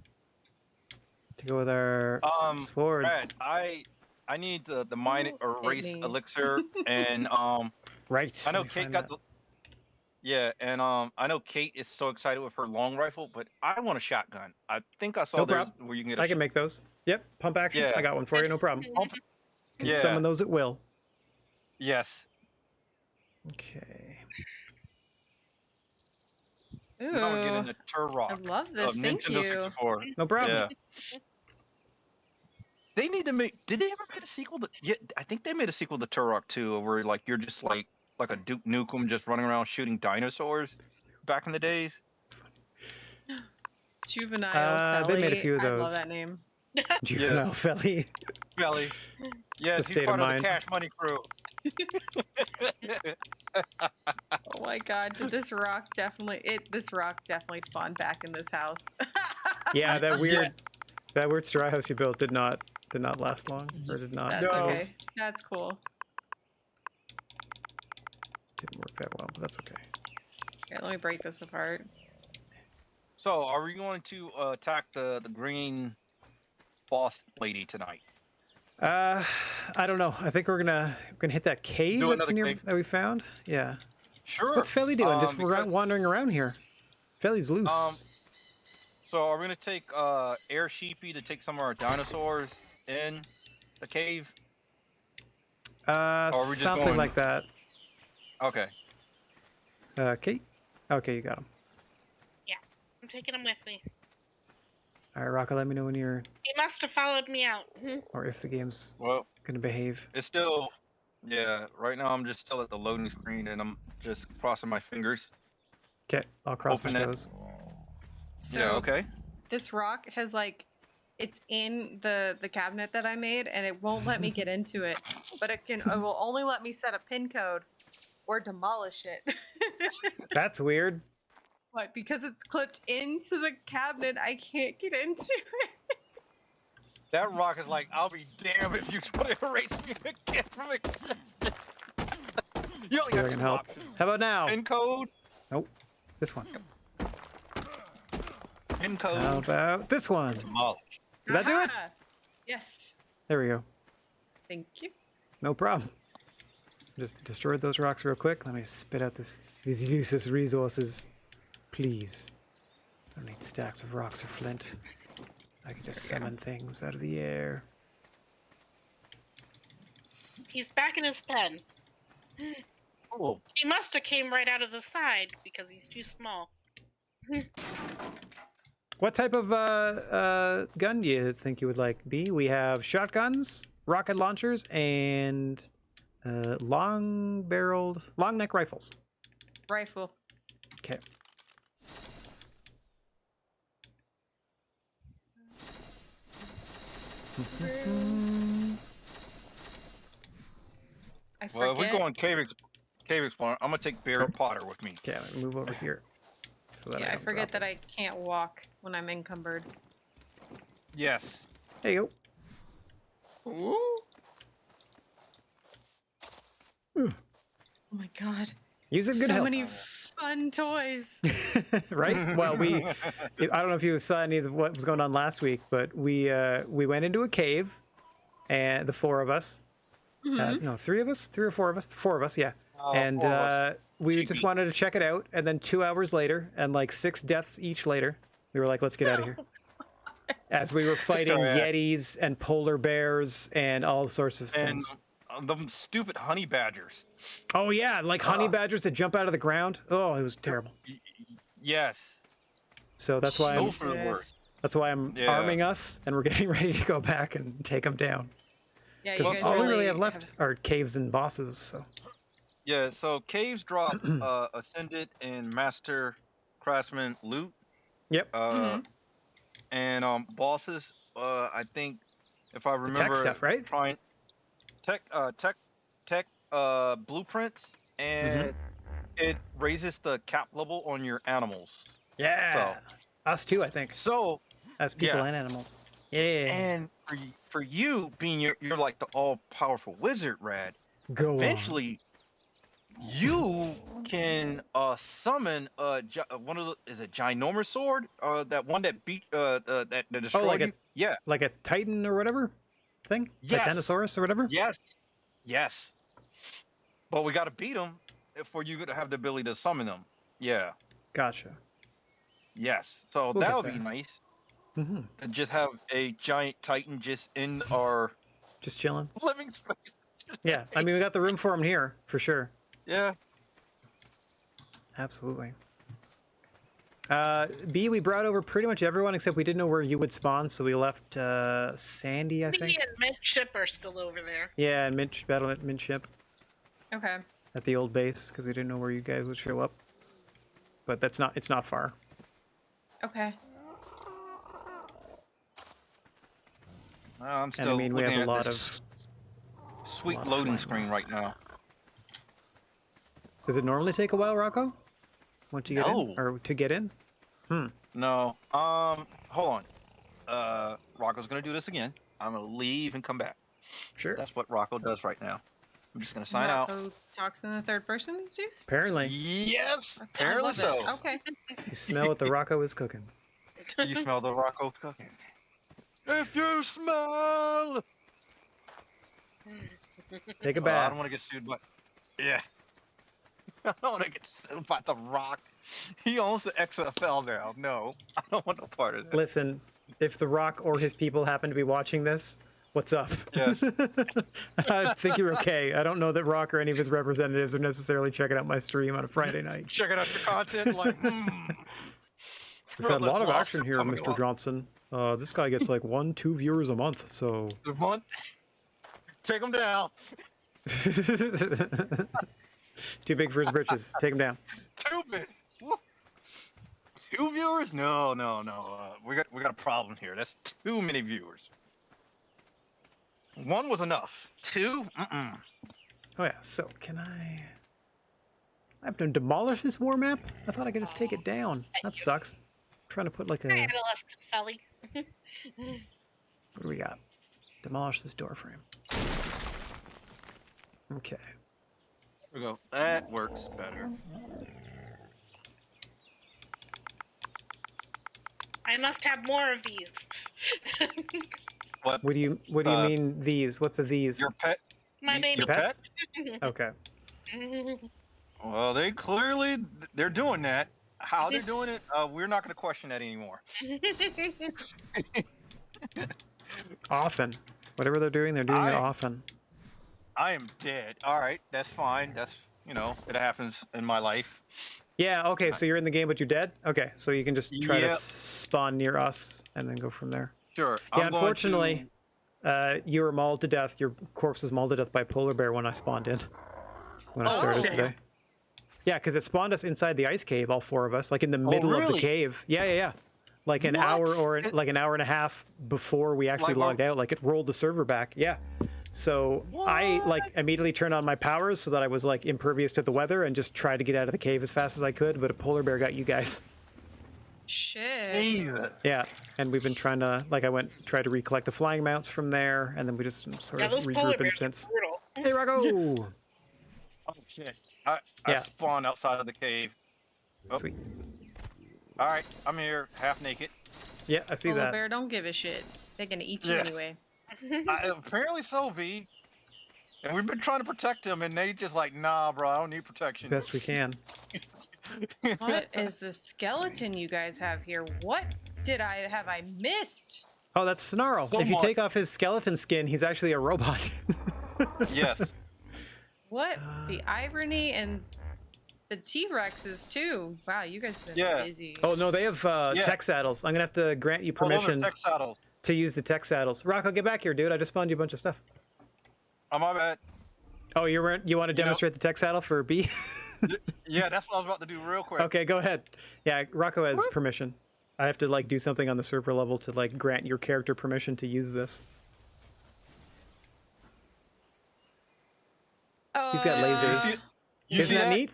go with our swords. Brad, I need the mine Oh, erase it needs- elixir and Right. I know let me Kate find got that. I know Kate is so excited with her long rifle, but I want a shotgun. I think I saw No there's problem. where you can get a I can make those. Yep, pump action. Yeah. I got one for you, no problem. Can Yeah. summon those at will. Yes. Okay. Ooh, Now we're getting a I Turok love this. of Thank Nintendo you. 64. No problem. Yeah. They need to make. Did they ever make a sequel? Yeah, I think they made a sequel to Turok 2, where like you're just like a Duke Nukem just running around shooting dinosaurs back in the days. Juvenile. They made a Felly. few of I love those. that name. Juvenile Felly. Belly. Yes, a he's state part of of the mind. Cash Money crew. Oh my god, did this rock definitely spawned back in this house. Yeah, that weird straw house you built did not last long, or did not. That's No. okay. That's cool. Didn't work that well, but that's okay. Here, let me break this apart. So, are we going to attack the green boss lady tonight? I don't know. I think we're gonna hit that cave Do that's another near cave. that we found. Yeah. Sure. What's Felly doing? Just because- wandering around here. Felly's loose. So, are we going to take Air Sheepy to take some of our dinosaurs in the cave? are we just Something going- like that. Okay. Kate? Okay, you got him. I'm taking him with me. All right, Rocco, let me know when you're, He must have followed me out. or if the game's Well, gonna behave. it's still, yeah, right now I'm just still at the loading screen and I'm just crossing my fingers. Okay, I'll cross my Open it. toes. So Yeah, okay. this rock has like it's in the cabinet that I made and it won't let me get into it. But it will only let me set a pin code or demolish it. That's weird. But because it's clipped into the cabinet, I can't get into it. That rock is like, I'll be damned if you try to erase me again from existence. You only See if I got can two help. options. How about now? Pin code, Nope. This one. pin code, How about this one? demolish. Did that do it? Aha! Yes. There we go. Thank you. No problem. Just destroyed those rocks real quick. Let me spit out these useless resources. Please. I don't need stacks of rocks or flint. I can just summon things out of the air. He's back in his pen. Cool. He must have came right out of the side because he's too small. What type of gun do you think you would like, B? We have shotguns, rocket launchers, and long neck rifles. Rifle. Okay. I Well, if forget. we're going cave exploring, I'm gonna take Barry Potter with me. Okay, let me move over here. So that Yeah, I don't forget drop that I can't walk when I'm encumbered. Yes. it. There you go. Ooh. Oh my god. Use it good So help. many fun toys. Right? Well, I don't know if you saw any of what was going on last week, but we went into a cave, and the four of us, no, three or four of us, yeah. And four of us. we just wanted to check it out, and then 2 hours later, and like 6 deaths each later, we were like, let's get out of here. As we were fighting yetis and polar bears and all sorts of And things. them stupid honey badgers. Oh yeah, like honey badgers that jump out of the ground. Oh, it was terrible. Yes. So that's why So for the worst. That's why I'm Yeah. arming us, and we're getting ready to go back and take them down. Yeah, you Because guys all we really have left are caves and bosses. So Yeah, so caves drop Ascended and Master Craftsman loot. yep, And bosses, I think if I remember tech stuff, right? trying tech blueprints, and it raises the cap level on your animals. Yeah, us too, I think. So As people yeah. and animals. Yeah, and for you being you're like the all powerful wizard, Rad. go Eventually, you can summon one of the is it ginormous sword? That one that beat that destroyed like you? Yeah. on. Like a titan or whatever thing. Yes. Titanosaurus or whatever. Yes. Yes. But we got to beat them for you to have the ability to summon them. Yeah. Gotcha. Yes. So We'll that get would be there. nice. hmm To just have a giant titan just in our Just chilling. living space. Yeah, I mean we got the room for him here for sure. Yeah. Absolutely. B, we brought over pretty much everyone except we didn't know where you would spawn, so we left Sandy, I think. He and Midship are still over there. Yeah, and midship Okay. at the old base because we didn't know where you guys would show up. But it's not far. Okay. I'm still And I mean we looking have a at lot this of sweet lot of loading flying screen ones. right now. Does it normally take a while, Rocco? Once you get in, No. or to get in? No. Hold on. Rocco's gonna do this again. I'm gonna leave and come back. Sure. That's what Rocco does right now. I'm just gonna sign out. Rocco talks in the third person these days? Apparently, Yes, I apparently love it. so. Okay. you smell what the Rocco is cooking. You smell the Rocco cooking. If you smell. Take a I bath. don't want to get sued, but yeah, I don't want to get sued by The Rock. He owns the XFL now. No, I don't want no part of that. Listen, if the Rock or his people happen to be watching this, what's up? Yes. I think you're okay. I don't know that Rock or any of his representatives are necessarily checking out my stream on a Friday night. Checking out your content, like. We've had a lot of Relentless action here, coming Mr. along. Johnson. This guy gets like 1-2 viewers a month, so. The one. Take him down. Too big for his britches. Take him down. Too big. Woo. 2 viewers? No. We got a problem here. That's too many viewers. 1 was enough. 2? Mm-mm. Oh yeah, so can I have to demolish this war map? I thought I could just take it down. That sucks. I'm trying to put like I a, had a left felly. what do we got? Demolish this door frame. Okay. There we go. That works better. I must have more of these. What? What do you mean these? What's a these? Your pet? My Your baby. pets? Okay. Well, they're doing that. How they're doing it, we're not going to question that anymore. Often. Whatever they're doing it often. I am dead. All right, that's fine. That's, it happens in my life. Yeah, okay, so you're in the game but you're dead? Okay, so you can just try to Yep. spawn near us and then go from there. Sure. Yeah, I'm going unfortunately, you were mauled to death. Your corpse was mauled to death by a polar bear when I spawned in. When I started okay. today. Yeah, because it spawned us inside the ice cave, all 4 of us, like in the middle of the really? cave. Yeah. Like an What? hour or like an hour and a half before we actually Like, logged out. Like it rolled the server back. Yeah. So I like immediately turned on my powers so that I was like impervious to the weather and just tried to get out of the cave as fast as I could. But a polar bear got you guys. Shit. Yeah, and we've been trying to tried to recollect the flying mounts from there, and then we just sort of Those polar regrouping bears since. are brutal. Hey, Rocco! Oh, shit. I Yeah. spawned outside of the cave. Oh. Sweet. All right, I'm here, half naked. Yeah, I see Polar that. bear, don't give a shit. They're gonna eat you Yeah. anyway. Apparently so, V. And we've been trying to protect him, and they just like, nah, bro, I don't need protection. Best we can. What is the skeleton you guys have here? What have I missed? Oh, that's Snarl. If you Somewhat. take off his skeleton skin, he's actually a robot. Yes. What the irony, and the T-Rexes too. Wow, you guys have been Yeah. busy. Oh no, they have tech saddles. I'm gonna have to grant you All those are permission tech saddles. to use the tech saddles. Rocco, get back here, dude. I just spawned you a bunch of stuff. Oh, my bad. Oh, you want to demonstrate the tech saddle for B? Yeah, that's what I was about to do real quick. Okay, go ahead. Yeah, Rocco has permission. I have to like do something on the server level to like grant your character permission to use this. He's got lasers. You Isn't see that neat?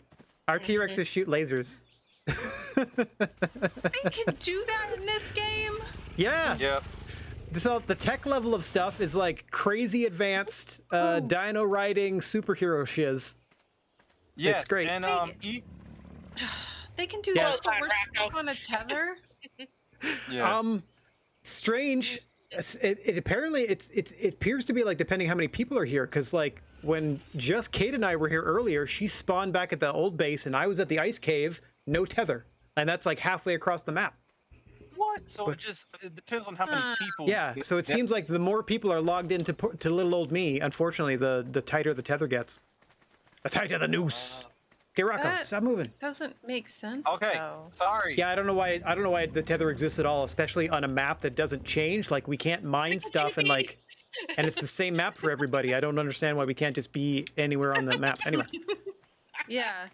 Our T-Rexes shoot lasers. They can do that in this game? Yeah. Yep. So the tech level of stuff is like crazy advanced dino riding superhero shiz. Yes, It's great. And They can do Yeah. that, but we're stuck on a tether? yeah. Strange. It apparently it appears to be like depending how many people are here, because like when just Kate and I were here earlier, she spawned back at the old base and I was at the ice cave, no tether, and that's like halfway across the map. What? So it depends on how many people. Yeah, so it seems like the more people are logged into to little old me, unfortunately, the tighter the tether gets. The tighter the noose. Okay, Rocco, That stop moving. doesn't make sense, Okay. though. Sorry. Yeah, I don't know why the tether exists at all, especially on a map that doesn't change. Like we can't mine stuff and and it's the same map for everybody. I don't understand why we can't just be anywhere on the map. Anyway. Yeah.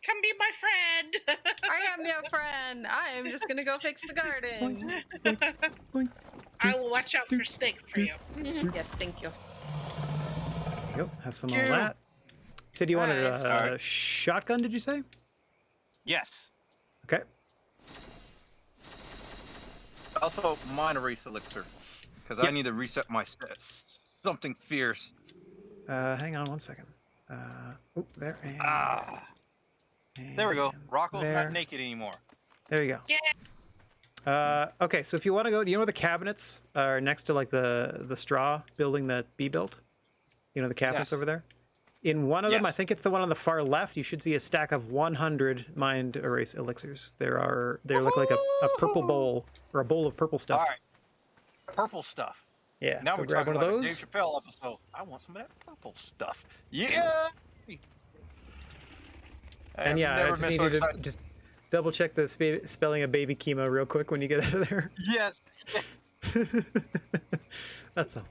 Come be my friend. I am your friend. I am just gonna go fix the garden. I will watch out for snakes for you. Yes, thank you. Yep, have some of Cute. that. Said you wanted a Right. shotgun, did you say? Yes. Okay. Also, mine erase elixir. Because I need to reset my stats. Something fierce. Hang on one second. Oh, there and There we go. and Rocco's there. not naked anymore. There you go. Yeah. Okay, so if you want to go, do you know where the cabinets are next to like the straw building that B built? You know the cabinets Yes. over there? In one of them, I Yes. think it's the one on the far left, you should see a stack of 100 mind erase elixirs. They look like a purple bowl, or a bowl of purple stuff. All right. Purple stuff. Yeah, Now go we're grab talking one of like a those. Dave Chappelle episode. I want some of that purple stuff. Yeah. And yeah, I never just been need so you to excited. just double check the spelling of baby chemo real quick when you get out of there. Yes. That's all.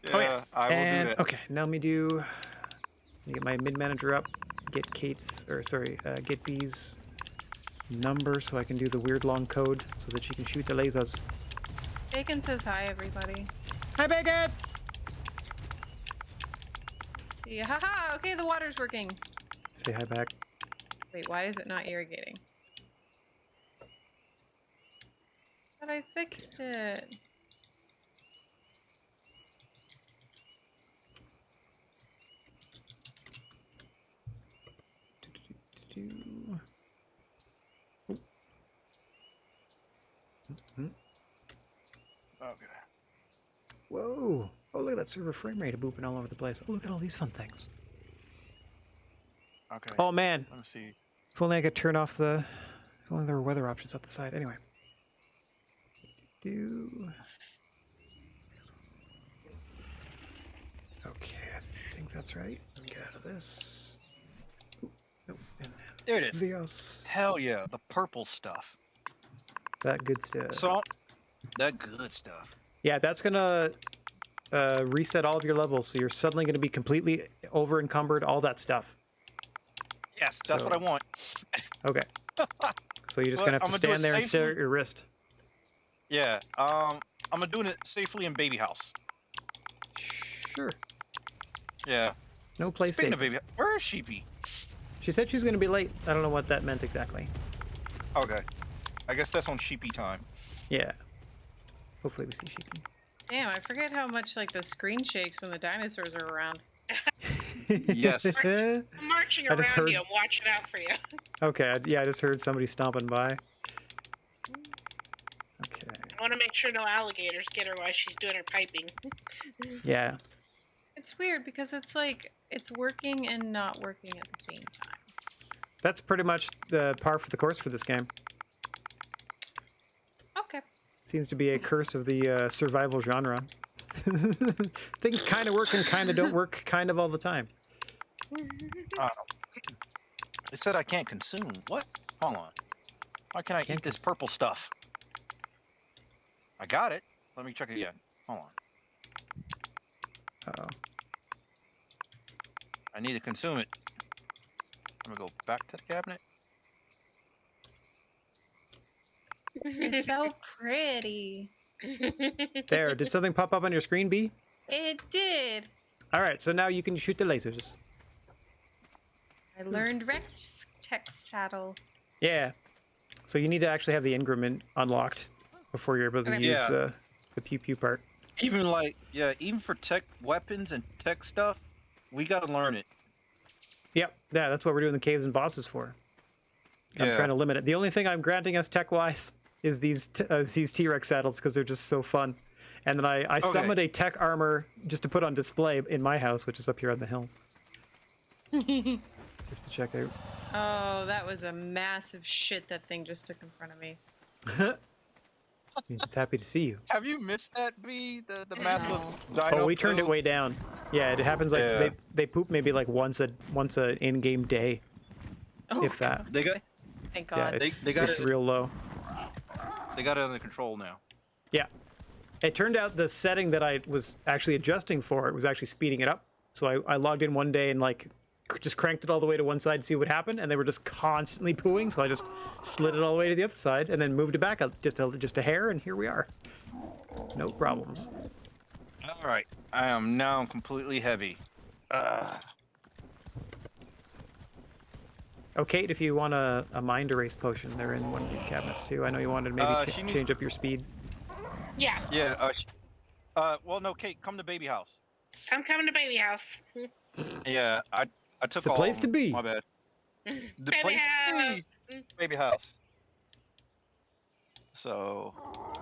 Yeah, I will And do that. okay, now let me get my mid manager up. Get get B's number so I can do the weird long code so that she can shoot the lasers. Bacon says hi, everybody. Hi, Bacon! See ya. Haha! Okay, the water's working. Say hi back. Wait, why is it not irrigating? But I fixed it. Okay. Whoa! Oh, look at that server frame rate booping all over the place. Oh, look at all these fun things. Okay. Oh man, Let me see. if only I could turn off the. If only there were weather options at the side. Anyway. Okay, I think that's right. Let me get out of this. Ooh, nope. And There it is. Leos. Hell yeah, the purple stuff. That good stuff. So, that good stuff. Yeah, that's gonna reset all of your levels, so you're suddenly gonna be completely over encumbered. All that stuff. Yes, that's what I want. Okay. So you're just But gonna have I'm to gonna do it stand there and stare safely. at your wrist. Yeah. I'm gonna do it safely in baby house. Sure. Yeah. No place Speaking safe. of baby, where is Sheepy? She said she was gonna be late. I don't know what that meant exactly. Okay. I guess that's on Sheepy time. Yeah. Hopefully we see Sheepy. Damn, I forget how much like the screen shakes when the dinosaurs are around. Yes. I'm marching I just around heard- you. I'm watching out for you. Okay, yeah, I just heard somebody stomping by. Okay. I want to make sure no alligators get her while she's doing her piping. Yeah. It's weird because it's like it's working and not working at the same time. That's pretty much the par for the course for this game. Okay. Seems to be a curse of the survival genre. Things kind of work and kind of don't work kind of all the time. It said I can't consume. What? Hold on. Why can't I Can't eat this consume. purple stuff? I got it. Let me check it again. Hold on. Uh-oh. I need to consume it. I'm gonna go back to the cabinet. It's so pretty. There, did something pop up on your screen, B? It did. All right, so now you can shoot the lasers. I learned Rex text saddle. Yeah. So you need to actually have the Ingram unlocked before you're able to Okay. use Yeah. the pew pew part. Even like, yeah, even for tech weapons and tech stuff, we gotta learn it. Yep. Yeah, that's what we're doing the caves and bosses for. I'm Yeah. trying to limit it. The only thing I'm granting us tech-wise is these T-Rex saddles because they're just so fun. And then I summoned a tech armor just to put on display in my house, which is up here on the hill, just to check out. Oh, that was a massive shit that thing just took in front of me. Means it's happy to see you. Have you missed that, B? The massive No. dino Oh, we turned it poop? way down. Yeah, it happens like Yeah. they poop maybe like once a in-game day, Oh, if that. They got thank Yeah, God. it's, They got it's it. real low. it under control now. Yeah. It turned out the setting that I was actually adjusting for it was actually speeding it up. So I logged in one day and like just cranked it all the way to one side to see what happened, and they were just constantly pooing. So I just slid it all the way to the other side and then moved it back up just a hair, and here we are. No problems. All right, I am now completely heavy. Oh, Kate, if you want a mind erase potion, they're in one of these cabinets too. I know you wanted to maybe change up your speed. Yeah. Yeah. Well, no, Kate, come to baby house. I'm coming to baby house. Yeah, I took It's the all place of to them. be. My bad. The Baby place to house. be. Baby house. So.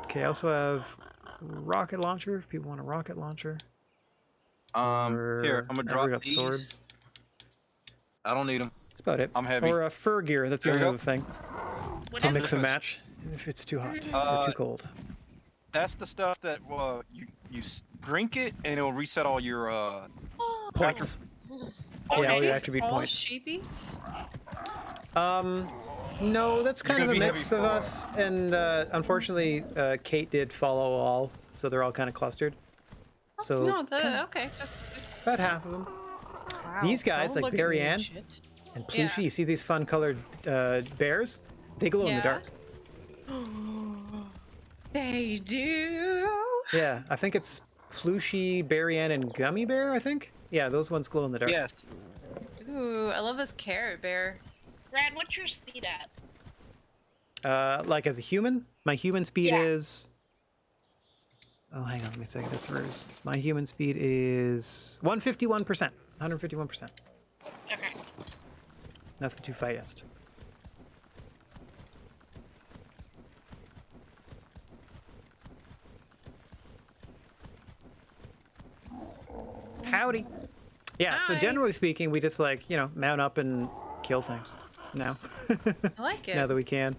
Okay, I also have rocket launcher if people want a rocket launcher. Here, I'm gonna drop we got these. swords. I don't need them. That's about it. I'm heavy. Or fur gear. That's the There only you other thing. What To is mix it? and match if it's too hot or too cold. That's the stuff that you drink it and it'll reset all your Points. Okay. Yeah, all your These attribute all points. sheepies? No, that's kind of gonna a be mix heavy of for- us, and unfortunately, Kate did follow all, so they're all kind of clustered. So No, okay, just about half of them. wow. These guys, Don't like look at Barry me Ann shit. and Plushy, you see these fun colored bears? They glow in the dark. They do. Yeah, I think it's Plushy, Barry Ann, and Gummy Bear, I think? Yeah, those ones glow in the dark. Yes. Ooh, I love this carrot bear. Rad, what's your speed at? Like as a human, my human speed Yeah. is... Oh, hang on, let me a second, that's Ruse. My human speed is 151%. 151%. Okay. Nothing too fast. Howdy. Yeah, so Hi. generally speaking, we just like, you know, mount up and kill things now. I like it. Now that we can.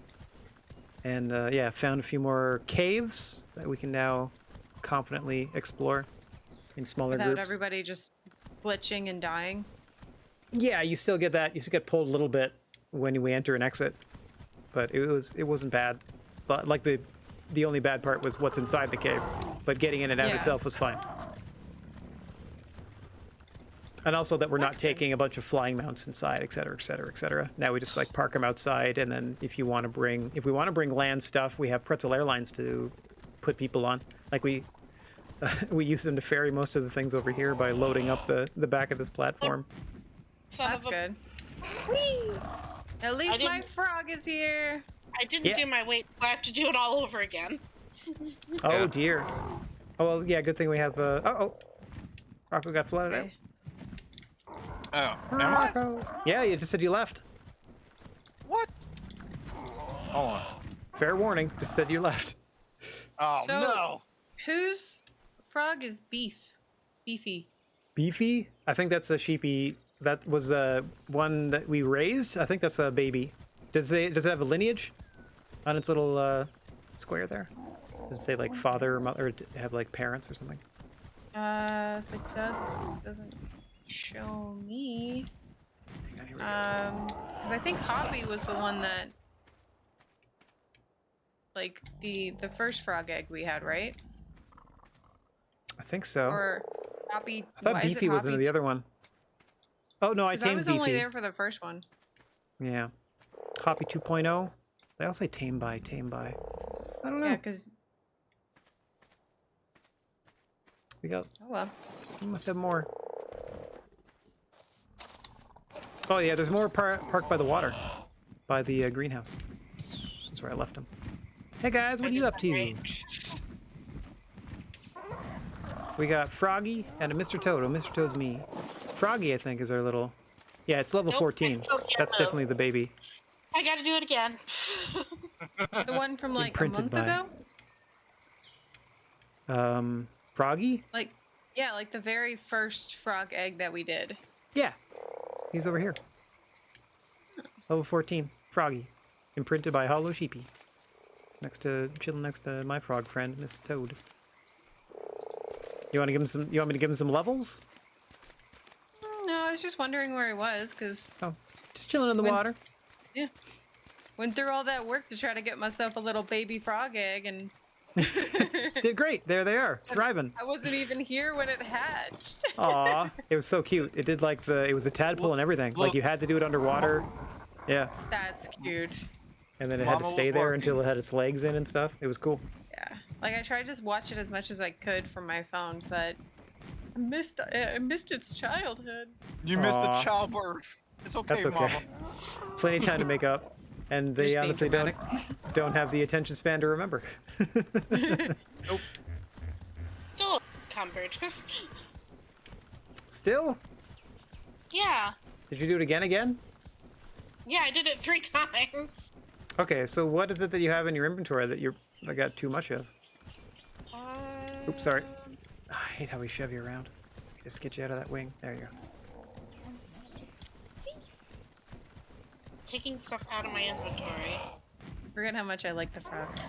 And yeah, found a few more caves that we can now confidently explore in smaller Without groups. everybody just glitching and dying. Yeah, you still get that. You still get pulled a little bit when we enter and exit, but it wasn't bad. Like the only bad part was what's inside the cave, but getting in and out Yeah. itself was fine. And also that we're not That's good. taking a bunch of flying mounts inside, et cetera, et cetera, et cetera. Now we just like park them outside, and then if we want to bring land stuff, we have Pretzel Airlines to put people on. Like we use them to ferry most of the things over here by loading up the back of this platform. Son That's of a- good. Whee! At least my didn't- frog is here. I didn't Yeah. do my weight, so I have to do it all over again. Oh Yeah. dear. Oh well, yeah. Good thing we have. Rocco got flooded out. Okay. Oh, am I? Rocco. Yeah, you just said you left. What? Hold on. Fair warning. Just said you left. Oh So- no. Whose frog is beefy? Beefy. I think that's a sheepy. That was one that we raised. I think that's a baby. Does it have a lineage on its little square there? Does it say like father or mother, or have like parents or something? If it doesn't show me. Hang on, here we go. Because I think Hoppy was the one that, like the first frog egg we had, right? I think so. Or Hoppy. I thought why is it Beefy was in Hoppy the other one. Oh no, I 'Cause I tamed was Beefy. only there for the first one. Yeah. Hoppy 2.0. They all say tame by. I don't know. Yeah, because We got. oh well. We must have more. Oh yeah, there's more parked by the water, by the greenhouse. That's where I left them. Hey guys, what are you up to? Right. We got Froggy and a Mr. Toad. Oh, Mr. Toad's me. Froggy, I think, is our little. Yeah, it's level Nope, 14. it's so That's yellow. definitely the baby. I gotta do it again. The one from like a Imprinted month by- ago? Froggy? Like, yeah, like the very first frog egg that we did. Yeah. He's over here. Level 14. Froggy. Imprinted by Hollow Sheepy. Chilling next to my frog friend, Mr. Toad. You want me to give him some levels? No, I was just wondering where he was, because Oh, just chilling in the When- water. yeah, went through all that work to try to get myself a little baby frog egg, and Did great. There they are, thriving. I wasn't even here when it hatched. Aw, it was so cute. It did like it was a tadpole and everything. Like you had to do it underwater. Yeah, That's cute. and then it had to Mama stay was there working. until it had its legs in and stuff. It was cool. Yeah, like I tried to watch it as much as I could from my phone, but I missed its childhood. You missed the Aw. childbirth. It's okay, That's okay. Mama. Plenty of time to make up. And they Just being honestly dramatic. don't have the attention span to remember. Nope. Still encumbered. Still? Yeah. Did you do it again? Yeah, I did it 3 times. Okay, so what is it that you have in your inventory that got too much of? Oops, sorry. I hate how we shove you around. Just get you out of that wing. There you go. Taking stuff out of my inventory. Forget how much I like the frogs.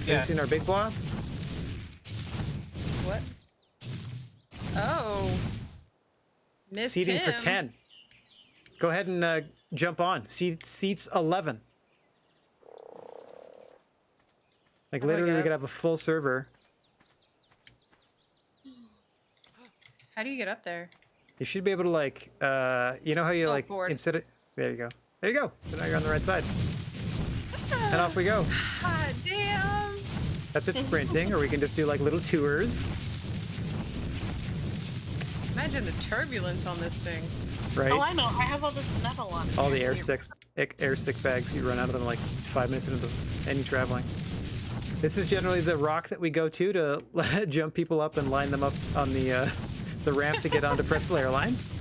Have you seen our big blob? What? Oh. Missed Seating him. for 10. Go ahead and jump on. Seats 11. Like, How do I literally, get we up? could have a full server. How do you get up there? You should be able to, like, you know how you, Oh, like, forward. instead of... There you go. There you go. So now you're on the right side. And off we go. God damn. That's it, sprinting, or we can just do, like, little tours. Imagine the turbulence on this thing. Right? Oh, I know. I have all this metal on it. All the air stick bags, you run out of them like 5 minutes into any traveling. This is generally the rock that we go to jump people up and line them up on the ramp to get onto Pretzel Airlines.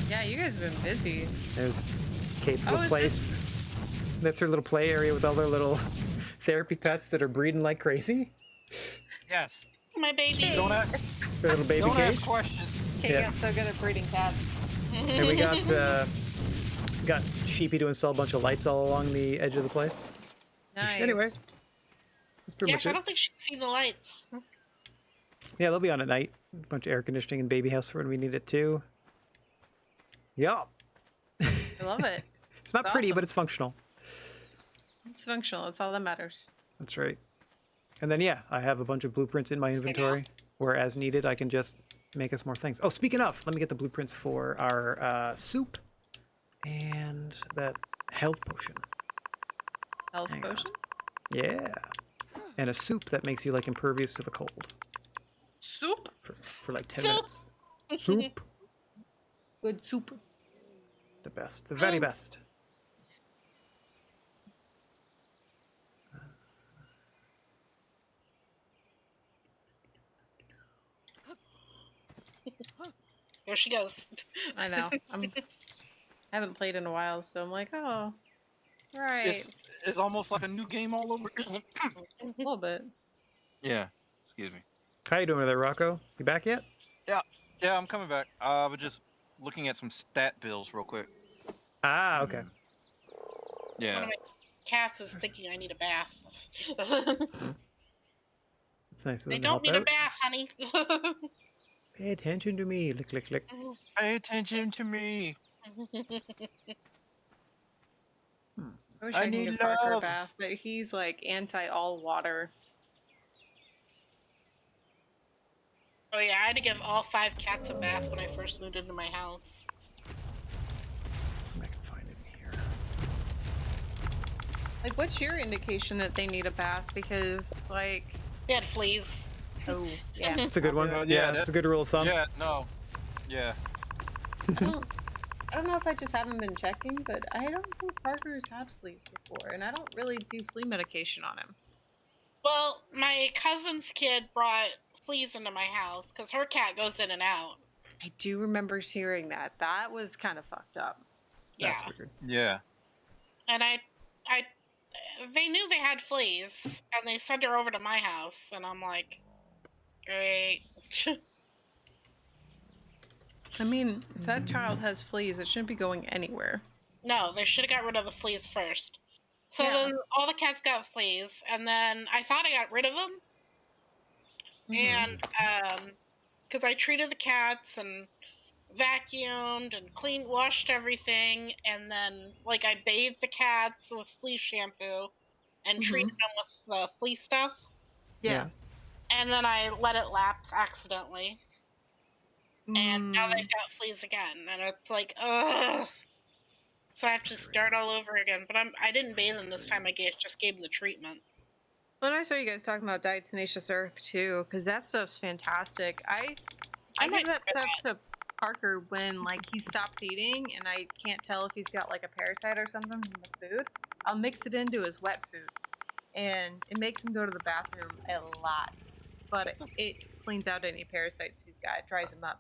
Yeah, you guys have been busy. There's Kate's Oh, little is place. That's her little play area with all their little therapy pets that are breeding like crazy. Yes. My baby. Don't ask, Their little baby don't cage. ask questions. Kate Yeah. got so good at breeding cats. And we got Sheepy to install a bunch of lights all along the edge of the place. Nice. Anyway, that's pretty Yeah, much I it. don't think she's seen the lights. Yeah, they'll be on at night. A bunch of air conditioning and baby house for when we need it too. Yup. I love it. It's not It's pretty, awesome. but it's functional. It's functional. It's all that matters. That's right. And then, yeah, I have a bunch of blueprints in my inventory, where as needed, I can just make us more things. Oh, speaking of, let me get the blueprints for our soup and that health potion. Health Hang on. potion? Yeah. And a soup that makes you, like, impervious to the cold Soup? for like 10 Soup. minutes. Soup. Good soup. The best. The very best. There she goes. I know. I haven't played in a while, so I'm like, oh, right. It's almost like a new game all over. A little bit. Yeah. Excuse me. How you doing over there, Rocco? You back yet? Yeah, I'm coming back. I was just looking at some stat bills real quick. Ah, okay. One Yeah. of my cats is thinking I need a bath. It's nice of They them to don't help need a out. bath, honey. Pay attention to me. Lick, lick, lick. Pay attention to me. I wish I I could need give Parker a love. bath, but he's like anti all water. Oh yeah, I had to give all 5 cats a bath when I first moved into my house. I can find it here. Like, what's your indication that they need a bath? Because, like, They had fleas. oh, yeah. It's a good one. Yeah, Yeah, that- it's a good rule of thumb. Yeah, no. Yeah. I don't know if I just haven't been checking, but I don't think Parker's had fleas before, and I don't really do flea medication on him. Well, my cousin's kid brought fleas into my house because her cat goes in and out. I do remember hearing that. That was kind of fucked up. Yeah, That's weird. Yeah. and they knew they had fleas, and they sent her over to my house, and I'm like, great. I mean, if that child has fleas, it shouldn't be going anywhere. No, they should have got rid of the fleas first. So Yeah. then all the cats got fleas, and then I thought I got rid of them, and because I treated the cats and vacuumed and washed everything, and then like I bathed the cats with flea shampoo and treated them with the flea stuff, Yeah. and then I let it lapse accidentally, and now Mm. they've got fleas again, and it's like, ugh. So I have to start all over again. But I didn't bathe them this time. I just gave them the treatment. When I saw you guys talking about diatomaceous earth too, because that stuff's fantastic. I might give that try stuff to Parker when like he stops eating and I can't tell if he's got like a parasite or something from the food. I'll mix it into his wet food, and it makes him go to the bathroom a lot. But it cleans out any parasites he's got. It dries him up.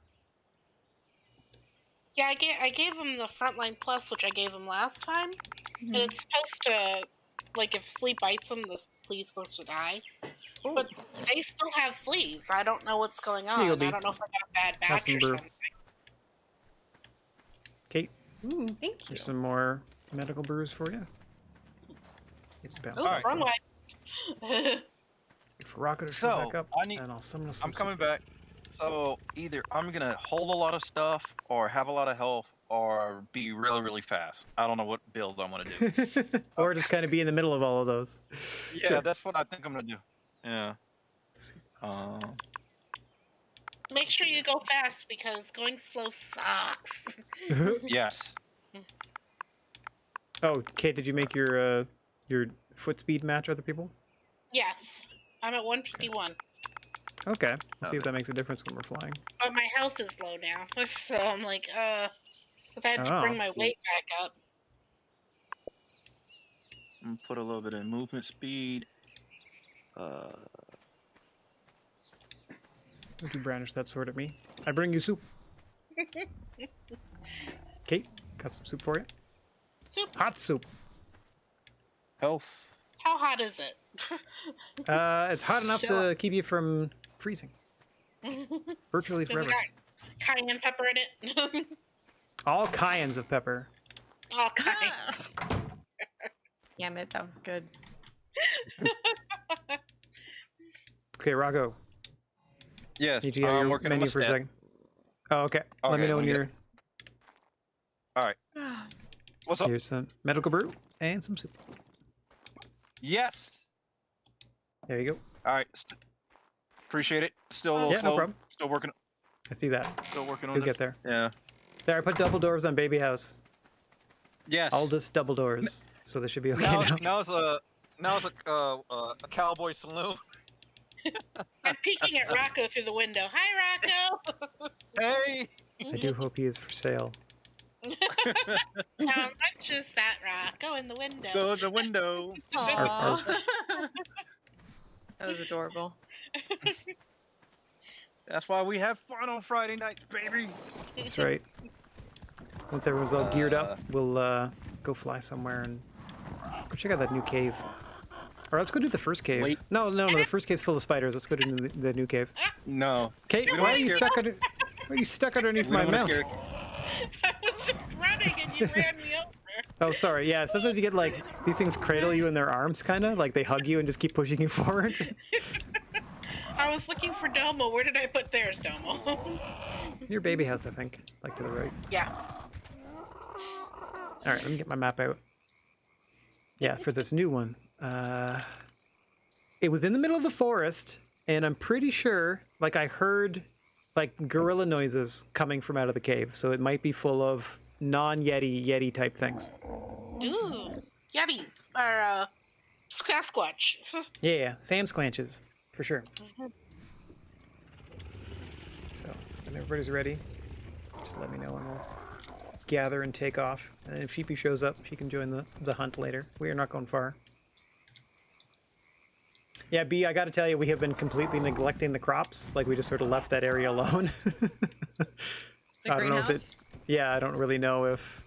Yeah, I gave him the Frontline Plus, which I gave him last time, and it's supposed to, like, if flea bites him, the flea's supposed to die. Ooh. But they still have fleas. I don't know what's going Here you on. go, I don't know if I got a bad Have batch some or brew. something. Kate, Thank you. there's some more medical brews for you. Just bounce Oh, off wrong that. way. Wait for Rocco to show So, back up, I need- and I'll summon us some I'm coming back. So either I'm gonna hold a lot of stuff, or have a lot of health, or be really, really fast. I don't know what build I'm gonna do. soup. Or just kind of be in the middle of all of those. Yeah, Sure. that's what I think I'm gonna do. Yeah. Soup. Make sure you go fast because going slow sucks. Yes. Oh, Kate, did you make your foot speed match other people? Yes, I'm at 151, Okay, let's see if that makes a difference when we're flying. but my health is low now, so I'm like, because I had to Oh. bring my weight back up. I'm gonna put a little bit of movement speed. Don't you brandish that sword at me. I bring you soup. Kate, got some soup for you. Soup. Hot soup. Health. How hot is it? It's hot enough Sure. to keep you from freezing. Virtually Does it forever. got cayenne pepper in it? All kinds of pepper. All kind. Damn it, that was good. Okay, Rocco, Yes. need to get I'm your working on my menu for a stat. second. Oh, okay. Let me Okay, know let when me get- you're... All right. What's up? Here's some medical brew and some soup. Yes. There you go. All right. Appreciate it. Still a little Yeah, no slow. problem. Still working. I see that. Still working on You'll this. get there. Yeah. There, I put double doors on Baby House. Yes. Oldest double doors. So this should be okay now, now. now it's a cowboy saloon. I'm peeking at Rocco through the window. Hi, Rocco. Hey. I do hope he is for sale. How much is that, Rocco, in the window? Go in the window. Aww. That was adorable. That's why we have fun on Friday nights, baby. That's right. Once everyone's all geared up, we'll go fly somewhere and let's go check out that new cave. Or let's go do the first cave. Wait. No, the first cave's full of spiders. Let's go to the new cave. No. Kate, don't why are wanna you scare- stuck under? Why are you stuck underneath We my don't wanna mount? scare- I was just running and you ran me over. Oh, sorry. Yeah, sometimes you get like these things cradle you in their arms, kind of like they hug you and just keep pushing you forward. I was looking for Domo. Where did I put theirs, Domo? Your baby house, I think, like to the right. Yeah. All right, let me get my map out. Yeah, for this new one, it was in the middle of the forest, and I'm pretty sure, like I heard, like gorilla noises coming from out of the cave, so it might be full of non-Yeti type things. Ooh. Yetis. Or, Sasquatch. Yeah, Sam Squanches, for sure. So, when everybody's ready, just let me know and we'll gather and take off. And if Sheepy shows up, she can join the hunt later. We are not going far. Yeah, B, I gotta tell you, we have been completely neglecting the crops. Like, we just sort of left that area alone. The I don't know if greenhouse? yeah, I don't really know if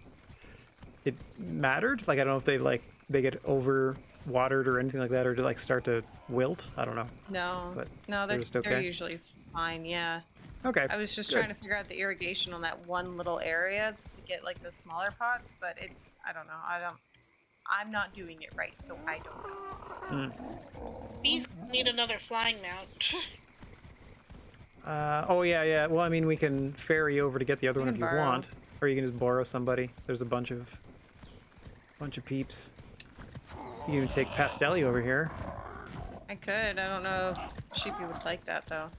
it mattered. Like, I don't know if they get over watered or anything like that, or to like start to wilt. I don't know. No, But no, they're they're, just okay? they're usually fine. Yeah, Okay. I was just Good. trying to figure out the irrigation on that one little area to get like the smaller pots, but I don't know. I'm not doing it right, so I don't know. Bees need another flying mount. Oh yeah. Well, I mean, we can ferry over to get the other We one if can you borrow. want, or you can just borrow somebody. There's a bunch of peeps. You can even take Pastelli over here. I could. I don't know if Sheepy would like that though.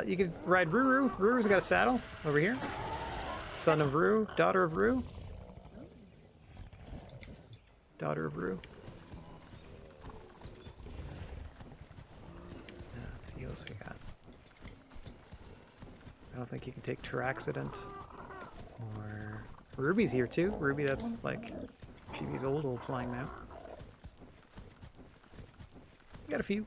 You could ride Ruru. Ruru's got a saddle over here. Son of Ruru, daughter of Ruru. Daughter of Ruru. Let's see what else we got. I don't think you can take Terraxidant. Or Ruby's here too. Ruby, that's like Phoebe's old flying mount. Got a few.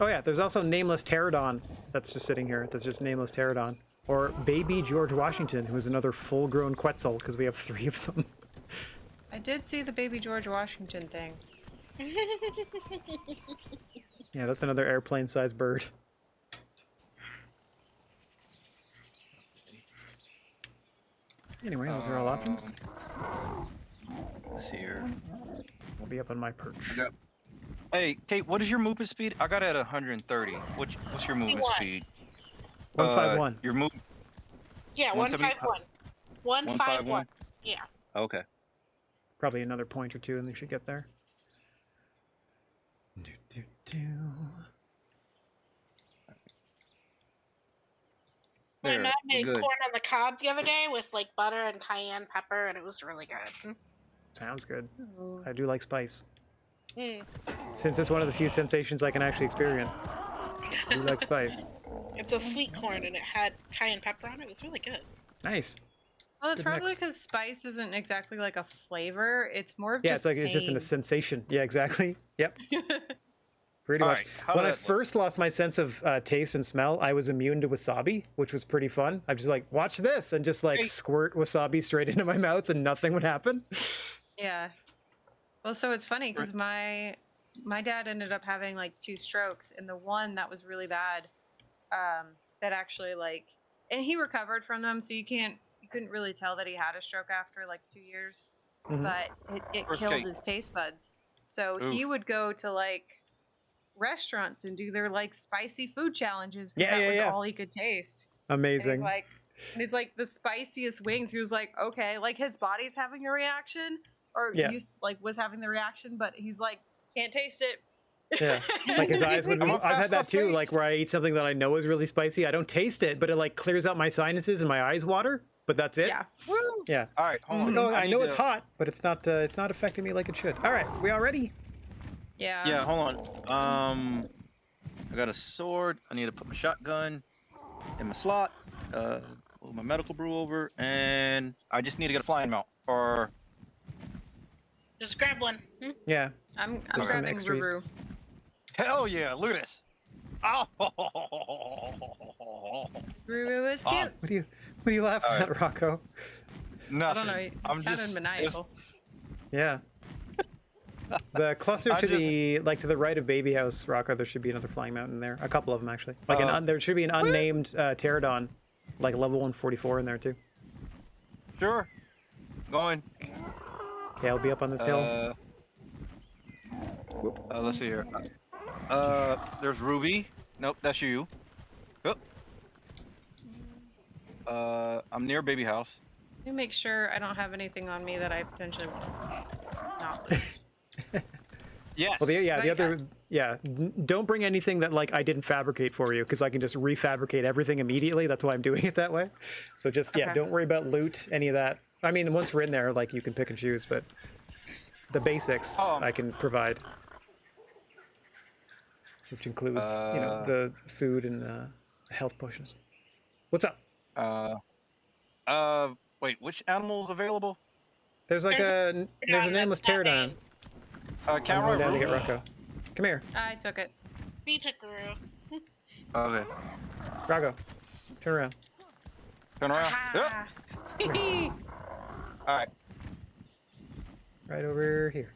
Oh yeah, there's also Nameless Pterodon that's just sitting here. That's just Nameless Pterodon. Or Baby George Washington, who is another full-grown Quetzal, because we have 3 of them. I did see the baby George Washington thing. Yeah, that's another airplane-sized bird. Anyway, those are all options. Let's see here. I'll be up on my perch. Yep. Hey, Kate, what is your movement speed? I got it at 130. What's your movement 51. speed? 151. Your move. Yeah, 151. 151. Yeah. Okay. Probably another point or two, and they should get there. Do, do, do. My There, mom made good. corn on the cob the other day with like butter and cayenne pepper, and it was really good. Sounds good. Ooh. I do like spice. Mm. Since it's one of the few sensations I can actually experience. I do like spice. It's a sweet corn, and it had cayenne pepper on it. It was really good. Nice. Well, it's Good probably mix. because spice isn't exactly like a flavor. It's more of Yeah, just it's like it's just a pain. sensation. Yeah, exactly. Yep. Pretty All much. right, how When did I that look? first lost my sense of taste and smell, I was immune to wasabi, which was pretty fun. I'm just like, watch this, and just like Hey. squirt wasabi straight into my mouth, and nothing would happen. Yeah. Well, so it's funny because my dad ended up having like 2 strokes, and the one that was really bad, that actually like, and he recovered from them, so you couldn't really tell that he had a stroke after like 2 years, Mhm. but it First killed cake. his taste buds. So Ooh. he would go to like restaurants and do their like spicy food challenges because Yeah, that yeah, was yeah. all he could taste. And Amazing. he's like the spiciest wings. He was like, okay, like his body's having a reaction, or Yeah. was having the reaction, but he's like, can't taste it. Yeah, like his eyes would be. I'm a I've had that fast too. taste. Like where I eat something that I know is really spicy, I don't taste it, but it like clears out my sinuses and my eyes water. But that's it. Yeah. Yeah. All right, It's hold like, on. oh, I know need it's to- hot, but it's not affecting me like it should. All right, we all ready? Yeah. Yeah, hold on. I got a sword. I need to put my shotgun in my slot. Move my medical brew over, and I just need to get a flying mount. Or Just grab one. Hmm? Yeah. I'm There's some grabbing extras. Ruru. hell yeah! Look at this. Oh. Ruru is cute. What do you laughing All right. at, Rocco? I Nothing. don't know. It I'm sounded just maniacal. Yeah. The cluster I to just- the right of Baby House, Rocco, there should be another flying mountain there. A couple of them actually. Like there should be an unnamed pterodon, like level 144 in there too. Sure. Going. Okay, I'll be up on this hill. Let's see here. There's Ruby. Nope, that's you. Oh. I'm near Baby House. Let me make sure I don't have anything on me that I potentially want to not lose. Yes. Well, the Like, other, don't bring anything that like I didn't fabricate for you, because I can just refabricate everything immediately. That's why I'm doing it that way. So just Okay. don't worry about loot, any of that. I mean, once we're in there, like you can pick and choose, but the basics I can provide, which includes the food and health potions. What's up? Wait, which animal is available? There's like there's a nameless that's not pterodon. named. I'm Count going right, down to get Ruby. Rocco. Come here, I took it. Beta guru. Okay. Rocco. Turn around. Turn around. Yep. Ah. All right. Right over here.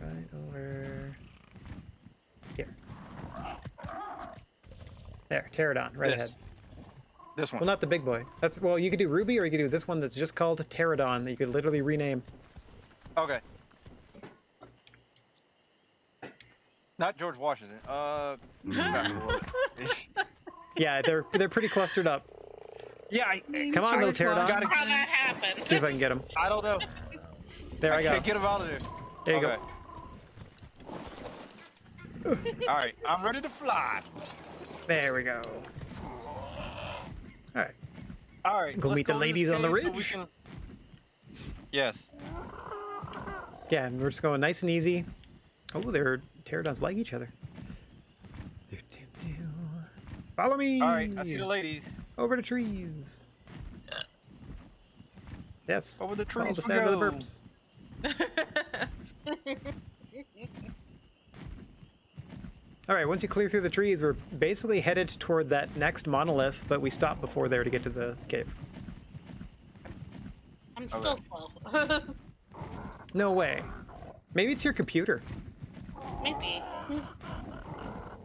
Right over here. There, pterodon, right This. ahead. This one. Well, not the big boy. You could do Ruby, or you could do this one that's just called Pterodon that you could literally rename. Okay. Not George Washington. Yeah, they're pretty clustered up. Yeah. Come on, little George pterodon. Gotta- How that happened. See if I can get him. I don't know. There I go. Can't get him out of there. There you Okay. All right, I'm ready to fly. go. There we go. All right. All right. Go let's meet the to this ladies on the cave so we ridge. can- Yes. Yeah, and we're just going nice and easy. Oh, there are pterodons like each other. Follow me! Alright, I see the ladies. Over the trees. Yes. Over the Follow trees the we sound of the go. burps. Alright, once you clear through the trees, we're basically headed toward that next monolith, but we stopped before there to get to the cave. I'm still slow. No way. Maybe it's your computer. Maybe.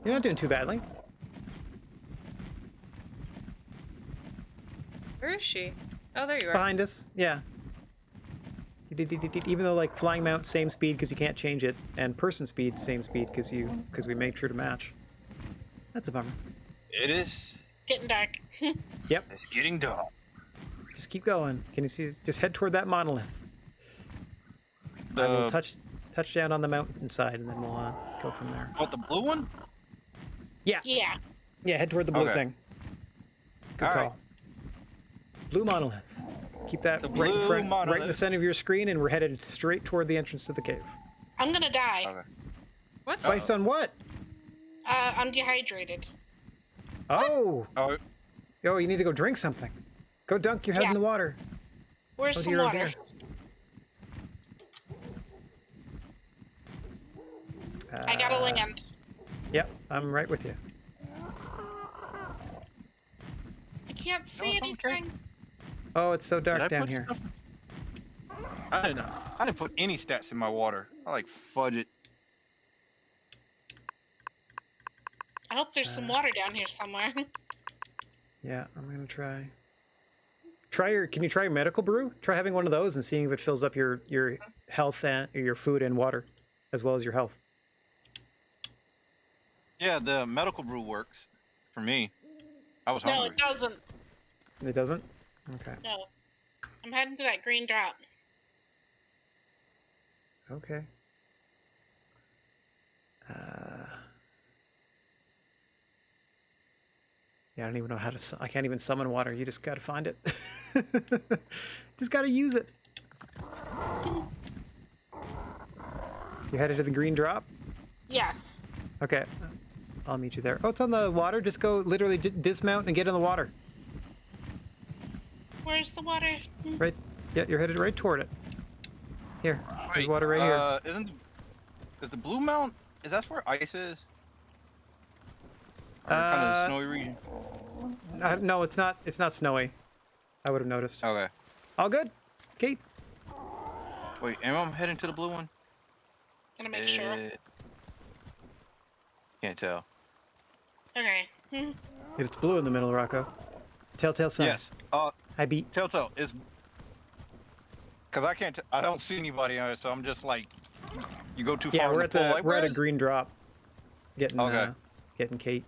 You're not doing too badly. Where is she? Oh, there you are. Behind us, yeah. Even though like flying mount same speed because you can't change it, and person speed same speed because we made sure to match. That's a bummer. It is. Getting dark. Yep. It's getting dark. Just keep going. Can you see? Just head toward that monolith. I will touch down on the mountainside, and then we'll go from there. What, the blue one? Yeah. Yeah. Yeah. Head toward the blue Okay. thing. Good All call. right. Blue monolith. Keep that The right in blue front, right in the monolith. center of your screen, and we're headed straight toward the entrance to the cave. I'm gonna die. Okay. What's Based on what? I'm dehydrated. Oh. Oh, Oh, you need to go drink something. Go dunk your head Yeah. in the water. Where's Oh, some dear, oh, water? dear. I gotta land. Yep, I'm right with you. I can't see it's okay. anything. Oh, it's so did I dark down put here. stuff- I didn't put any stats in my water. I like fudge it. I hope there's some water down here somewhere. Yeah, I'm gonna try. Can you try medical brew? Try having one of those and seeing if it fills up your health and your food and water, as well as your health. Yeah, the medical brew works for me. I was No, hungry. it doesn't. It doesn't? Okay. No. I'm heading to that green drop. Okay. Yeah, I don't even know how to. I can't even summon water. You just gotta find it. Just gotta use it. You headed to the green drop? Yes. Okay. I'll meet you there. Oh, it's on the water. Just go literally dismount and get in the water. Where's the water? Right. Yeah, you're headed right toward it. Here. There's water right here. Is the blue mount? Is that where ice is? Or kind of snowy region. No, it's not. It's not snowy. I would have noticed. Okay. All good, Kate. Wait, am I heading to the blue one? Gonna make sure. Can't tell. Okay. It's blue in the middle, Rocco. Telltale sign. Yes. I beat. Telltale is. Cause I can't. I don't see anybody on it, so I'm just like, you go too Yeah, far. we're in at the pool, the like, we're at a where's- green drop. Getting Okay. Getting Kate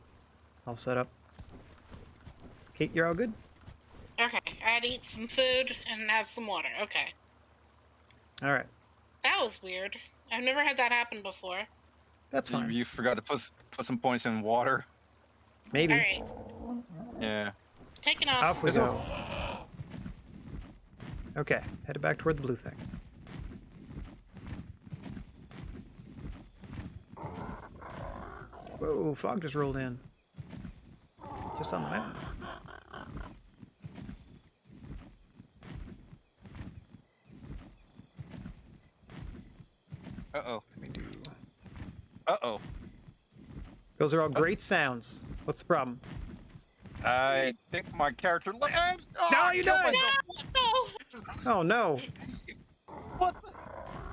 all set up. Kate, you're all good. Okay. I had to eat some food and have some water. Okay. All right. That was weird. I've never had that happen before. That's fine. You forgot to put some points in water. Maybe. All right. Yeah. Taking off. Off we Is it- go. Okay, headed back toward the blue thing. Whoa, fog just rolled in. Just on the mountain. Uh-oh. Let me do. Uh-oh. Those are all great sounds. What's the problem? I think my character landed. Oh, No, I you killed died! myself. No. Oh no! What?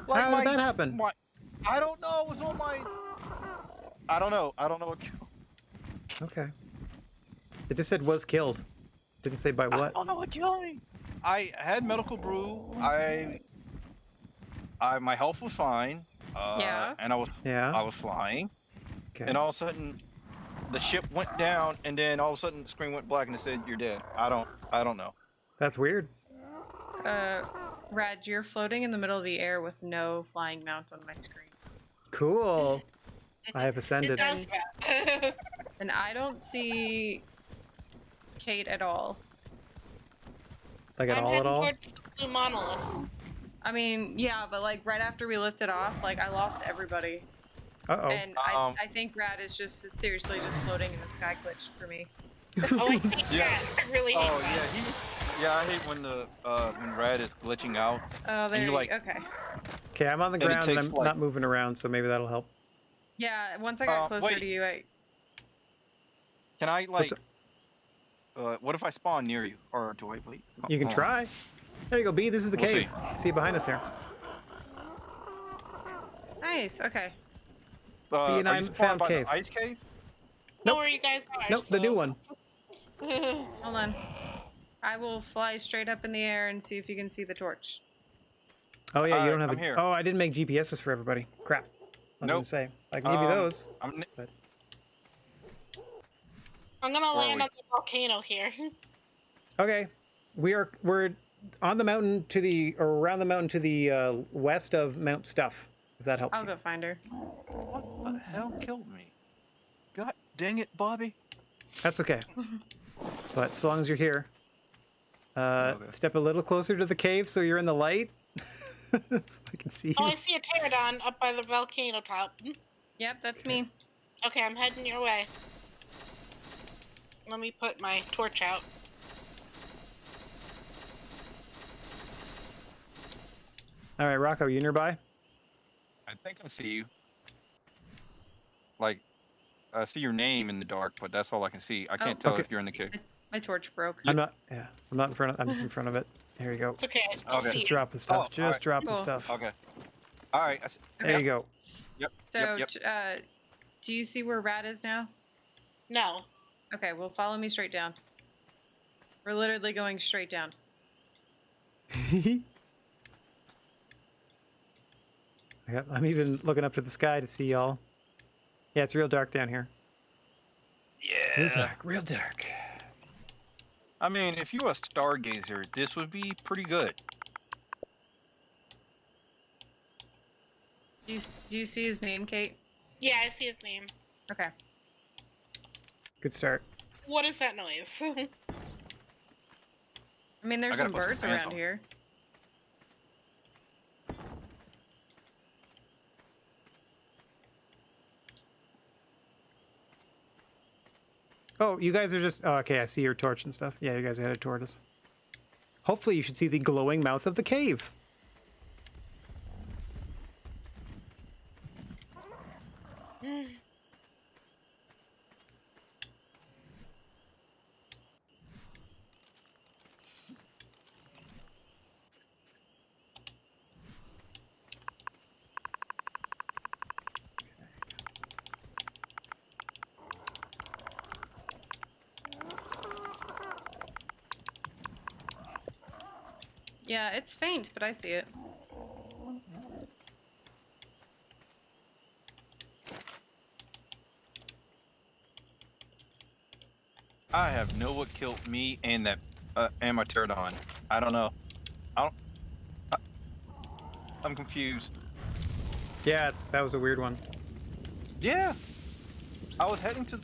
The... How did that happen? I don't know. It was on my... I don't know. I don't know what killed. Okay. It just said was killed. Didn't say by I what. don't know what killed me. I had medical brew. My health was fine. Yeah. And I was Yeah. flying. Okay. And all of a sudden, the ship went down, and then all of a sudden, the screen went black, and it said, "You're dead." I don't know. That's weird. Rad, you're floating in the middle of the air with no flying mount on my screen. Cool. I have It ascended. does that. And I don't see Kate at all. Like at I'm all at heading all? towards the blue monolith. I mean, yeah, but like right after we lifted off, like I lost everybody. Uh-oh. And I think Rad is just seriously just floating in the sky glitched for me. Oh, I hate Yeah. that. I really hate Oh that. yeah, I hate when Rad is glitching out. Oh, there you're you like- okay. Okay, I'm on the And it ground and takes, I'm like- not moving around, so maybe that'll help. Yeah, once I got closer wait. to you, Can I What's what if I spawn near you, or do I wait? Oh, You can hold on. try. There you go, B. This is the We'll cave. See it behind us here. nice. Okay. B and Are I you spawned found by cave. the ice cave? Know where you guys are. Nope, the new one. Hold on. I will fly straight up in the air and see if you can see the torch. Oh yeah, you don't Alright, have I'm a. here. Oh, I didn't make GPSs for everybody. Crap. I was gonna Nope. say I can give you those. I'm But I'm gonna Where are land we? on the volcano here. okay, we're on the mountain to the or around the mountain to the west of Mount Stuff. If that helps I'll you. go find her. What the hell killed me? God dang it, Bobby! That's okay. But so long as you're here, Okay. step a little closer to the cave so you're in the light, so I can see you. Oh, I see a pterodon up by the volcano top. Yep, that's me. Okay, I'm heading your way. Let me put my torch out. All right, Rocco, you nearby? I think I see you. Like, I see your name in the dark, but that's all I can see. I can't tell okay. if you're in the cave. My torch broke. I'm not. Yeah, I'm not in front of. I'm just in front of it. Here you go. It's okay. I still Okay. see Just you. dropping stuff. Oh, Just alright. dropping Cool. stuff. Okay. All right. There you go. Yep. So, yep. Do you see where Rad is now? No. Okay, well, follow me straight down. We're literally going straight down. I'm even looking up to the sky to see y'all. Yeah, it's real dark down here. Real Yeah. dark. Real dark. I mean, if you were a stargazer, this would be pretty good. Do you see his name, Kate? Yeah, I see his name. Okay. Good start. What is that noise? I mean, there's I gotta some put some birds pants around on. here. Oh, you guys are just. Oh, okay, I see your torch and stuff. Yeah, you guys are headed toward us. Hopefully, you should see the glowing mouth of the cave. Yeah, it's faint, but I see it. I have no what killed me and that and my pterodon. I don't know. I'm confused. Yeah, that was a weird one. Yeah. I was heading to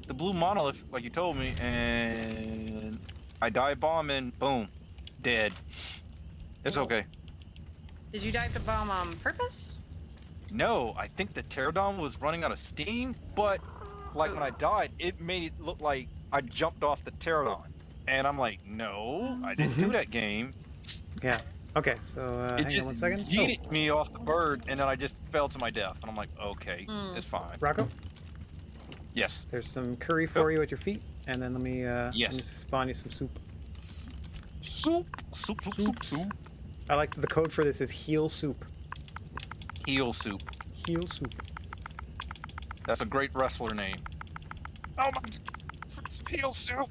the blue monolith, like you told me, and I dive bomb and boom, dead. It's okay. Did you dive the bomb on purpose? No, I think the pterodon was running out of steam, but like when I died, it made it look like I jumped off the pterodon, and I'm like, no, I didn't do that game. Yeah. Okay, so It hang just on one second. Oh, yeeted me off the bird, and then I just fell to my death, and I'm like, okay, Mm. it's fine. Rocco, Yes. there's some curry for you at your feet, and then let me Yes. spawn you some soup. Soup. Soups. I like the code for this is heel soup. Heel soup. Heel soup. That's a great wrestler name. Oh my! It's heel soup.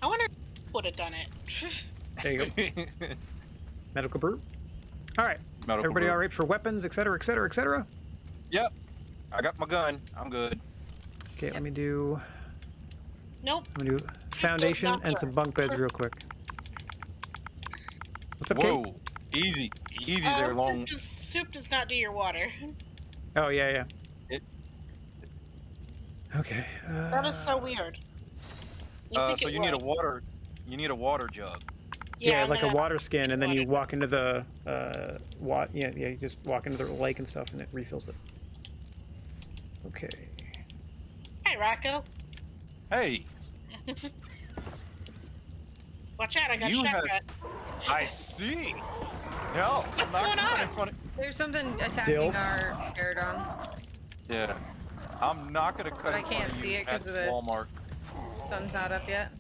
I wonder if would have done it. There you go. Medical brew. All right. Medical Everybody brew. all right for weapons, etc., etc., etc.? Yep. I got my gun. I'm good. Okay, let me do. Nope. I'm gonna do foundation not and there. some bunk beds real quick. What's up, Kate? Whoa. Easy. Easy there, long. Soup does not do your water. Oh yeah, yeah. It- Okay. That is so weird. You think So it you need a would. water. You need a water jug. Yeah, I'm like a gonna- water skin, and then you water. walk into the yeah, you just walk into the lake and stuff, and it refills it. Okay. Hi, Rocco. Hey, Watch out, I got You have- shotgun. I see. No, I'm What's not going coming on? in front of. There's something attacking Dilfs. our pterodons. Yeah, I'm not gonna cut. But I in front can't of see you it 'cause at of the- Walmart. Sun's not up yet.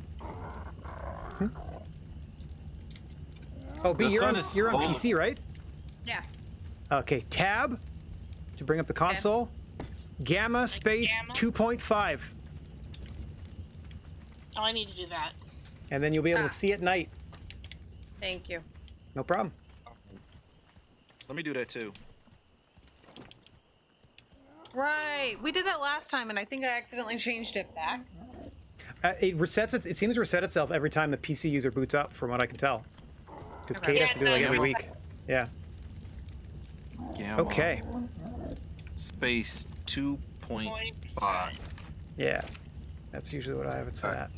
Oh, B, The you're sun on is you're on slow. PC, right? Yeah. Okay, tab to bring up the console. Gamma space gamma? 2.5, Oh, I need to do that. and then you'll be able Ah. to see at night. Thank you. No problem. Let me do that too. Right. We did that last time, and I think I accidentally changed it back. It resets it. It seems to reset itself every time the PC user boots up, from what I can tell. Because Okay. Kate has to do it like Yeah, every no. week. Yeah. Gamma Okay. Space 2.5. Yeah. That's usually what I have it set Alright. at.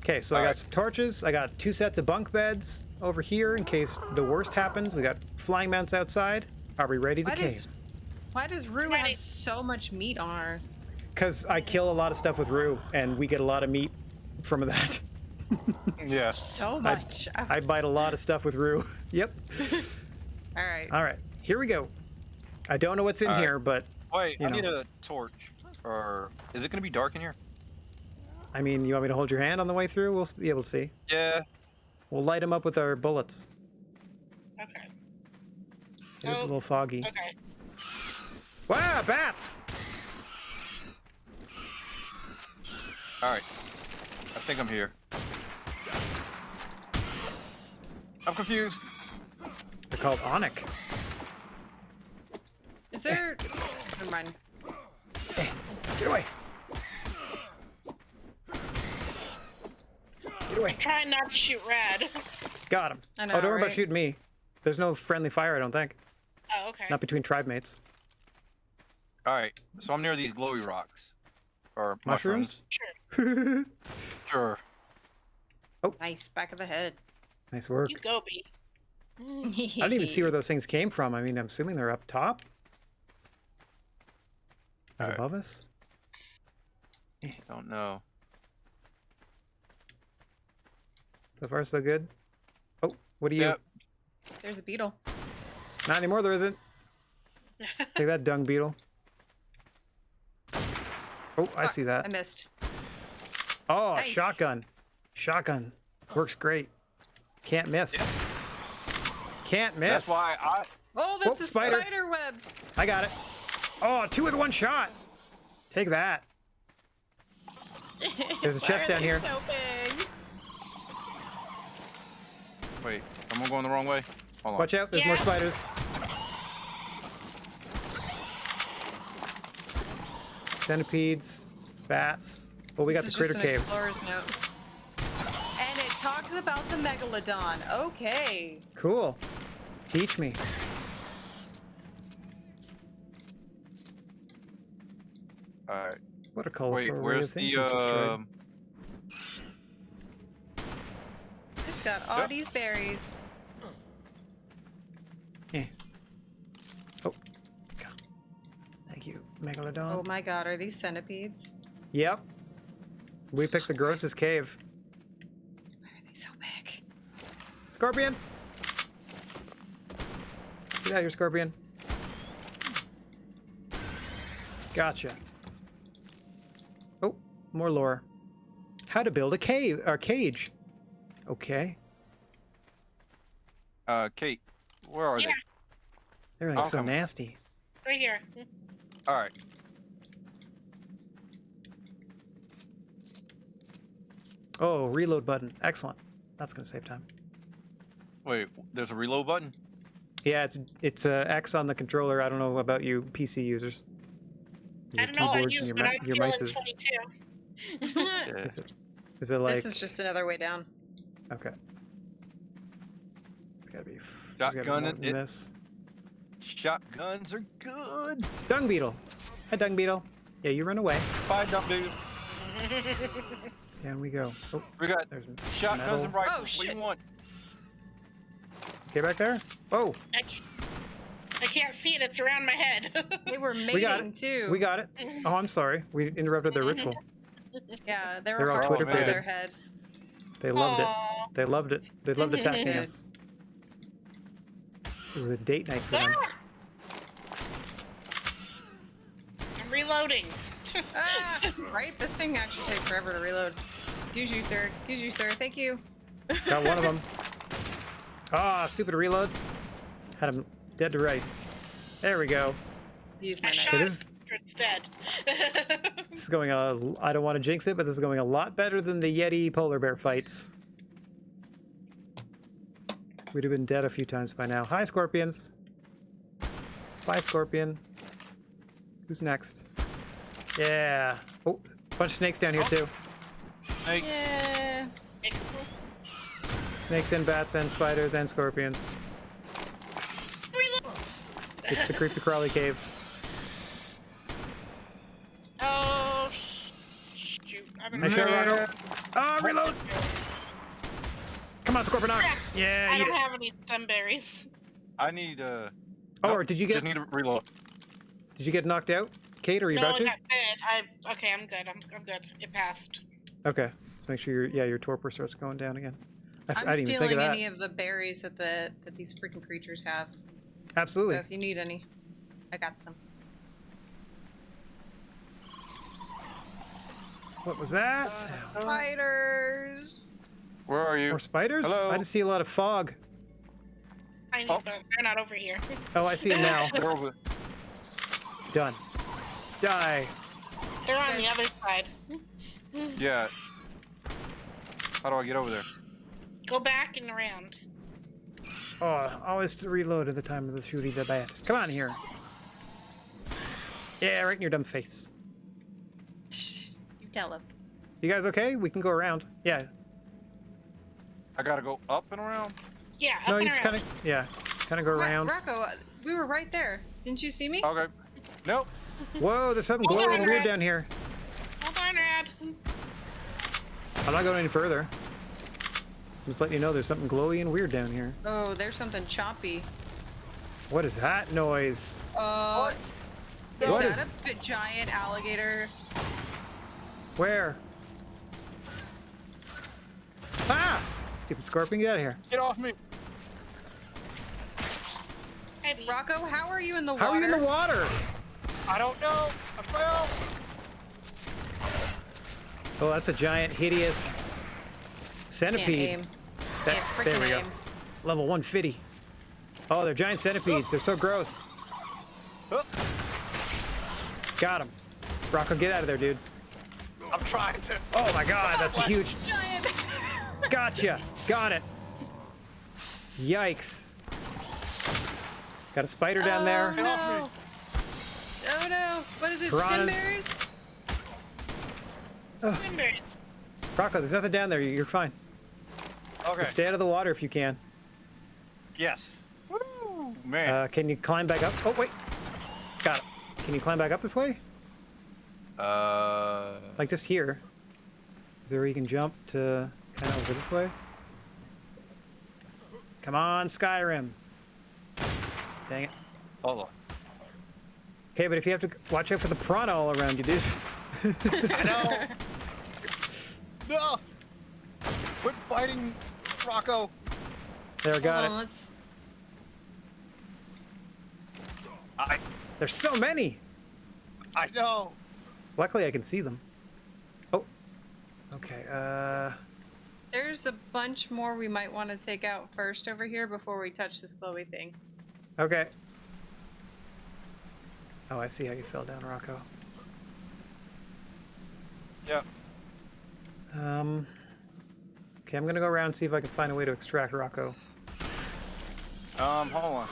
Okay, so I got Alright. some torches. I got 2 sets of bunk beds over here in case the worst happens. We got flying mounts outside. Are we ready to cave? Why does Rue Ready. have so much meat on her? Because I kill a lot of stuff with Rue, and we get a lot of meat from that. Yeah. So much. I bite a lot of stuff with Rue. Yep. All right. All right, here we go. I don't know what's in Alright. here, but Wait, You I need know. a torch. Or is it gonna be dark in here? I mean, you want me to hold your hand on the way through? We'll be able to see. Yeah. We'll light them up with our bullets. Okay. It is a little foggy. Okay. Wow, bats! All right. I think I'm here. I'm confused. They're called onyx. Is there? Never mind. Get away! Get away! Trying not to shoot Rad. Got him. I Oh, know, don't worry about right? shooting me. There's no friendly fire, I don't think. Oh, okay. Not between tribe mates. All right. So I'm near these glowy rocks. Or Mushrooms? Sure. Sure. Nice. Back of the head. Nice work. You go, B. I didn't even see where those things came from. I mean, I'm assuming they're up top. Right Alright. above us. Don't know. So far, so good. Oh, what are you? Yep. There's a beetle. Not anymore, there isn't. Take that, dung beetle. Oh, I see I that. missed. Oh, a Nice. shotgun. Shotgun. Works great. Can't miss. Can't miss. That's why I. Oh, that's Whoop, a spider. spider web. I got it. Oh, 2 with 1 shot. Take that. There's a chest down here. So big. Wait, am I going the wrong way? Hold on. Watch out, there's more Yeah. spiders. Centipedes, bats. Well, we got the This is critter just an cave. explorer's note. And it talks about the megalodon. Okay. Cool. Teach me. All right. What a colorful Wait, array of where's things the we've destroyed. It's got all Yep. these berries. Yeah. Oh. God. Thank you, Megalodon. Oh my god, are these centipedes? Yep. We picked the grossest cave. Why are they so big? Scorpion! Get out of here, Scorpion. Gotcha. Oh, more lore. How to build a cave or cage. Okay. Kate, where are Yeah. Everything's so Okay. nasty. Right here. they? All right. Oh, reload button. Excellent. That's gonna save time. Wait, there's a reload button. Yeah, it's X on the controller. I don't know about you PC users. I Your don't know what keyboards you, and your, but I'm your feeling mices. 22. Yeah. Is it like This is just another way down. okay? It's gotta be. There's gotta be Shotgun more it- than this. Shotguns are good. Dung beetle. Hi, dung beetle. Yeah, you run away. Bye, dumb dude. Down we go. Oh, We got there's shotguns metal. and rifles. Oh, What do shit. you want? Okay, back there. Whoa. I can't see it. It's around my head. They were We got mating it. too. We got it. Oh, I'm sorry. We interrupted their ritual. Yeah, they They're were all harping Twitter over baited. their head. They loved it. Aw. They loved it. They loved attacking Good. us. It was a date night for them. Ah! I'm reloading. Ah, right? This thing actually takes forever to reload. Excuse you, sir. Excuse you, sir. Thank you. Got one of them. Ah, stupid reload. Had him dead to rights. There we go. Use my I knife. shot Okay, this it's dead. is going I don't want to jinx it, but this is going a lot better than the Yeti polar bear fights. We'd have been dead a few times by now. Hi, scorpions. Bye, scorpion. Who's next? Yeah. Oh, bunch of snakes down here too. Snake. Yeah. Snakes and bats and spiders and scorpions. Reload. It's the creepy crawly cave. Oh, shoot. I'm Nice shot, Rocco. Ah, reload! Come on, Scorpion. Yeah, I eat don't it. have any stunberries. I need Oh, nope, or did you just get need to reload. knocked out, Kate? Are you No, about I to? got bit. Okay, I'm good. I'm good. It passed. Okay, let's make sure your torpor starts going down again. I I'm didn't even think of stealing that. any of the berries that these freaking creatures have. So Absolutely. if you need any, I got some. What was that? Spiders. Where are you? More spiders? Hello? I just see a lot of fog. I need Oh. them. They're not over here. Oh, I see them now. They're over. Done. Die. They're on the other side. Yeah. How do I get over there? Go back and around. Oh, always to reload at the time of the shooting the bat. Come on here. Yeah, right in your dumb face. You tell them. You guys okay? We can go around. Yeah. I gotta go up and around. Yeah, up No, and you just around. kind of go around. Rocco, we were right there. Didn't you see me? Okay. Nope. Whoa, there's something Hold glowing on, weird Rad. down here. Hold on, Rad. I'm not going any further. Just letting you know there's something glowy and weird down here. Oh, there's something choppy. What is that noise? Is What that is- a big, giant alligator? Where? Ah! Stupid scorpion, get out of here. Get off me. Heavy. Rocco, how are you in the water? How are you in the water? I don't know. I fell. Oh, that's a giant, hideous Can't centipede. aim. That- Can't there we freaking go. aim. Level 150. Oh, they're giant centipedes. They're so gross. Oh, Got him. Rocco, get out of there, dude. I'm trying to. Oh my god, that's a huge... Giant. Gotcha. Got it. Yikes. Got a spider down Oh, there. Get off no. me. Oh no! What is it? Piranhas. Stimberries? Stunberries. Rocco, there's nothing down there. You're fine. Okay. Just stay out of the water if you can. Yes. Woo, man. Can you climb back up? Oh, wait. Got it. Can you climb back up this way? Like just here. Is there where you can jump to kind of over this way? Come on, Skyrim. Dang it. Hold on. Okay, but if you have to watch out for the piranha all around you, dude. I know. No. Quit fighting, Rocco. There, got Hold on, it. let's... There's so many. I know. Luckily, I can see them. Oh. Okay. There's a bunch more we might want to take out first over here before we touch this glowy thing. Okay. Oh, I see how you fell down, Rocco. Yeah. Okay, I'm gonna go around and see if I can find a way to extract Rocco. Hold on.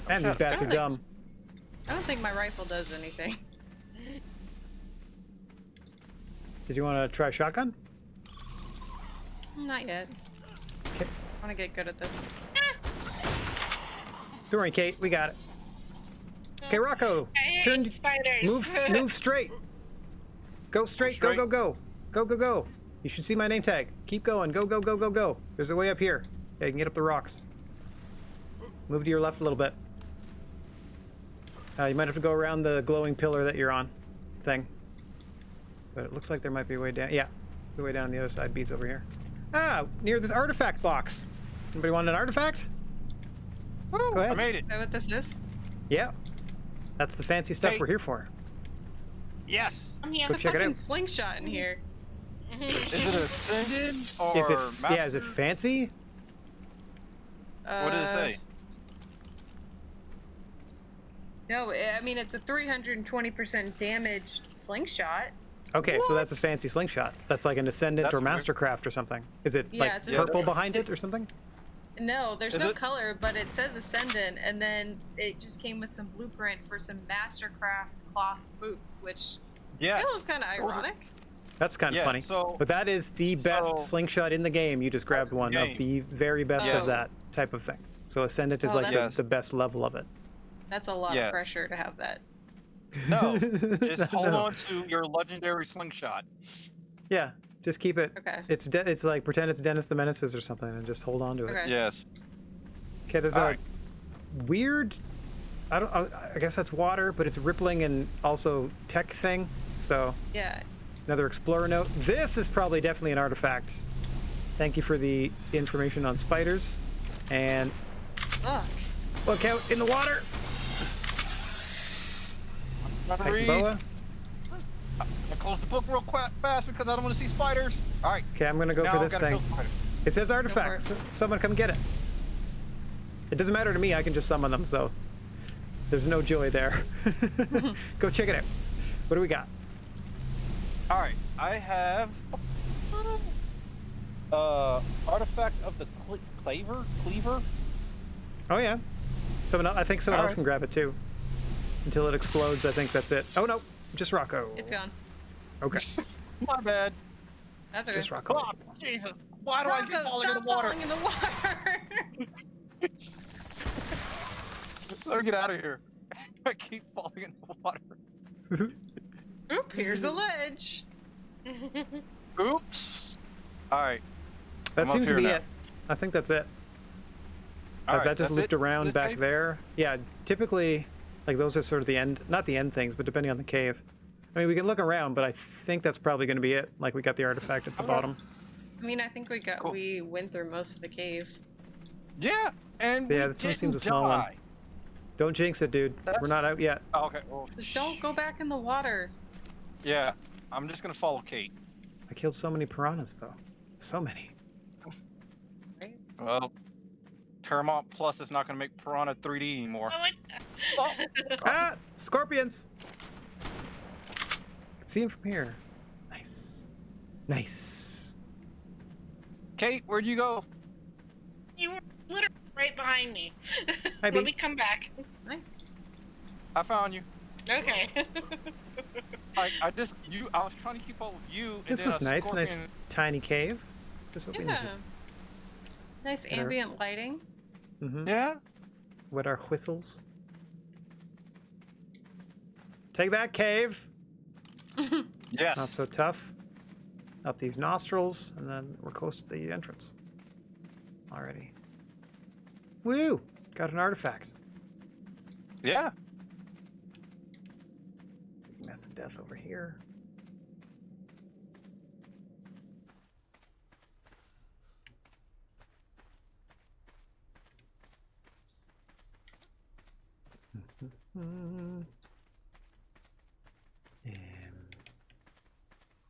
And these bats are dumb. I don't think my rifle does anything. Did you want to try shotgun? Not yet. Okay. I want to get good at this. Don't worry, Kate. We got it. Okay, Rocco. I hate Turn. spiders. Move straight. Go straight. Go, straight? go, go, go. Go, go, go. You should see my name tag. Keep going. Go, go, go, go, go. There's a way up here. Yeah, you can get up the rocks. Move to your left a little bit. You might have to go around the glowing pillar that you're on. Thing. But it looks like there might be a way down. Yeah, there's a way down on the other side. B's over here. Ah, near this artifact box. Anybody want an artifact? Woo, Go ahead. I made it. Is that what this is? Yeah. That's the fancy stuff Hey. we're here for. Yes. I'm here. Go There's a check it fucking out. slingshot in here. Is it ascended or Is it? master? Yeah, is it fancy? What does it say? No, I mean it's a 320% damage slingshot. Okay, so that's a fancy slingshot. That's like an Ascendant That's or weird. Mastercraft or something. Is it Yeah, like it's a- purple Yeah, behind it or something? No, there's Is no it? color, but it says Ascendant, and then it just came with some blueprint for some Mastercraft cloth boots, which Yeah. feels kind of Those are- ironic. That's kind of Yeah, funny. so- But that is the best so- slingshot in the game. You just grabbed one of Game. the very best Yeah. of that type of thing. So Ascendant is Oh, like that's- the best level of it. That's a lot Yeah. of pressure to have that. No, just hold No. on to your legendary slingshot. Yeah, just keep it. Okay. It's like pretend it's Dennis the Menaces or something, and just hold on to it. Okay. Yes. Okay, there's All a right. weird. I guess that's water, but it's rippling and also tech thing. So Yeah. another explorer note. This is probably definitely an artifact. Thank you for the information on spiders. And Ugh. look out in the water. Not to Titan read. boa. I close the book real fast because I don't want to see spiders. All right. Okay, I'm gonna go now for I've this gotta thing. kill spiders. It says for artifact. it. So someone come get it. It doesn't matter to me. I can just summon them. So there's no joy there. Go check it out. What do we got? All right. I have artifact of the cleaver. Oh yeah. Someone else, I think someone All else right. can grab it too. Until it explodes, I think that's it. Oh no, just Rocco. It's gone. Okay, My bad. That's okay. just Rocco. Oh, Jesus. Why do I keep Rocco, falling in the stop water? falling in the water. Let me get out of here. I keep falling in the water. Oop, here's the ledge. Oops. All right. That I'm up seems to here be now. it. I think that's it. All As right, that just that's looped it? around This back cave? there. Yeah, typically, like those are sort of the end, not the end things, but depending on the cave. I mean, we can look around, but I think that's probably going to be it. Like we got the artifact at the bottom. I mean, I think Cool. we went through most of the cave. Yeah, and Yeah, we this one seems a didn't small one. die. Don't jinx it, dude. We're not out yet. Oh, okay. Well, Just don't go back in the water. yeah, I'm just gonna follow Kate. I killed so many piranhas, though. So many. Right? Well, Termont Plus is not gonna make Piranha 3D anymore. Oh, it- Oh, Ah! Scorpions! I can see them from here. Nice. Nice. Kate, where'd you go? you were literally right behind me. Hi, Let Bee. me come back. I found you. Okay. I was trying to keep up with you. And This then was a nice. Nice scorpion- tiny cave. Just hoping Yeah. Nice Better. ambient lighting. Mm-hmm. Yeah. What are whistles? Take that, cave. Yes. Not so tough. Up these nostrils, and then we're close to the entrance. Already. Woo! Got an artifact. Yeah. Big mess of death over here.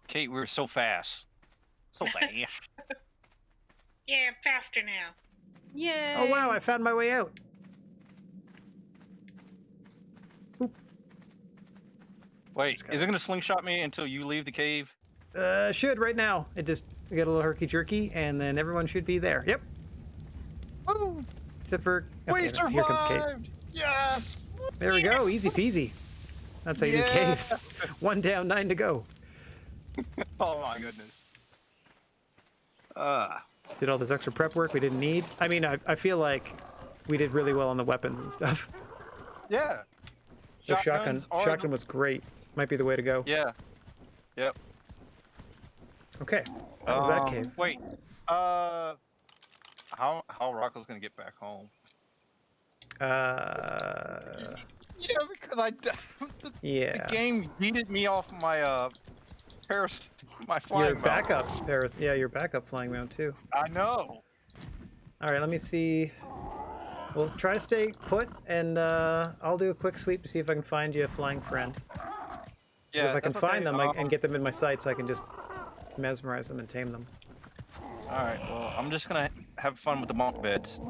Kate, we're so fast. So fast. Yeah, faster now. Yay! Oh wow, I found my way out. Wait, Let's go. is it gonna slingshot me until you leave the cave? Should right now. It just we get a little herky jerky, and then everyone should be there. Yep. Woo! Except for We okay, survived! here comes Kate. Yes! There we go. Easy peasy. That's how you do Yeah. caves. 1 down, 9 to go. Oh my goodness. Did all this extra prep work we didn't need. I mean, I feel like we did really well on the weapons and stuff. Yeah. The Shotguns are shotgun was great. Might be the way to go. Yeah. Yep. Okay, that was that cave. Wait. How Rocco's gonna get back home? Yeah, because the Yeah. game yeeted me off my my flying Your mount. backup, Paris. Yeah, your backup flying mount too. I know. All right, let me see. We'll try to stay put, and I'll do a quick sweep to see if I can find you a flying friend. 'Cause Yeah, if I can that's find okay. them and get them in my sights, I can just mesmerize them and tame them. All right. Well, I'm just gonna have fun with the monk beds.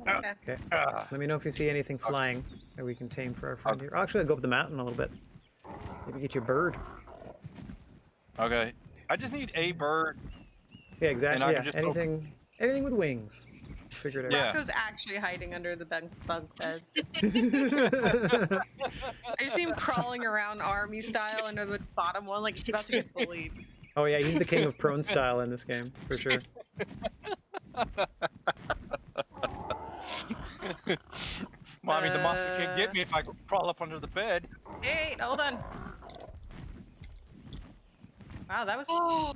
Okay. Okay. Let me know if you see anything flying that we can tame for our friend here. Actually, I'll go up the mountain a little bit. Maybe get your bird. Okay. I just need a bird. Yeah, exactly. And I Yeah, can just anything with wings. Figure it out. Yeah. Rocco's actually hiding under the bunk beds. I see him crawling around army style under the bottom one, like he's about to get bullied. Oh yeah, he's the king of prone style in this game, for sure. Mommy, the monster can't get me if I crawl up under the bed. Hey, hold on. Wow, that was. Oh,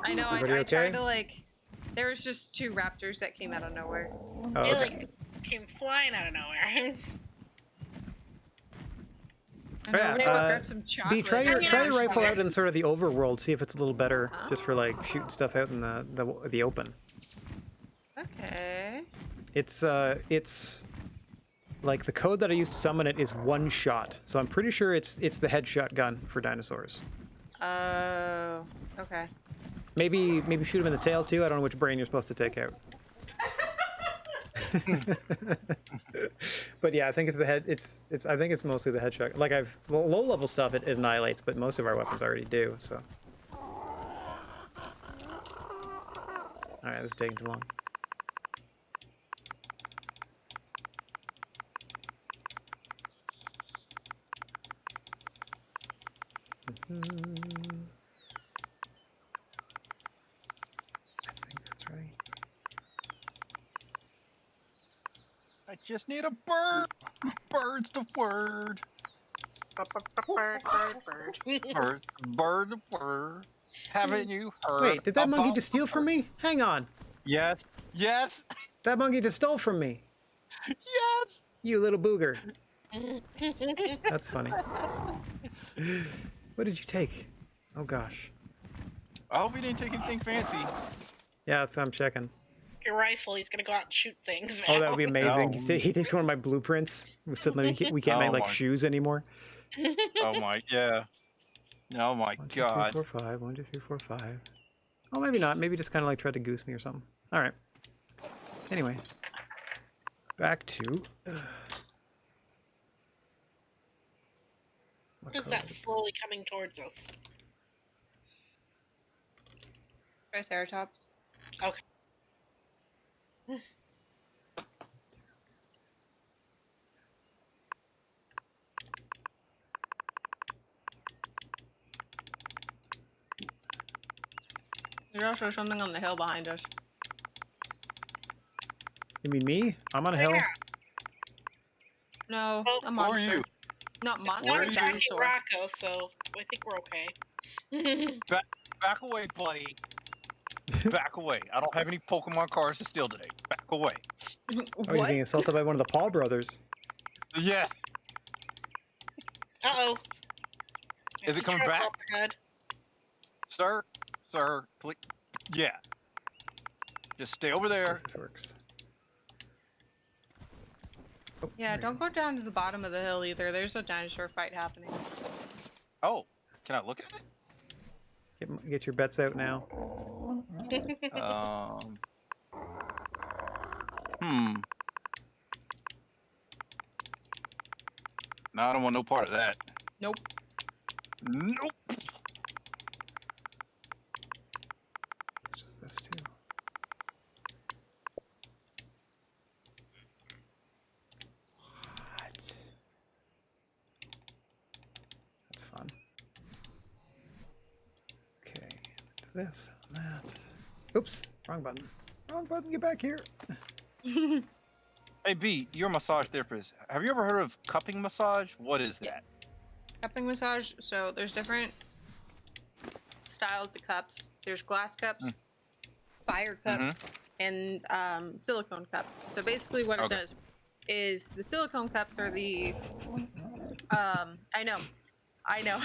I know. I Everybody tried okay? to like. There was just 2 raptors that came out of nowhere. Oh, they okay. like came flying out of nowhere. I know, Yeah, we're gonna grab some chocolate. B, try your Yeah. rifle out in sort of the overworld. See if it's a little better, just for like shooting stuff out in the open. Okay. It's like the code that I used to summon it is 1 shot. So I'm pretty sure it's the headshot gun for dinosaurs. Oh. Okay. Maybe shoot him in the tail too. I don't know which brain you're supposed to take out. But yeah, I think it's the head. I think it's mostly the headshot. Like low level stuff it annihilates, but most of our weapons already do. So. All right, this is taking too long. I think that's right. I just need a bird. Bird's the word. Bird. Bird the word. Haven't you heard? Wait, did that monkey about just steal from me? Hang on. Yes. Yes. That monkey just stole from me. Yes. You little booger. That's funny. What did you take? Oh gosh. I hope he didn't take anything fancy. Yeah, that's what I'm checking. Your rifle, he's gonna go out and shoot things. Oh, that would be amazing. No. He takes one of my blueprints. Suddenly we can't make Oh like my- shoes anymore. Oh my, yeah. Oh my 1, 2, 3, God. 4, 5. 1, 2, 3, 4, 5. Oh, maybe not. Maybe just kind of like tried to goose me or something. All right. Anyway, back to. What What is that codes? slowly coming towards us? Triceratops. Okay. There's also something on the hill behind us. You mean me? I'm on a hill. Yeah. No, Well, a Who are monster. you? Not monster, Where Not are you? attacking dinosaur. Rocco, so I think we're okay. Back away, buddy. Back away. I don't have any Pokemon cards to steal today. Back away. Oh, you're being assaulted by one of the Paul brothers. Yeah. Uh-oh. Is it coming back? Head. Sir, please. Yeah. Just stay over Let's see there. if this works. Oh, Yeah, there we don't go down to the bottom of the hill either. There's a dinosaur fight happening. Oh, can I look at it? Get your bets out now. No, I don't want no part of that. Nope. Nope. It's just this too. What? That's fun. Okay, do this, that. Oops, wrong button. Wrong button, get back here. Hey, B, you're a massage therapist. Have you ever heard of cupping massage? What is that? Cupping massage. So there's different styles of cups. There's glass cups, fire cups, and silicone cups. So basically what it does is the silicone cups are the I know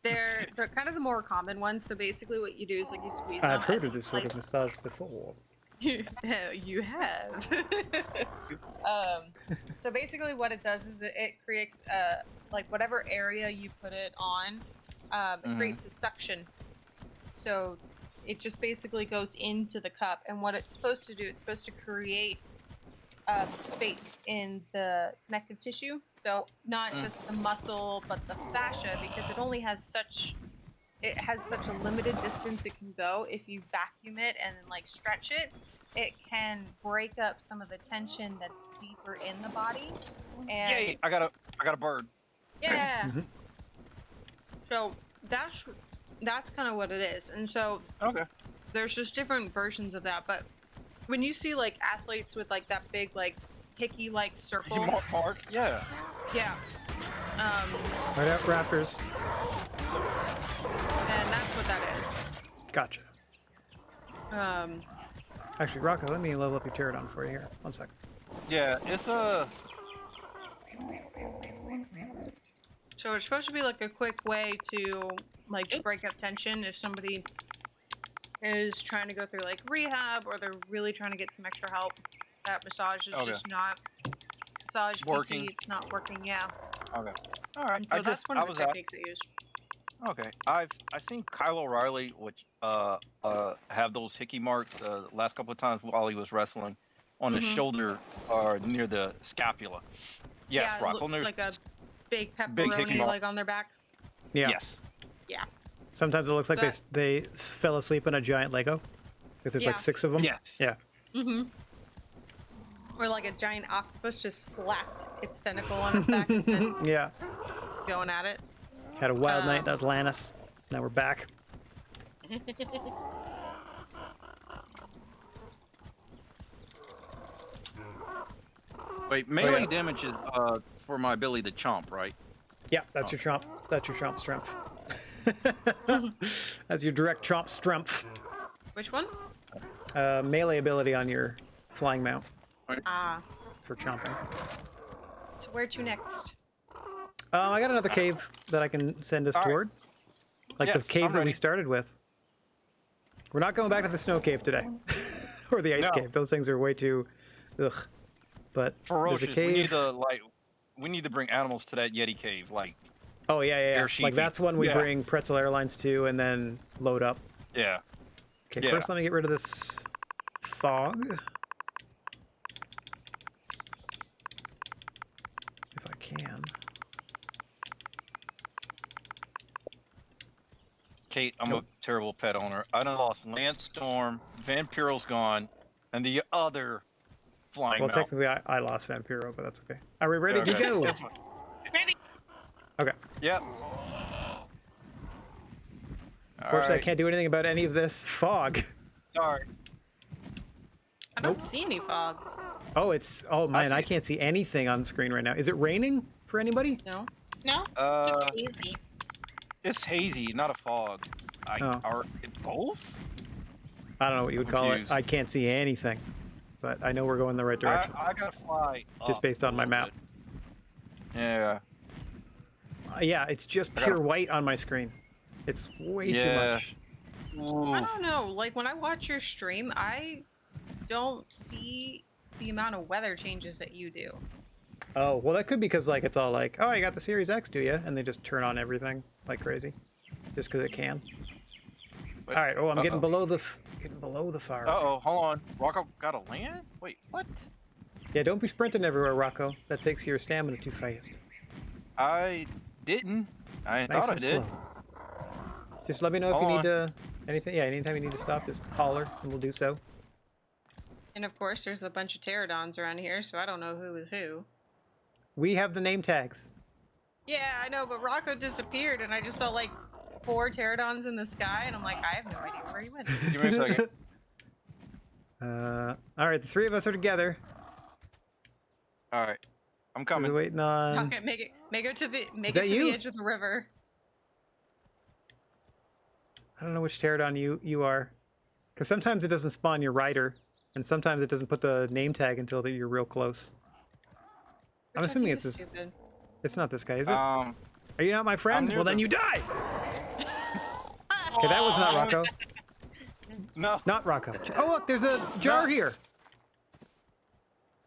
they're kind of the more common ones. So basically what you do is like you squeeze them. I've heard of this sort of massage before. You have. So basically what it does is it creates like whatever area you put it on, it creates a suction. So it just basically goes into the cup, and what it's supposed to do, it's supposed to create space in the connective tissue. So not just the muscle, but the fascia, because it only has such a limited distance it can go. If you vacuum it and then like stretch it, it can break up some of the tension that's deeper in the body. And Yay! I got a bird. yeah. So that's kind of what it is. And so there's just different versions of that. But when you see like athletes with like that big like hickey like circle, Mark, yeah. Right out, Raptors. and that's what that is. Gotcha. Actually, Rocco, let me level up your pterodon for you here. 1 sec. Yeah, it's a. So it's supposed to be like a quick way to like break up tension if somebody is trying to go through like rehab or they're really trying to get some extra help. That massage is just not massage working. PT. It's not working. Yeah. Okay. All right. So that's one of the techniques they use. Okay. I've seen Kyle O'Reilly, which have those hickey marks the last couple of times while he was wrestling on the shoulder or near the scapula. Yes, yeah, Rock. it looks like a big big hickey pepperoni mark. like on their back. Yeah. Yes. Yeah. Sometimes it looks like they fell asleep on a giant Lego. If there's like 6 of them. Yes. Yeah. Or like a giant octopus just slapped its tentacle on its back instead Yeah. going at it. Had a wild night in Atlantis. Now we're back. Wait, melee damage is for my ability to chomp, right? Yeah, that's your chomp. That's your chomp strength. That's your direct chomp strength. Which one? Melee ability on your flying mount Ah. for chomping. So where to next? I got another cave that I can send us toward. Like the cave that we started with. We're not going back to the snow cave today. Or the ice cave. Those things are way too ugh. But ferocious. There's a cave. We need to bring animals to that Yeti cave, like. Oh yeah. Air Like sheepy. that's one we bring Pretzel Airlines to and then load up. Yeah. Okay, first let me get rid of this fog. If I can. Kate, I'm a terrible pet owner. I done lost Landstorm, Vampiro's gone, and the other flying Well, mount. technically I lost Vampiro, but that's okay. Are we ready to go? Ready? Okay. Yep. Unfortunately, I can't do anything about any of this fog. Sorry. I don't see any fog. Oh man, I can't see anything on the screen right now. Is it raining for anybody? No. No? Easy. It's hazy, not a fog. Are it both? I don't know what you would call it. I can't see anything, but I know we're going the right direction. I gotta fly just up based on my map. Yeah. Yeah, it's just pure white on my screen. It's way too much. I don't know. Like when I watch your stream, I don't see the amount of weather changes that you do. Oh, well, that could be because like it's all like, oh, you got the Series X, do you? And they just turn on everything like crazy, just because it can. Wait, all right. Oh, I'm getting below the fire. Uh-oh, hold on. Rocco got a land? Wait, what? Yeah, don't be sprinting everywhere, Rocco. That takes your stamina too fast. I didn't. I thought I did. Slow. Just let me know if you need to anything. Yeah, anytime you need to stop, just holler, and we'll do so. And of course, there's a bunch of pterodons around here, so I don't know who is who. We have the name tags. Yeah, I know, but Rocco disappeared, and I just saw like 4 pterodons in the sky, and I'm like, I have no idea where he went. Give me a second. All right, the 3 of us are together. All right, I'm coming. We're waiting on. Okay, make it to the that you? edge of the river. I don't know which pterodon you are. Because sometimes it doesn't spawn your rider, and sometimes it doesn't put the name tag until that you're real close. I'm assuming it's this. Stupid. It's not this guy, is it? Are Are you not my friend? Well, then you die! Okay, that was not Rocco. No. Not Rocco. Oh, look, there's a jar here.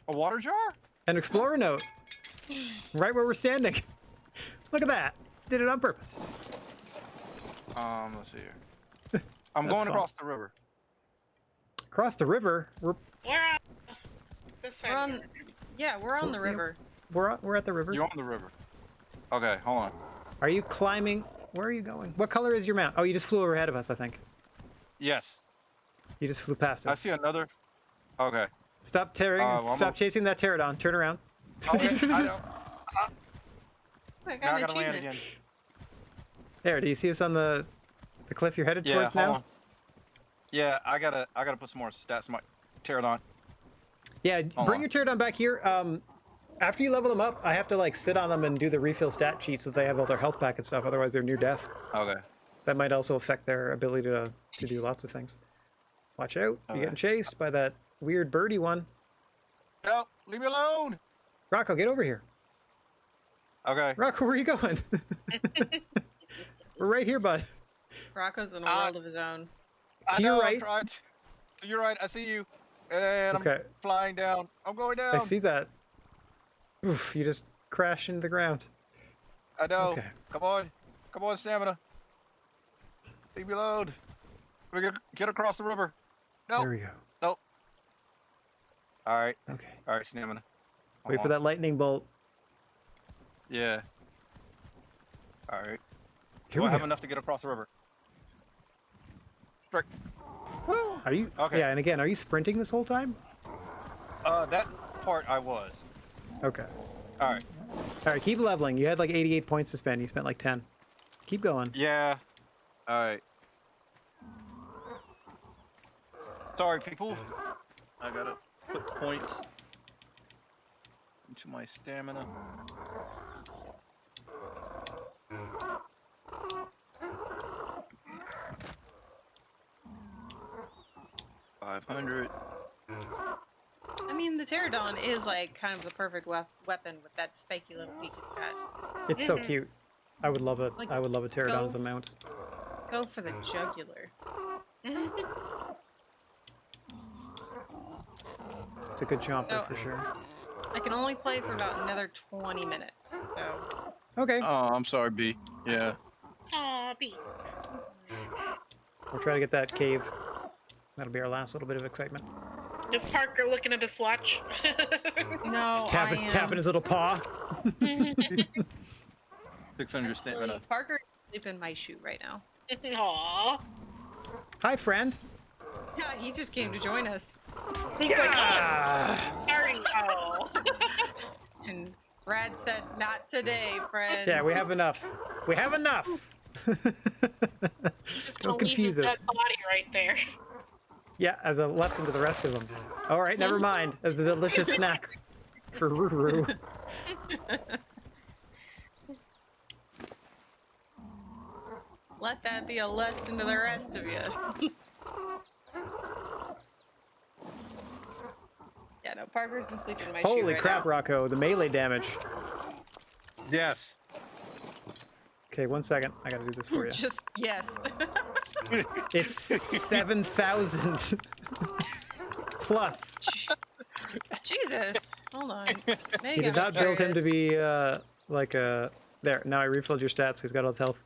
A water jar? An explorer note. Right where we're standing. Look at that. Did it on purpose. Let's see here. I'm That's going fun. across the river. Across the river. We're on this side. We're on. Yeah, we're on the river. We're at the river. You're on the river. Okay, hold on. Are you climbing? Where are you going? What color is your mount? Oh, you just flew over ahead of us, I think. Yes. You just flew past us. I see another. Okay. Stop tearing. Well, Stop chasing that pterodon. Turn around. Okay. I Now I got an gotta land achievement. again. There. Do you see us on the cliff you're headed Yeah, towards hold now? on. Yeah, I gotta put some more stats in my pterodon. Yeah. Hold Bring on. your pterodon back here. After you level them up, I have to like sit on them and do the refill stat sheet so they have all their health back and stuff. Otherwise, they're near death. Okay. That might also affect their ability to do lots of things. Watch out. You're Okay. getting chased by that weird birdie one. No, leave me alone. Rocco, get over here. Okay. Rocco, where are you going? We're right here, bud. Rocco's in a world of his own. To your I'm right. trying to your right. I see you. And Okay. I'm flying down. I'm going down. I see that. Oof, you just crashed into the ground. I know. Okay. Come on. Come on, stamina. Leave me alone. We're gonna get across the river. No. There we go. Nope. All right. Okay. All right, stamina. Wait for that lightning bolt. Yeah. All right. Here Do we I have go. enough to get across the river? Strike. Woo! Are you? Okay. Yeah, and again, are you sprinting this whole time? That part I was. Okay. All right. All right, keep leveling. You had like 88 points to spend. You spent like 10. Keep going. Yeah. All right. Sorry, people. I gotta put points into my stamina. $500. I mean, the pterodon is like kind of the perfect weapon with that spiky little beak it's got. It's so cute. I would love it. Like, I would love a pterodon go- as a mount. Go for the jugular. It's a good chomper So- for sure. I can only play for about another 20 minutes. So Okay. Oh, I'm sorry, B. Yeah. Aw, B. We'll try to get that cave. That'll be our last little bit of excitement. Is Parker looking at his watch? no, Just I am. tapping his little paw. 600 stamina. Parker is in my shoe right now. Aw. Hi, friend. Yeah, he just came to join us. He's like, oh, Ah! sorry. Oh. And Rad said, "Not today, friend." Yeah, we have enough. We have enough. Just Don't gonna leave his confuse dead us. body right there. Yeah, as a lesson to the rest of them. All right, never mind. As a delicious snack for Ruru. Let that be a lesson to the rest of you. Yeah, no, Parker's asleep in my shoe Holy right crap, now. Rocco, the melee damage. Yes. Okay, 1 second. I gotta do this for you. Just, yes. It's 7,000 plus. Jesus. Hold on. Now You did got not me build him to curious. be like a. There, now I refilled your stats, so he's got all his health.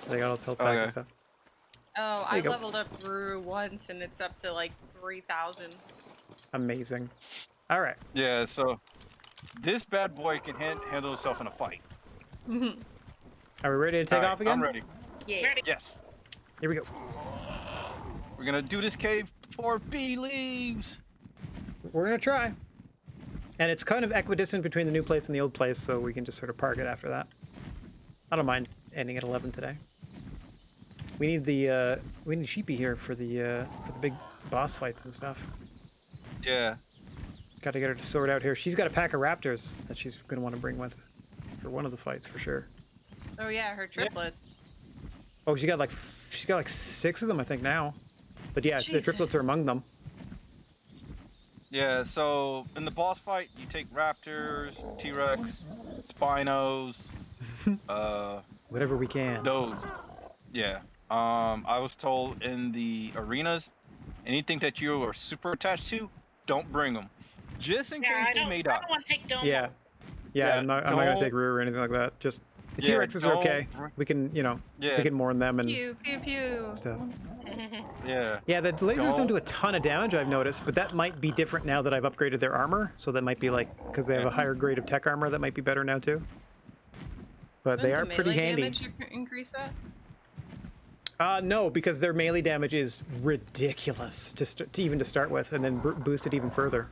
They got all his health back and Okay. stuff. Oh, There I you go. leveled up through once and it's up to like 3,000. Amazing. All right. Yeah, so this bad boy can handle himself in a fight. Are we ready to take All right, off again? I'm ready. Yeah. Ready? Yes. Here we go. We're gonna do this cave before B leaves. We're gonna try. And it's kind of equidistant between the new place and the old place, so we can just sort of park it after that. I don't mind ending at 11 today. We need the we need Sheepy here for the big boss fights and stuff. Yeah. Got to get her to sort out here. She's got a pack of raptors that she's gonna want to bring with for one of the fights for sure. Oh yeah, her triplets. Oh, she's got like 6 of them, I think now. But yeah, the triplets are Jesus. among them. Yeah, so in the boss fight, you take raptors, T-Rex, Spinos, Whatever we can. those. Yeah. I was told in the arenas, anything that you are super attached to, don't bring them, just in Yeah, case I they don't. may I die. don't want to take Domo. Yeah. Yeah, I'm not gonna take Rue or anything like that. Just the Yeah, T-Rexes are okay. don't. We can, we Yeah, can mourn them and Pew pew pew. stuff. yeah. Yeah, the lasers don't do a ton of damage, I've noticed, but that might be different now that I've upgraded their armor. So that might be like, because they have a higher grade of tech armor, that might be better now too. But they are Doesn't the pretty melee handy. damage increase that? No, because their melee damage is ridiculous to even to start with, and then boost it even further.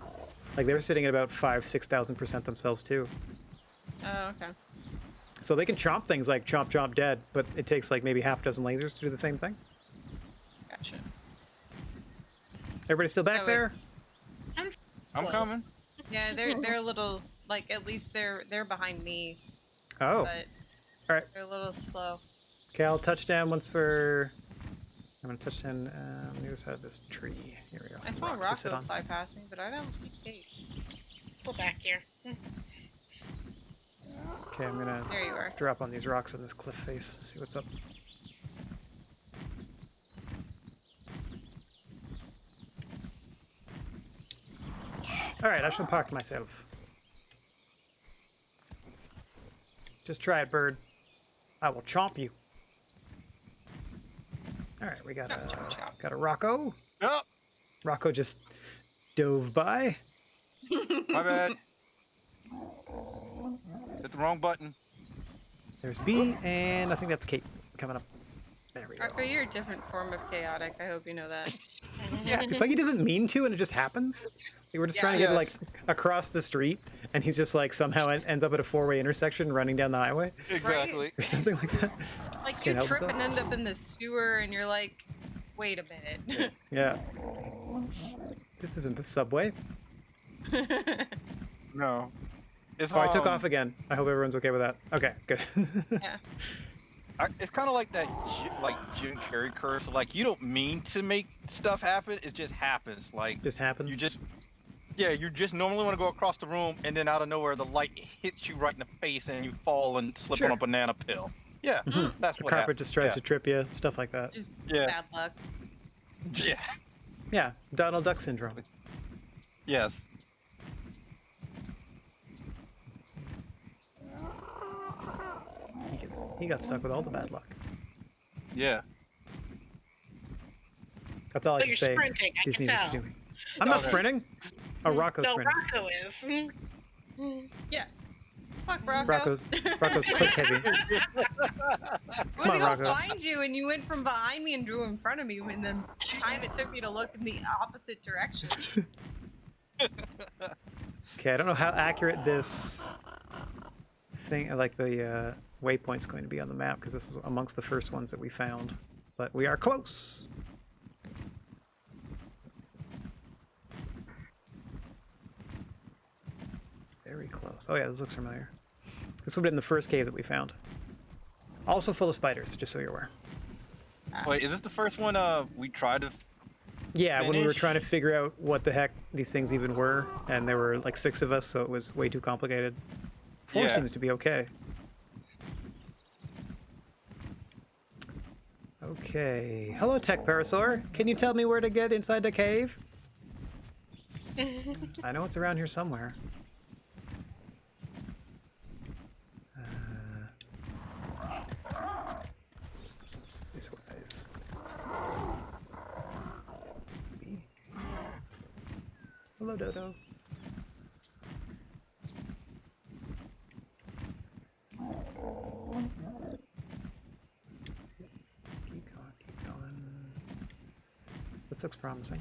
Like they're sitting at about 5,000-6,000% themselves too. Oh, okay. So they can chomp things like chomp chomp dead, but it takes like maybe half a dozen lasers to do the same thing. Gotcha. Everybody still back So there? it's- I'm coming. Yeah, they're a little like at least they're behind me, Oh, but all right. they're a little slow. Okay, I'll touchdown once we're. I'm gonna touchdown on the other side of this tree. Here we go. I Some saw rocks to sit Rocco on. fly past me, but I don't see Kate. Go back here. Okay, I'm gonna There you are. drop on these rocks on this cliff face. See what's up. All right, I shall park myself. Just try it, bird. I will chomp you. All right, we got Chomp, chomp, chomp. got a Rocco. Oh, Rocco just dove by. my bad. Hit the wrong button. There's B, and I think that's Kate coming up. There we go. Rocco, you're a different form of chaotic. I hope you know that. Yeah. It's like he doesn't mean to, and it just happens. Like, we're just trying to get Yeah. like across the street, and he's just like somehow ends up at a 4-way intersection running down the highway Exactly. or something like that. Like Just you can't help trip himself. and end up in the sewer, and you're like, wait a minute. Yeah. This isn't the subway. No. It's Oh, I took off again. I hope everyone's okay with that. Okay, good. Yeah. It's kind of like that, like Jim Carrey curse. Like you don't mean to make stuff happen; it just happens. Like Just happens. you just normally want to go across the room, and then out of nowhere, the light hits you right in the face, and you fall and slip Sure. on a banana peel. Yeah, that's The what carpet happens. just tries to trip you, stuff like that. Just Yeah. bad luck. Yeah. Yeah, Donald Duck syndrome. Yes. He got stuck with all the bad luck. Yeah. That's all I But can you're say. sprinting, I Disney can is tell. doing. I'm not Okay. sprinting. Oh, Rocco's No, sprinting. Rocco is. Yeah. Fuck Rocco. Rocco's click heavy. I was on, gonna Rocco. find you, and you went from behind me and drew in front of me, and then the time it took me to look in the opposite direction. Okay, I don't know how accurate this thing, like the waypoint's going to be on the map, because this is amongst the first ones that we found. But we are close. Very close. Oh yeah, this looks familiar. This would have been the first cave that we found. Also full of spiders, just so you're aware. Wait, is this the first one? We tried to. Yeah, when we were Finish? trying to figure out what the heck these things even were, and there were like 6 of us, so it was way too complicated. 4 Yeah. seems to be okay. Okay. Hello, Tech Parasaur. Can you tell me where to get inside the cave? I know it's around here somewhere. This ways. Hello, Dodo. Keep going. This looks promising.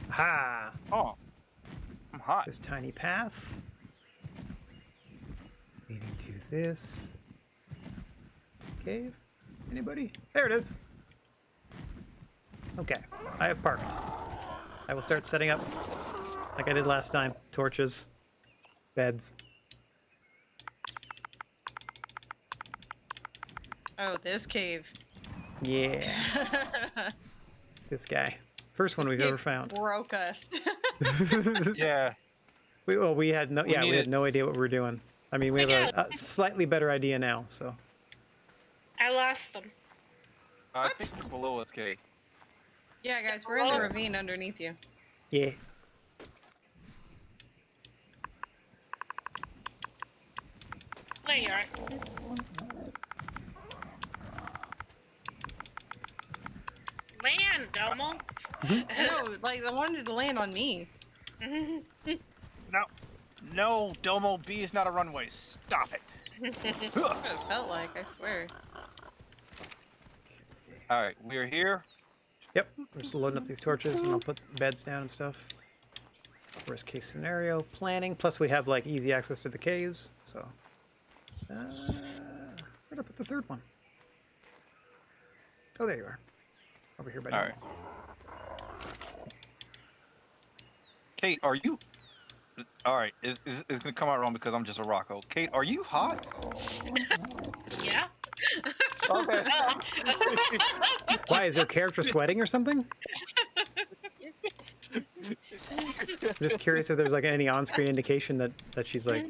Ha! Oh, I'm hot. This tiny path leading to this cave. Anybody? There it is. Okay, I have parked. I will start setting up like I did last time. Torches, beds. Oh, this cave. Yeah, this guy. First one we've ever found. Broke us. Yeah. We had no We had no idea what we were doing. I mean, we have a slightly better idea now. So I lost them. I think they're below us, Kate. Yeah, guys, we're in the ravine underneath you. yeah. There you are. Land, Domo. No, like, I wanted to land on me. No. No, Domo B is not a runway. Stop it. That's what it felt like, I swear. Alright, we're here. Yep. We're just loading up these torches, and I'll put beds down and stuff. Worst case scenario planning. Plus, we have like easy access to the caves. So, where'd I put the third one? Oh, there you are. Over here by Alright. Kate, are you... Alright, it's gonna come out wrong because I'm just a Rocco. Kate, are you hot? Yeah. Okay. Why, is her character sweating or something? I'm just curious if there's like any on-screen indication that she's like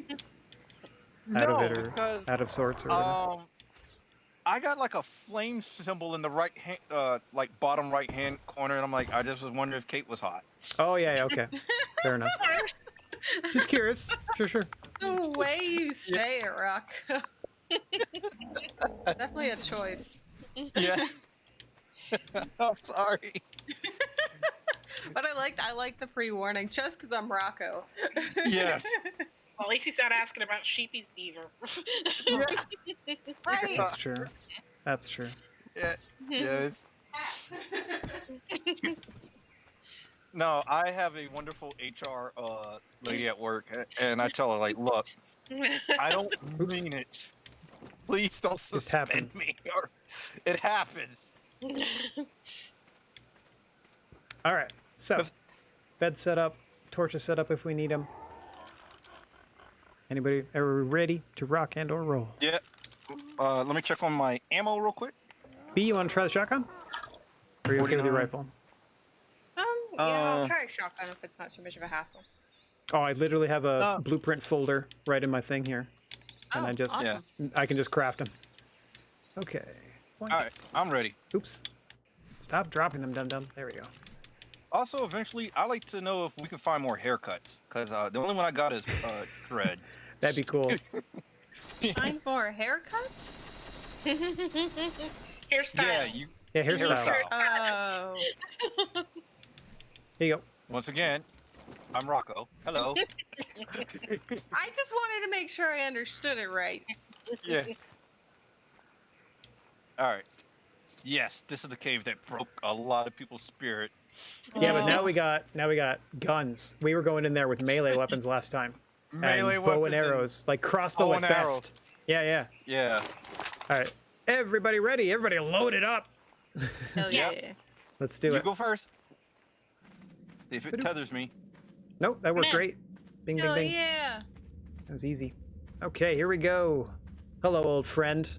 out of it or because, out of sorts or whatever. I got like a flame symbol in the right hand, like bottom right hand corner, and I'm like, I just was wondering if Kate was hot. Oh yeah, okay. Fair enough. Just curious. Sure. The way you say it, Rock. Definitely a choice. Yeah. I'm sorry. But I like the pre-warning just because I'm Rocco. Yes. Well, at least he's not asking about Sheepy's beaver. Right. That's true. That's true. Yeah. Yes. No, I have a wonderful HR lady at work, and I tell her like, look, I don't mean it. Please don't suspend happens. me. Or it happens. All right. So, bed set up, torches set up if we need them. Anybody ever ready to rock and or roll? Yeah. Let me check on my ammo real quick. B, you want to try the shotgun? Or are you okay with your 49. rifle? Yeah, I'll try a shotgun if it's not too much of a hassle. Oh, I literally have a blueprint folder right in my thing here. And I just, awesome. I can just craft them. Okay. All right, I'm ready. Oops. Stop dropping them, dum-dum. There we go. Also, eventually, I like to know if we can find more haircuts, because the only one I got is thread. That'd be cool. Find more haircuts? Hairstyle. Yeah, you. Yeah, hairstyles. Oh. Here you go. Once again, I'm Rocco. Hello. I just wanted to make sure I understood it right. Yeah. All right. Yes, this is the cave that broke a lot of people's spirit. Yeah, but now we got guns. We were going in there with melee weapons last time. Melee and bow weapons and arrows, like crossbow bow at and arrow. best. Yeah. Yeah. All right, everybody ready? Everybody load it up. Hell Yep. yeah. Let's do You it. go first. If it tethers me. Nope, that worked Man. great. Bing, bing, Hell bing. yeah. That was easy. Okay, here we go. Hello, old friend.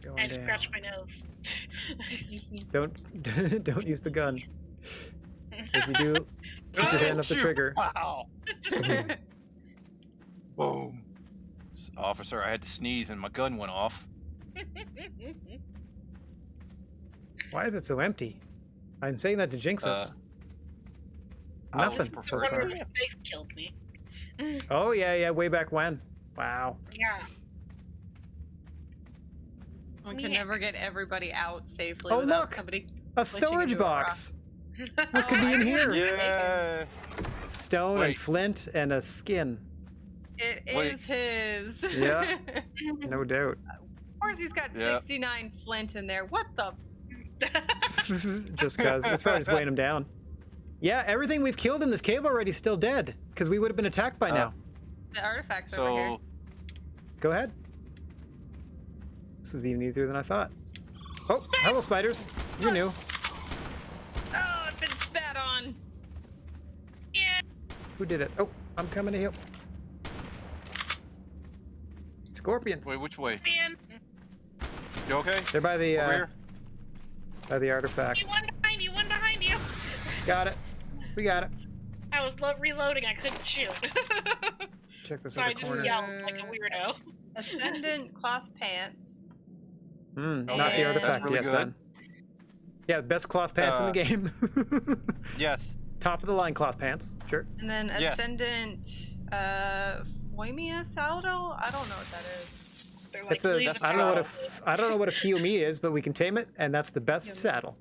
Going I had to down. scratch my nose. Don't use the gun. If you do, keep your hand off the Shoot. trigger. Wow. Boom. Officer, I had to sneeze and my gun went off. Why is it so empty? I'm saying that to jinx us. I would Nothing prefer so far. Wonder if space killed me. Oh yeah, way back when. Wow. Yeah. We can Yeah. never get everybody out safely Oh, without look! somebody. A Glitching storage into a box. What could be in here? Yeah. Stone Wait. and flint and a skin. It Wait. is his. Yeah. No doubt. Of course, he's got Yeah. 69 flint in there. What the? Just cause. It's probably just weighing him down. Yeah, everything we've killed in this cave already is still dead. Because we would have been attacked by now. The artifacts over here. So, Go ahead. This is even easier than I thought. Oh, hello spiders. You're new. Oh, I've been spat on. Yeah. Who did it? Oh, I'm coming to help. Scorpions. Wait, which way? Man, You okay? They're by Over the here? artifact. one behind you, one behind you. Got it. We got it. I was reloading, I couldn't shoot. Check this So other I just corner. yelled like a weirdo. Ascendant cloth pants. Not the Okay. artifact That's really yet good. then. Yeah, best cloth pants in the game. Yes. Top of the line cloth pants. Sure. And then Yes. Ascendant Foimia Saddle? I don't know what that is. They're like, It's a leave I don't know what a the I don't know what a Fiumi is, but we can tame it, and that's the best Fiumi. saddle.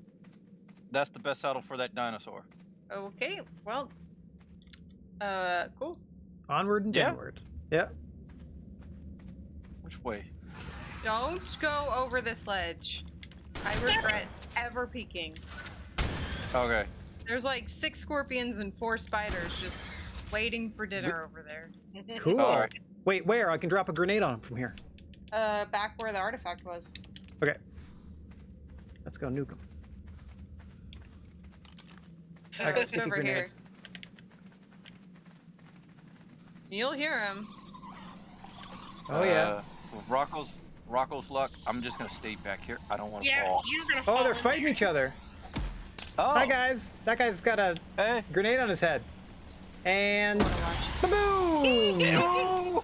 That's the best saddle for that dinosaur. Okay, well. Cool. Onward and Yeah. downward. Yeah. Which way? Don't go over this ledge. I regret ever peeking. Okay. There's like 6 scorpions and 4 spiders just waiting for dinner over there. Cool. All right. Wait, where? I can drop a grenade on him from here. Back where the artifact was. Okay. Let's go nuke him. I got It's sticky over grenades. You'll hear him. Oh yeah. With Rocco's luck, I'm just gonna stay back here. I don't want to Yeah, fall. you're gonna fall Oh, they're in fighting there. each other. Oh. Hi guys. That guy's got a Hey. grenade on his head. And Wanna watch? boom! No.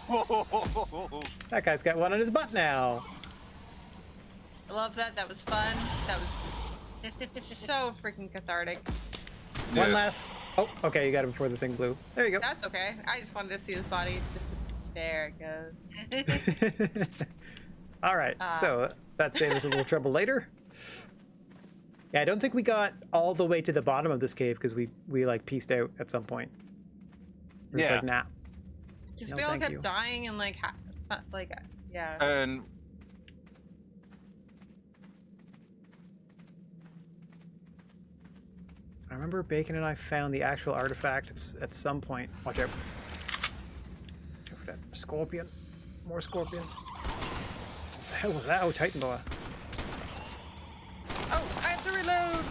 That guy's got one on his butt now. I love that. That was fun. That was so freaking cathartic. One Yeah. last. Oh, okay, you got him before the thing blew. There you go. That's okay. I just wanted to see his body. There it goes. All right, so that saved us a little trouble later. Yeah, I don't think we got all the way to the bottom of this cave because we like pieced out at some point. We're just Yeah. like, nah. Because No, we all thank kept you. dying and like, yeah. And I remember Bacon and I found the actual artifact at some point. Watch out. Go for that scorpion. More scorpions. What the hell was that? Oh, Titan Boa. Oh, I have to reload.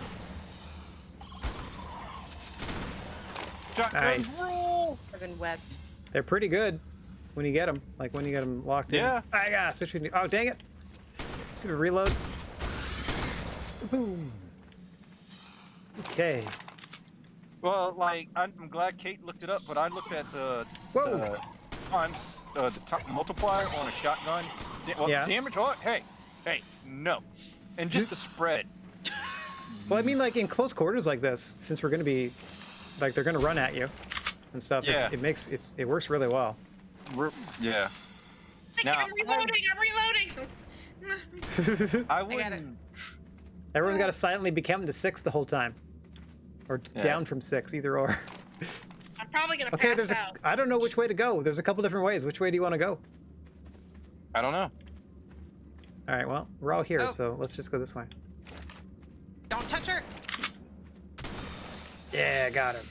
shotgun Nice. roll. I've been wet. They're pretty good when you get them. Like when you get them locked in. Yeah. Ah, yeah, especially when you, oh, dang it. See the reload. Boom. Okay. Well, like I'm glad Kate looked it up, but I looked at the Whoa. times multiplier on a shotgun. Well, Yeah. damage. Oh, hey, no, and just the spread. Well, I mean, like in close quarters like this, since we're going to be, like, they're going to run at you and stuff. Yeah. It makes it works really well. Yeah. Like, Now, I'm reloading. I got it. wouldn't. Everyone's got to silently be counting to 6 the whole time, or Yeah. down from 6, either or. I'm probably gonna Okay, pass there's out. I don't know which way to go. There's a couple different ways. Which way do you want to go? I don't know. All right. Well, we're all here, Oh. so let's just go this way. Don't touch her. Yeah, got him.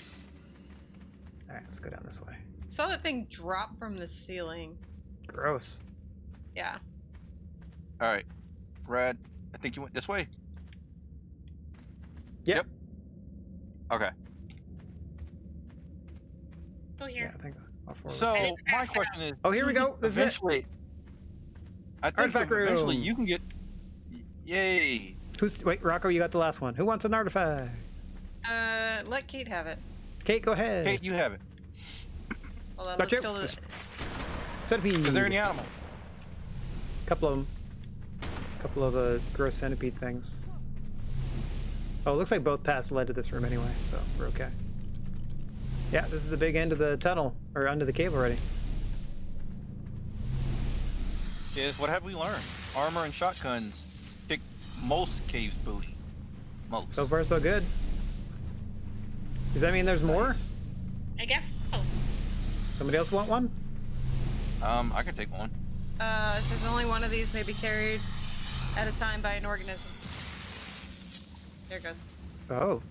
All right, let's go down this way. Saw that thing drop from the ceiling. Gross. Yeah. All right, Rad. I think you went this way. Yep. Okay. Still Yeah, here. I think. I'll forward So this. my question is, Oh, here we go. This is it. eventually, I think Artifact eventually room. you can get. Yay! Wait, Rocco, you got the last one. Who wants an artifact? Let Kate have it. Kate, go ahead. Kate, you have it. Hold on, Gotcha. let's kill the... Centipede. Is there any animal? Couple of them. Couple of the gross centipede things. Oh, it looks like both paths led to this room anyway, so we're okay. Yeah, this is the big end of the tunnel, or under the cave already. Is what have we learned? Armor and shotguns kick most caves booty. Most. So far, so good. Does that mean there's more? I guess so. Somebody else want one? I can take one. It says only one of these may be carried at a time by an organism. There it goes. Oh,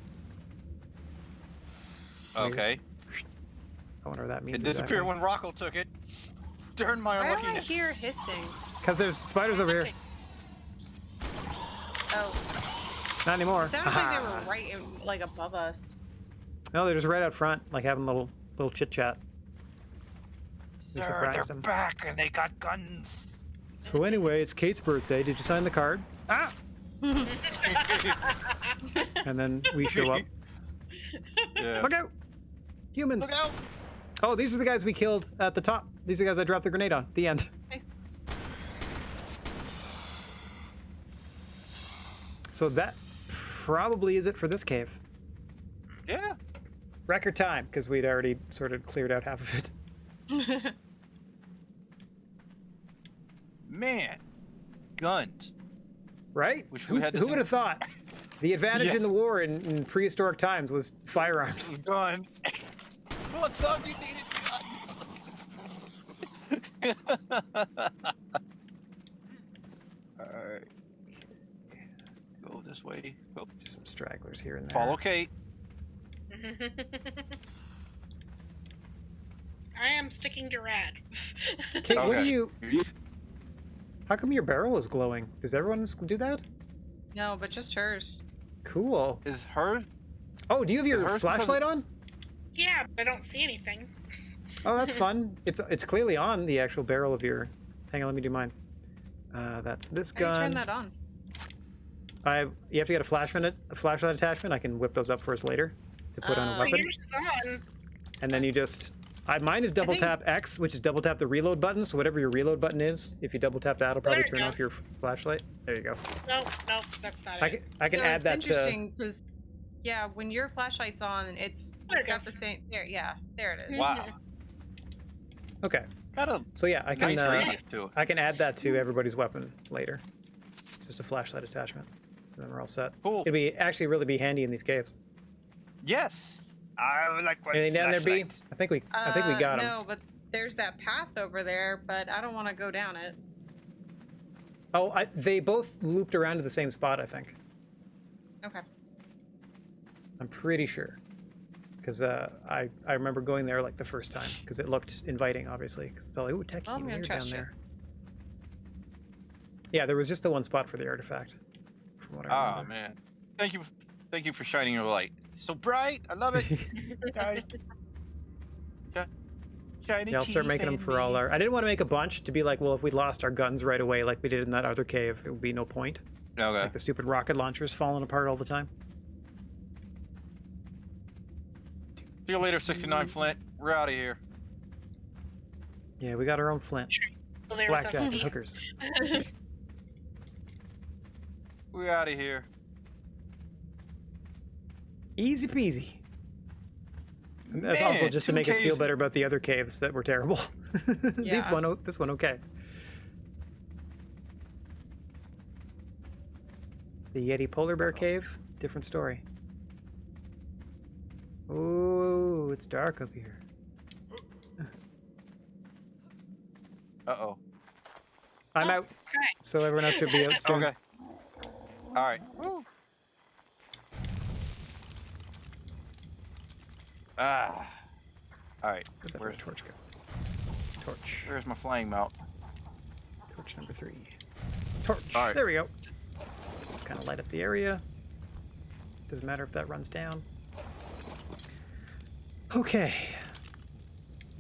Okay. I wonder what that means. It disappeared when Rocco took it. Darn my Why do I unluckiness. hear hissing? Because there's spiders over here. Oh, Not anymore. it sounded like they Aha. were right in, like above us. No, they're just right out front, like having a little chit chat. You Sir, surprised they're him. back and they got guns. So anyway, it's Kate's birthday. Did you sign the card? Ah! And then we show up. Yeah. Look out! Humans! Look out! Oh, these are the guys we killed at the top. These are the guys I dropped the grenade on. The end. Nice. So that probably is it for this cave. Yeah. Record time, because we'd already sort of cleared out half of it. Man, guns. Right? Wish we had this Who would in- have thought? The advantage Yeah. in the war in prehistoric times was firearms. Guns. What's up? You needed guns. Alright. Go this way. Go. Just some stragglers here and there. Follow Kate. I am sticking to Rad. Kate, what do Okay. you... How come your barrel is glowing? Does everyone do that? No, but just hers. Cool. Is her? Oh, do you have your hers flashlight on? Yeah, but I don't see anything. Oh, that's fun. It's clearly on the actual barrel of your... Hang on, let me do mine. That's this How do you turn gun. that on? You have to get a flashlight attachment. I can whip those up for us later to put on a Oh, weapon. Yours is on. And then you just... mine is double think- tap X, which is double tap the reload button. So whatever your reload button is, if you double tap that, it'll probably There it turn off goes. your flashlight. There you go. Nope, that's not I it. can So add it's that to... interesting because, yeah, when your flashlight's on, it's There it got goes. the same. There, yeah, there it is. Wow. Okay. Got a So yeah, I can nice radius to it. I can add that to everybody's weapon later. It's just a flashlight attachment. And then we're all set. Cool. It'd be actually really be handy in these caves. Yes. I would like my Anything down there, B? flashlight. I think we got them. No, but there's that path over there, but I don't want to go down it. Oh, they both looped around to the same spot, I think. Okay. I'm pretty sure. Because I remember going there like the first time, because it looked inviting, obviously. Because it's all like, ooh, techie Well, I'm and gonna weird down trust you. there. Yeah, there was just the one spot for the artifact, from what I Oh remember. man. Thank you for shining your light. So bright. I love it. Guys. Shiny Yeah, I'll start teeth making them and for all me. our... I didn't want to make a bunch to be like, well, if we lost our guns right away like we did in that other cave, it would be no point. Okay. Like the stupid rocket launchers falling apart all the time. See you later, 69 Flint. We're out of here. Yeah, we got our own flint. So there was Blackjack and us. hookers. We're out of here. Easy peasy. And that's Man, also just to two make us feel caves. better about the other caves that were terrible. This Yeah. one okay. The Yeti Polar Bear Cave, different story. Ooh, it's dark up here. Uh-oh. I'm out. Okay. So everyone else should be out soon. Okay. All right. Ah. All right. Where'd that Where's torch go? Torch. Where's my flying mount? Torch number 3. Torch. All right. There we go. Let's kind of light up the area. Doesn't matter if that runs down. Okay.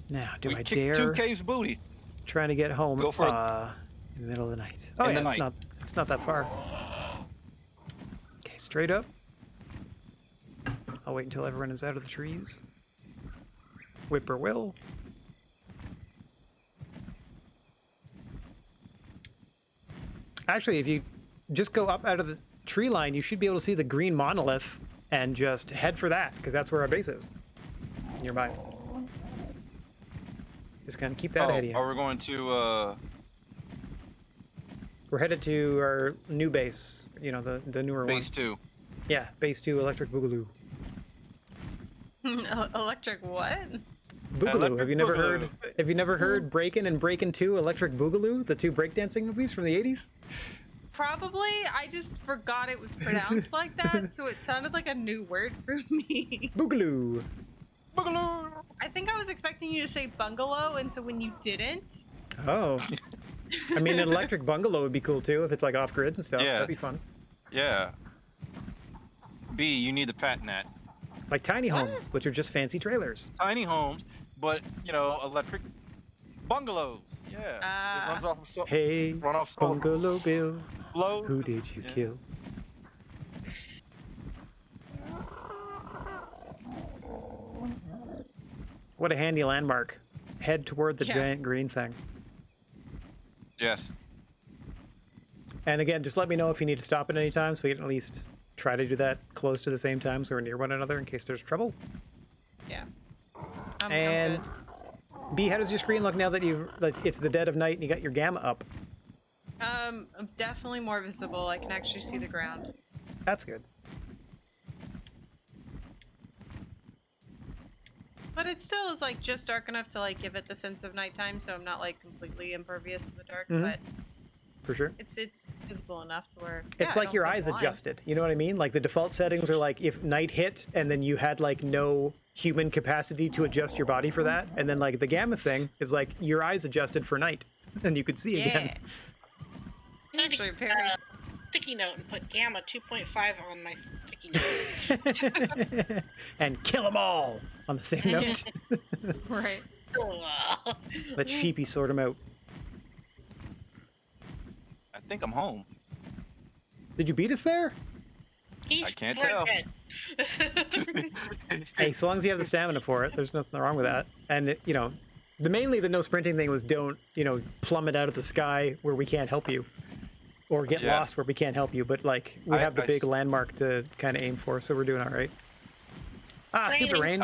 Now, do We I kicked dare two caves booty. trying to get home Go for it. in the middle of the night? Oh In yeah, the night. it's not that far. Okay, straight up. I'll wait until everyone is out of the trees. Whippoorwill. Actually, if you just go up out of the tree line, you should be able to see the green monolith and just head for that, because that's where our base is. Nearby. Just kind of keep that ahead of you. Are we going to We're headed to our new base, you know, the newer base one. 2? Yeah, base 2 Electric Boogaloo. Electric what? Boogaloo. Electric Have you never Boogaloo. heard? Have you never heard Breakin' and Breakin' 2 Electric Boogaloo, the two breakdancing movies from the 80s? Probably. I just forgot it was pronounced like that, so it sounded like a new word for me. Boogaloo. Boogaloo! I think I was expecting you to say bungalow, and so when you didn't, Oh. I mean, an electric bungalow would be cool too if it's like off grid and stuff. Yeah. That'd be fun. Yeah. B, you need to patent that. Like tiny homes, which are just fancy trailers. Tiny homes, but, you know, electric Bungalows. Yeah. It runs off of Hey, run off solar Bungalow Bill, load. who did you Yeah. kill? What a handy landmark. Head toward the Yeah. giant green thing. Yes. And again, just let me know if you need to stop at any time so we can at least try to do that close to the same time so we're near one another in case there's trouble. Yeah. I'm And good. B, how does your screen look now that it's the dead of night and you got your gamma up? I'm definitely more visible. I can actually see the ground. That's good. But it still is like just dark enough to like give it the sense of nighttime, so I'm not like completely impervious to the dark, Mhm. but For sure. it's visible enough to where It's like your eyes adjusted. You know what I mean? Like the default settings are like if night hit and then you had like no human capacity to adjust your body for that. And then like the gamma thing is like your eyes adjusted for night and you could see Yeah. again. Actually, very. Sticky note and put gamma 2.5 on my sticky note. And kill them all on the same note. Right. Let Sheepy sort them out. I think I'm home. Did you beat us there? He's I can't dead. Hey, so long as you have the stamina for it, there's nothing wrong with that. And, you know, mainly the no sprinting thing was don't, you know, plummet out of the sky where we can't help you. Or get Yeah. lost where we can't help you. But, like, we have the big landmark to kind of aim for, so we're doing all right. Ah, super rain.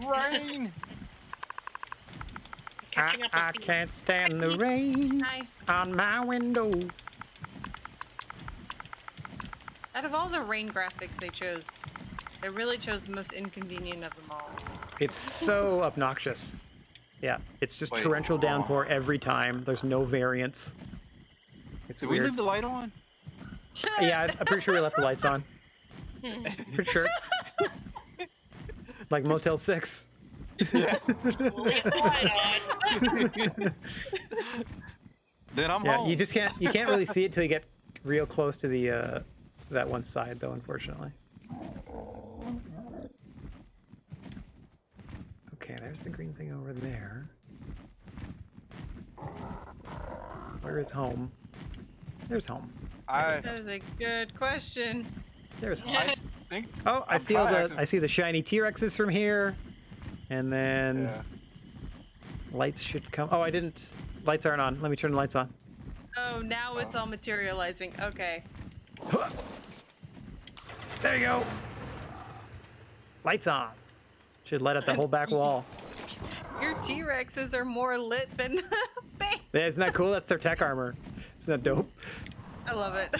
Rain. Catching up I with me. can't stand the rain Hi. on my window. Out of all the rain graphics they chose, they really chose the most inconvenient of them all. It's so obnoxious. Yeah, it's just Wait. torrential downpour every time. There's no variance. It's Did we weird. leave the light on? Yeah, I'm pretty sure we left the lights on. Pretty sure. Like Motel 6. Yeah. We'll leave the light on. Then I'm Yeah, home. you can't really see it till you get real close to the that one side though, unfortunately. Okay, there's the green thing over there. Where is home? There's home. I That is a good question. There's home. I think. Oh, I I'm see all the probably I see the shiny T-Rexes from here. And then Yeah. lights should come. Oh, I didn't. Lights aren't on. Let me turn the lights on. Oh, now it's all materializing. Okay. There you go. Lights on. Should light up the whole back wall. Your T-Rexes are more lit than bang. Yeah, isn't that cool? That's their tech armor. Isn't that dope? I love it.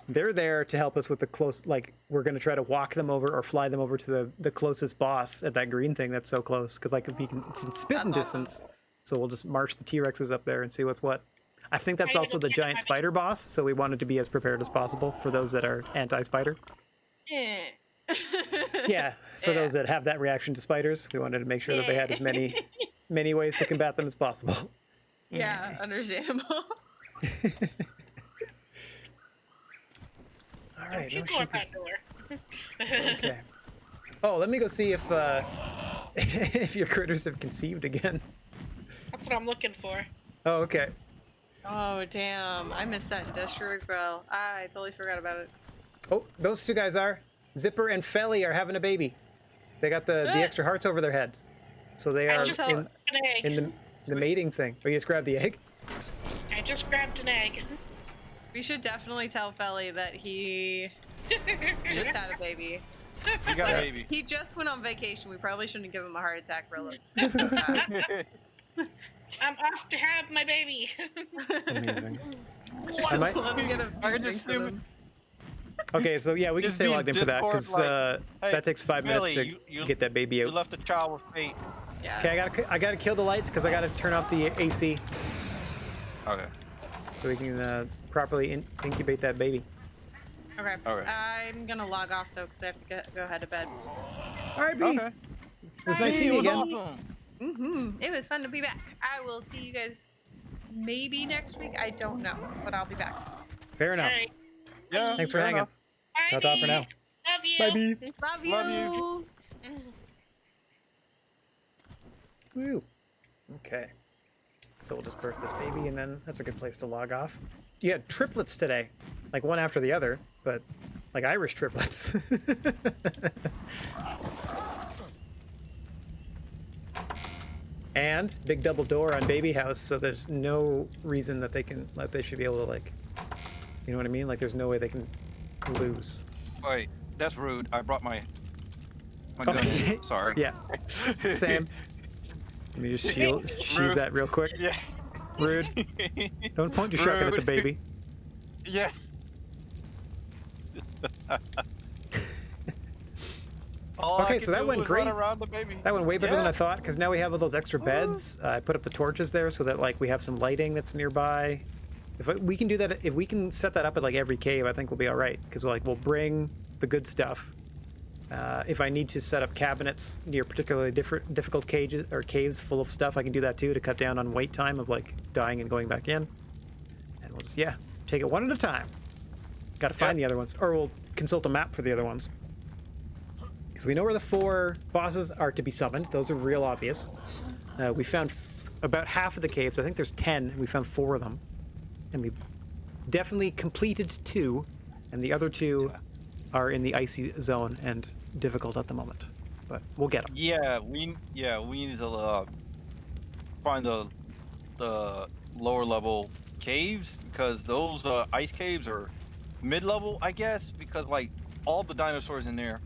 They're there to help us with the close, like, we're going to try to walk them over or fly them over to the closest boss at that green thing that's so close. Because, like, if we can, it's in spitting That's awesome. distance. So we'll just march the T-Rexes up there and see what's what. I think that's I also even the can't giant imagine. spider boss. So we wanted to be as prepared as possible for those that are anti-spider. Yeah, for those that have that reaction to spiders, we wanted to make sure that they had as many ways to combat them as possible. Yeah, understandable. All right, no People are sheepy. that door. Okay. Oh, let me go see if if your critters have conceived again. That's what I'm looking for. Oh, okay. Oh, damn. I missed that industrial grill. I totally forgot about it. Oh, those two guys are. Zipper and Felly are having a baby. They got the extra hearts over their heads. So they I are just in, an egg. in the mating thing. Oh, you just grabbed the egg? I just grabbed an egg. We should definitely tell Felly that he just had a baby. You got a baby. He just went on vacation. We probably shouldn't give him a heart attack relative. I'm off to have my baby. Amazing. I might- Let me get a I can few just drinks with zoom him. Okay, so yeah, we can Just stay be logged in for that Discord, because hey, that takes 5 minutes Felly, to you get that baby You out. left a child with fate. Yeah. Okay, I gotta kill the lights because I gotta turn off the AC Okay. so we can properly incubate that baby. Okay. Okay. I'm gonna log off though because I have to go head to bed. All right, B. Okay. It was nice seeing you was again. awesome. It was fun to be back. I will see you guys maybe next week. I don't know, but I'll be back. Fair enough. Alright. Yeah. Thanks for fair hanging. enough. Bye, Ta-ta for Bee. now. Love you. Bye, B. Love you. Love you. Woo. Okay. So we'll just birth this baby, and then that's a good place to log off. You had triplets today, like one after the other, but like Irish triplets. And big double door on baby house, so there's no reason that they should be able to, like, you know what I mean? Like there's no way they can lose. Wait, that's rude. I brought my gun. Okay. Sorry. Yeah. Sam. Let me just sheathe that real quick. Yeah. Rude. Don't point your shotgun at the baby. Yeah. Okay, so that went great. Around the baby. That went way better than I thought, because now we have all those extra beds. I put up the torches there so that, like, we have some lighting that's nearby. We can do that, if we can set that up at like every cave, I think we'll be all right, because we'll bring the good stuff. If I need to set up cabinets near particularly difficult cages or caves full of stuff, I can do that too to cut down on wait time of like dying and going back in. And we'll just take it one at a time. Got to find the other ones, or we'll consult a map for the other ones. Because we know where the 4 bosses are to be summoned. Those are real obvious. We found about half of the caves. I think there's 10. And we found 4 of them. And we definitely completed 2. And the other 2 are in the icy zone and difficult at the moment. But we'll get them. Yeah, we need to find the lower level caves, because those ice caves are mid-level, I guess, because like all the dinosaurs in there.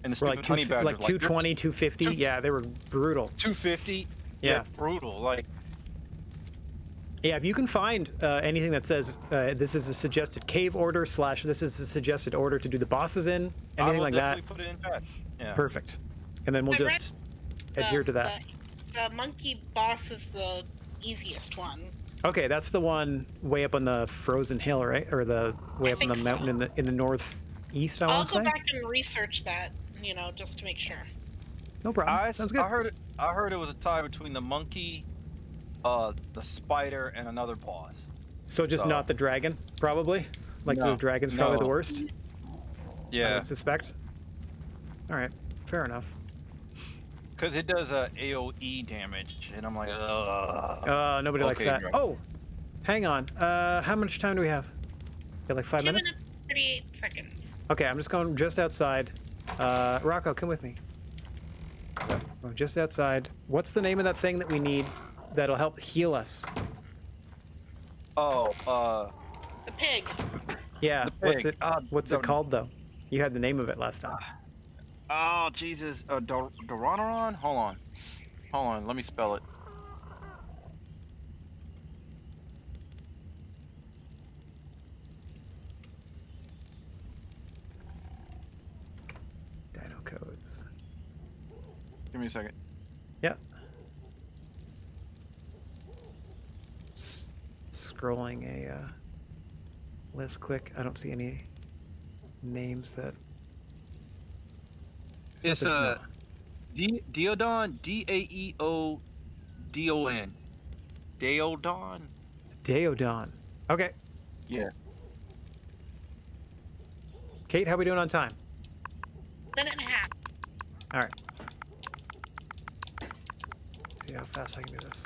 And the stupid honey badgers, like 220, 250. Yeah, they were brutal. 250. Yeah, brutal. Like. Yeah, if you can find anything that says this is a suggested cave order / this is a suggested order to do the bosses in, anything like that. Put it in chat. Yeah. Perfect. And then we'll just adhere to that. The monkey boss is the easiest one. Okay, that's the one way up on the frozen hill, right? Or the way up on the mountain in the northeast. I want to say. I'll go back and research that. Just to make sure. No problem. Sounds good. I heard it was a tie between the monkey, the spider, and another boss. So just not the dragon, probably? Like the dragon's probably the worst? Yeah. I would suspect. Alright, fair enough. Because it does AoE damage, and I'm like, ugh. Nobody likes that. Dragon. Oh! Hang on. How much time do we have? Got like 5 minutes? 2 minutes, 38 seconds. Okay, I'm just going just outside. Rocco, come with me. Oh, just outside. What's the name of that thing that we need that'll help heal us? Oh, the pig. Yeah, the pig. What's it called, though? You had the name of it last time. Oh, Jesus. Doroneron? Hold on, let me spell it. Dino codes. Give me a second. Yeah. Scrolling a list quick. I don't see any names that. It's Deodon, Daeodon. Deodon? Deodon. Okay. Yeah. Kate, how we doing on time? Minute and a half. All right. See how fast I can do this.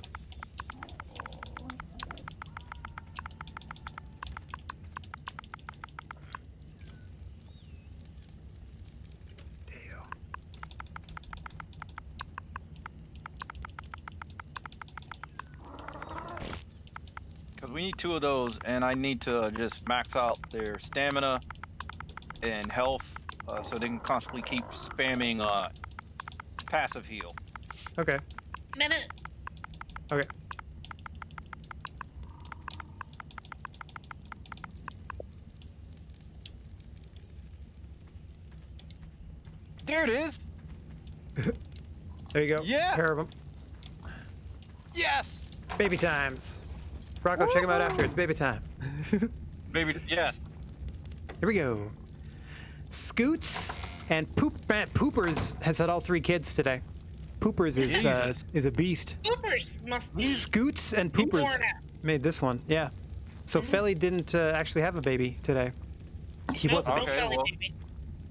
Because we need 2 of those, and I need to just max out their stamina and health, so they can constantly keep spamming passive heal. Okay. Minute. Okay. There it is. There you go. Yeah. Pair of them. Yes. Baby times. Rocco, check them out after. It's baby time. Baby, yes. Here we go. Scoots and Poopers has had all 3 kids today. Poopers is a beast. Poopers must be. Scoots and Poopers made this one. Yeah. So Felly didn't actually have a baby today. He wasn't. Okay, well. Baby.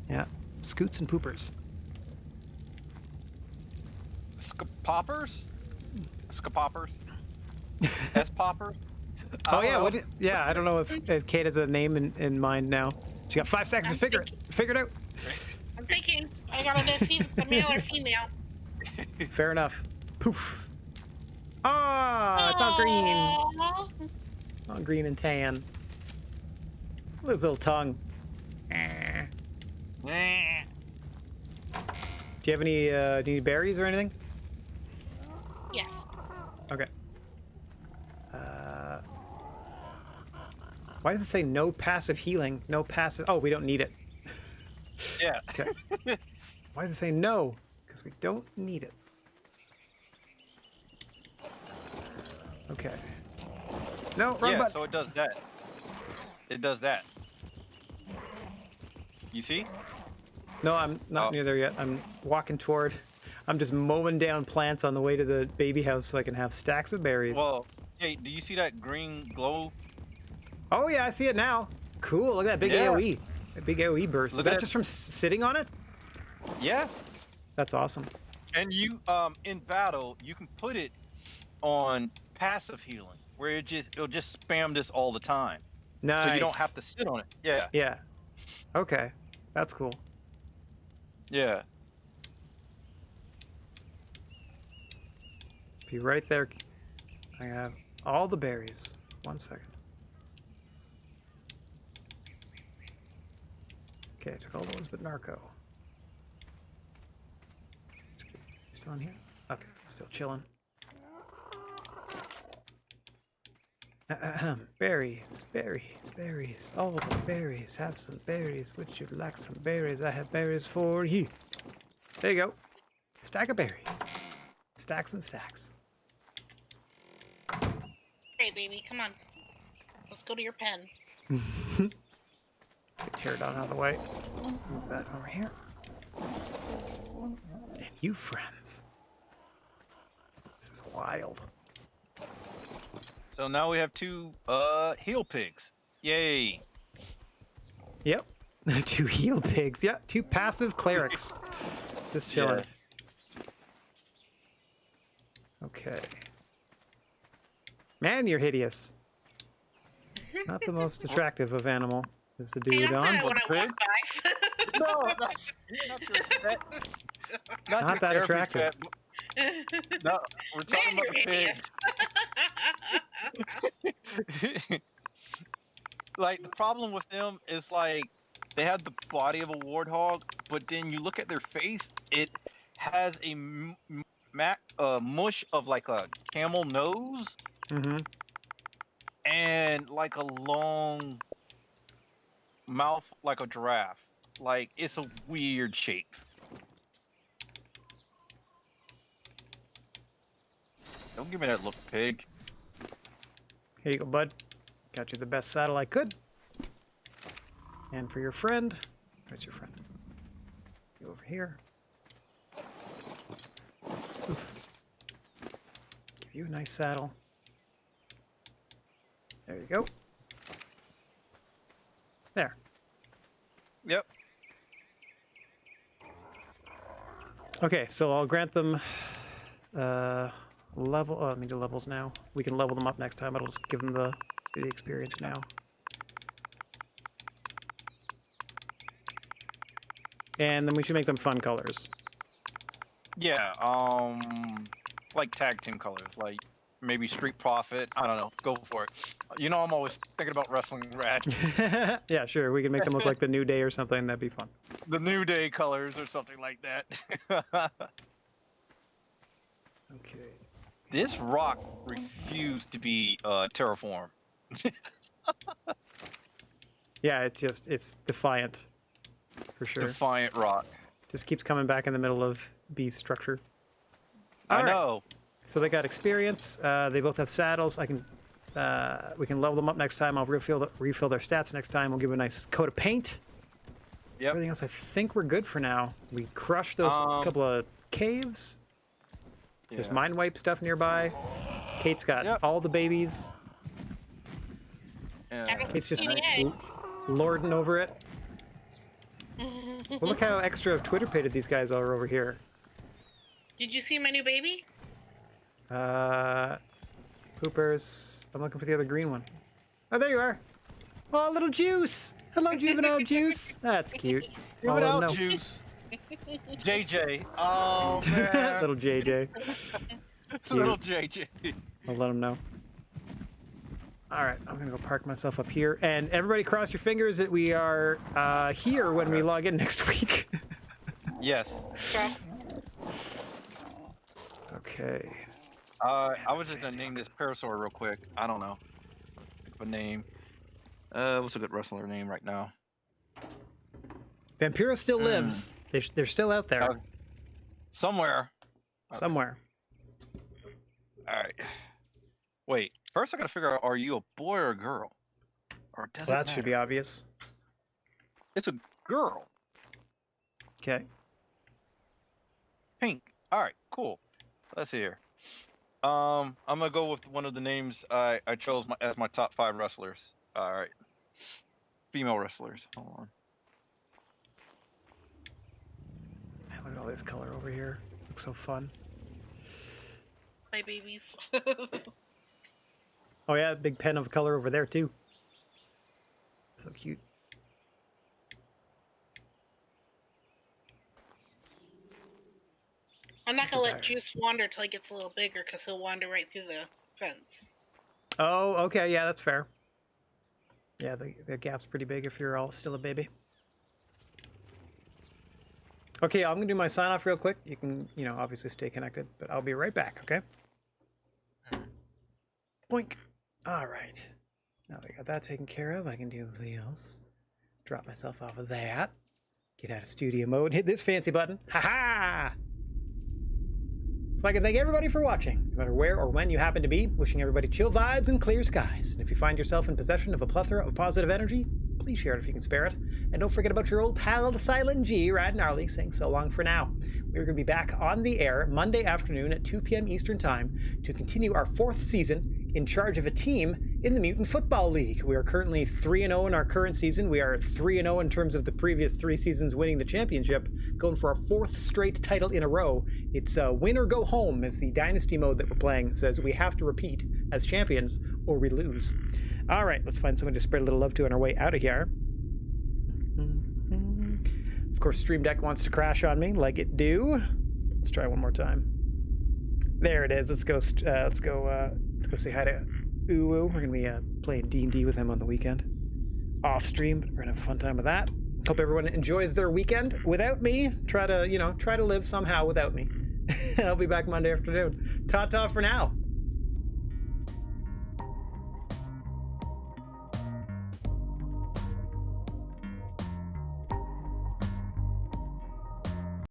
Yeah. Scoots and Poopers. Poppers? Jessica Poppers? S Poppers? Oh yeah, don't know. yeah. I don't know if Kate has a name in mind now. She got 5 seconds to figure it out. I'm thinking. I gotta see if it's a male or female. Fair enough. Poof. Ah, it's all green. Aw. All green and tan. Look at his little tongue. Do you have any do you need berries or anything? Yes. Okay. Why does it say no passive healing? No passive. Oh, we don't need it. Yeah. Okay. Why does it say no? Because we don't need it. Okay. No, wrong Yeah, button. so it does that. It does that. You see? No, I'm not Oh. near there yet. I'm walking toward. I'm just mowing down plants on the way to the baby house so I can have stacks of berries. Well, hey, do you see that green glow? Oh yeah, I see it now. Cool. Look at that big Yeah. AOE. That big AOE burst. Look Is that at just from sitting on it? Yeah. That's awesome. And you in battle, you can put it on passive healing, where it'll just spam this all the time. Nice. So you don't have to sit on it. Yeah. Yeah. Okay. That's cool. Yeah. Be right there. I have all the berries. 1 second. Okay, I took all the ones but Narco. Still in here? Okay, still chilling. Berries, berries, berries. All the berries. Have some berries. Would you like some berries? I have berries for you. There you go. Stack of berries. Stacks and stacks. Hey, baby, come on. Let's go to your pen. Let's get Pterodon out of the way. Move that over here. And you, friends. This is wild. So now we have 2 heal pigs. Yay. Yep. 2 heal pigs. Yeah, 2 passive clerics. Just chilling. Okay. Man, you're hideous. Not the most attractive of animal is the Hey, dude don't say on. that when I Pig? walk by. No, not your pet. Not your that therapy attractive. pet. No, we're talking Man, about you're the pigs. Like, the problem with them is, like, they have the body of a warthog, but then you look at their face, it has a mush of, like, a camel nose Mm-hmm. and, like, a long mouth like a giraffe. Like, it's a weird shape. Don't give me that look, pig. Here you go, bud. Got you the best saddle I could. And for your friend, where's your friend? Go over here. Oof. Give you a nice saddle. There you go. There. Yep. Okay, so I'll grant them level. Oh, I mean, the levels now. We can level them up next time, but I'll just give them the experience now. And then we should make them fun colors. Yeah, like tag team colors, like maybe Street Profit. I don't know. Go for it. You know, I'm always thinking about wrestling Rad. Yeah, sure. We can make them look like the New Day or something. That'd be fun. The New Day colors or something like that. Okay. This rock refused to be terraform. Yeah, it's defiant. For sure. Defiant rock. Just keeps coming back in the middle of B's structure. I All right. know. So they got experience. They both have saddles. We can level them up next time. I'll refill their stats next time. We'll give a nice coat of paint. Yep. Everything else, I think we're good for now. We crushed those couple of caves. There's Yeah. mine wipe stuff nearby. Kate's got Yep. all the babies. Yeah. Kate's just Eating eggs. lording over it. Well, look how extra Twitter pated these guys are over here. Did you see my new baby? Poopers. I'm looking for the other green one. Oh, there you are. Oh, little Juice. Hello, juvenile Juice. That's cute. Give it out, Juice. JJ. Oh, man. Little JJ. Little JJ. I'll let him know. All right, I'm gonna go park myself up here, and everybody cross your fingers that we are here when we log in next week. Yes. Okay. I was just gonna name this Parasaur real quick. I don't know. Think of a name. What's a good wrestler name right now? Vampiro still lives. They're still out there. Somewhere. Somewhere. All right. Wait. First, I gotta figure out: are you a boy or a girl? Or does Well, that should be obvious. It's a girl. Okay. Pink. All right. Cool. Let's see here. I'm gonna go with one of the names I chose as my top 5 wrestlers. All right. Female wrestlers. Hold on. Man, look at all this color over here. Looks so fun. My babies. Oh yeah, big pen of color over there too. So cute. I'm not gonna let Juice wander till he gets a little bigger, because he'll wander right through the fence. Oh, okay, yeah, that's fair. Yeah, the gap's pretty big if you're all still a baby. Okay, I'm gonna do my sign off real quick. You can, obviously stay connected, but I'll be right back, okay? Boink. All right. Now that I got that taken care of, I can do everything else. Drop myself off of that. Get out of studio mode. Hit this fancy button. Ha-ha! So I can thank everybody for watching, no matter where or when you happen to be. Wishing everybody chill vibes and clear skies. And if you find yourself in possession of a plethora of positive energy, please share it if you can spare it. And don't forget about your old pal, the Silent G, Rad Gnarly, saying so long for now. We're going to be back on the air Monday afternoon at 2 p.m. Eastern Time to continue our 4th season in charge of a team in the Mutant Football League. We are currently 3-0 in our current season. We are 3-0 in terms of the previous 3 seasons winning the championship, going for our 4th straight title in a row. It's win or go home is the dynasty mode that we're playing. It says we have to repeat as champions or we lose. All right, let's find someone to spread a little love to on our way out of here. Of course, Stream Deck wants to crash on me, like it do. Let's try one more time. There it is. Let's go say hi to Uwu. We're gonna be playing D&D with him on the weekend, off stream. But we're gonna have a fun time with that. Hope everyone enjoys their weekend without me. Try to live somehow without me. I'll be back Monday afternoon. Ta-ta for now.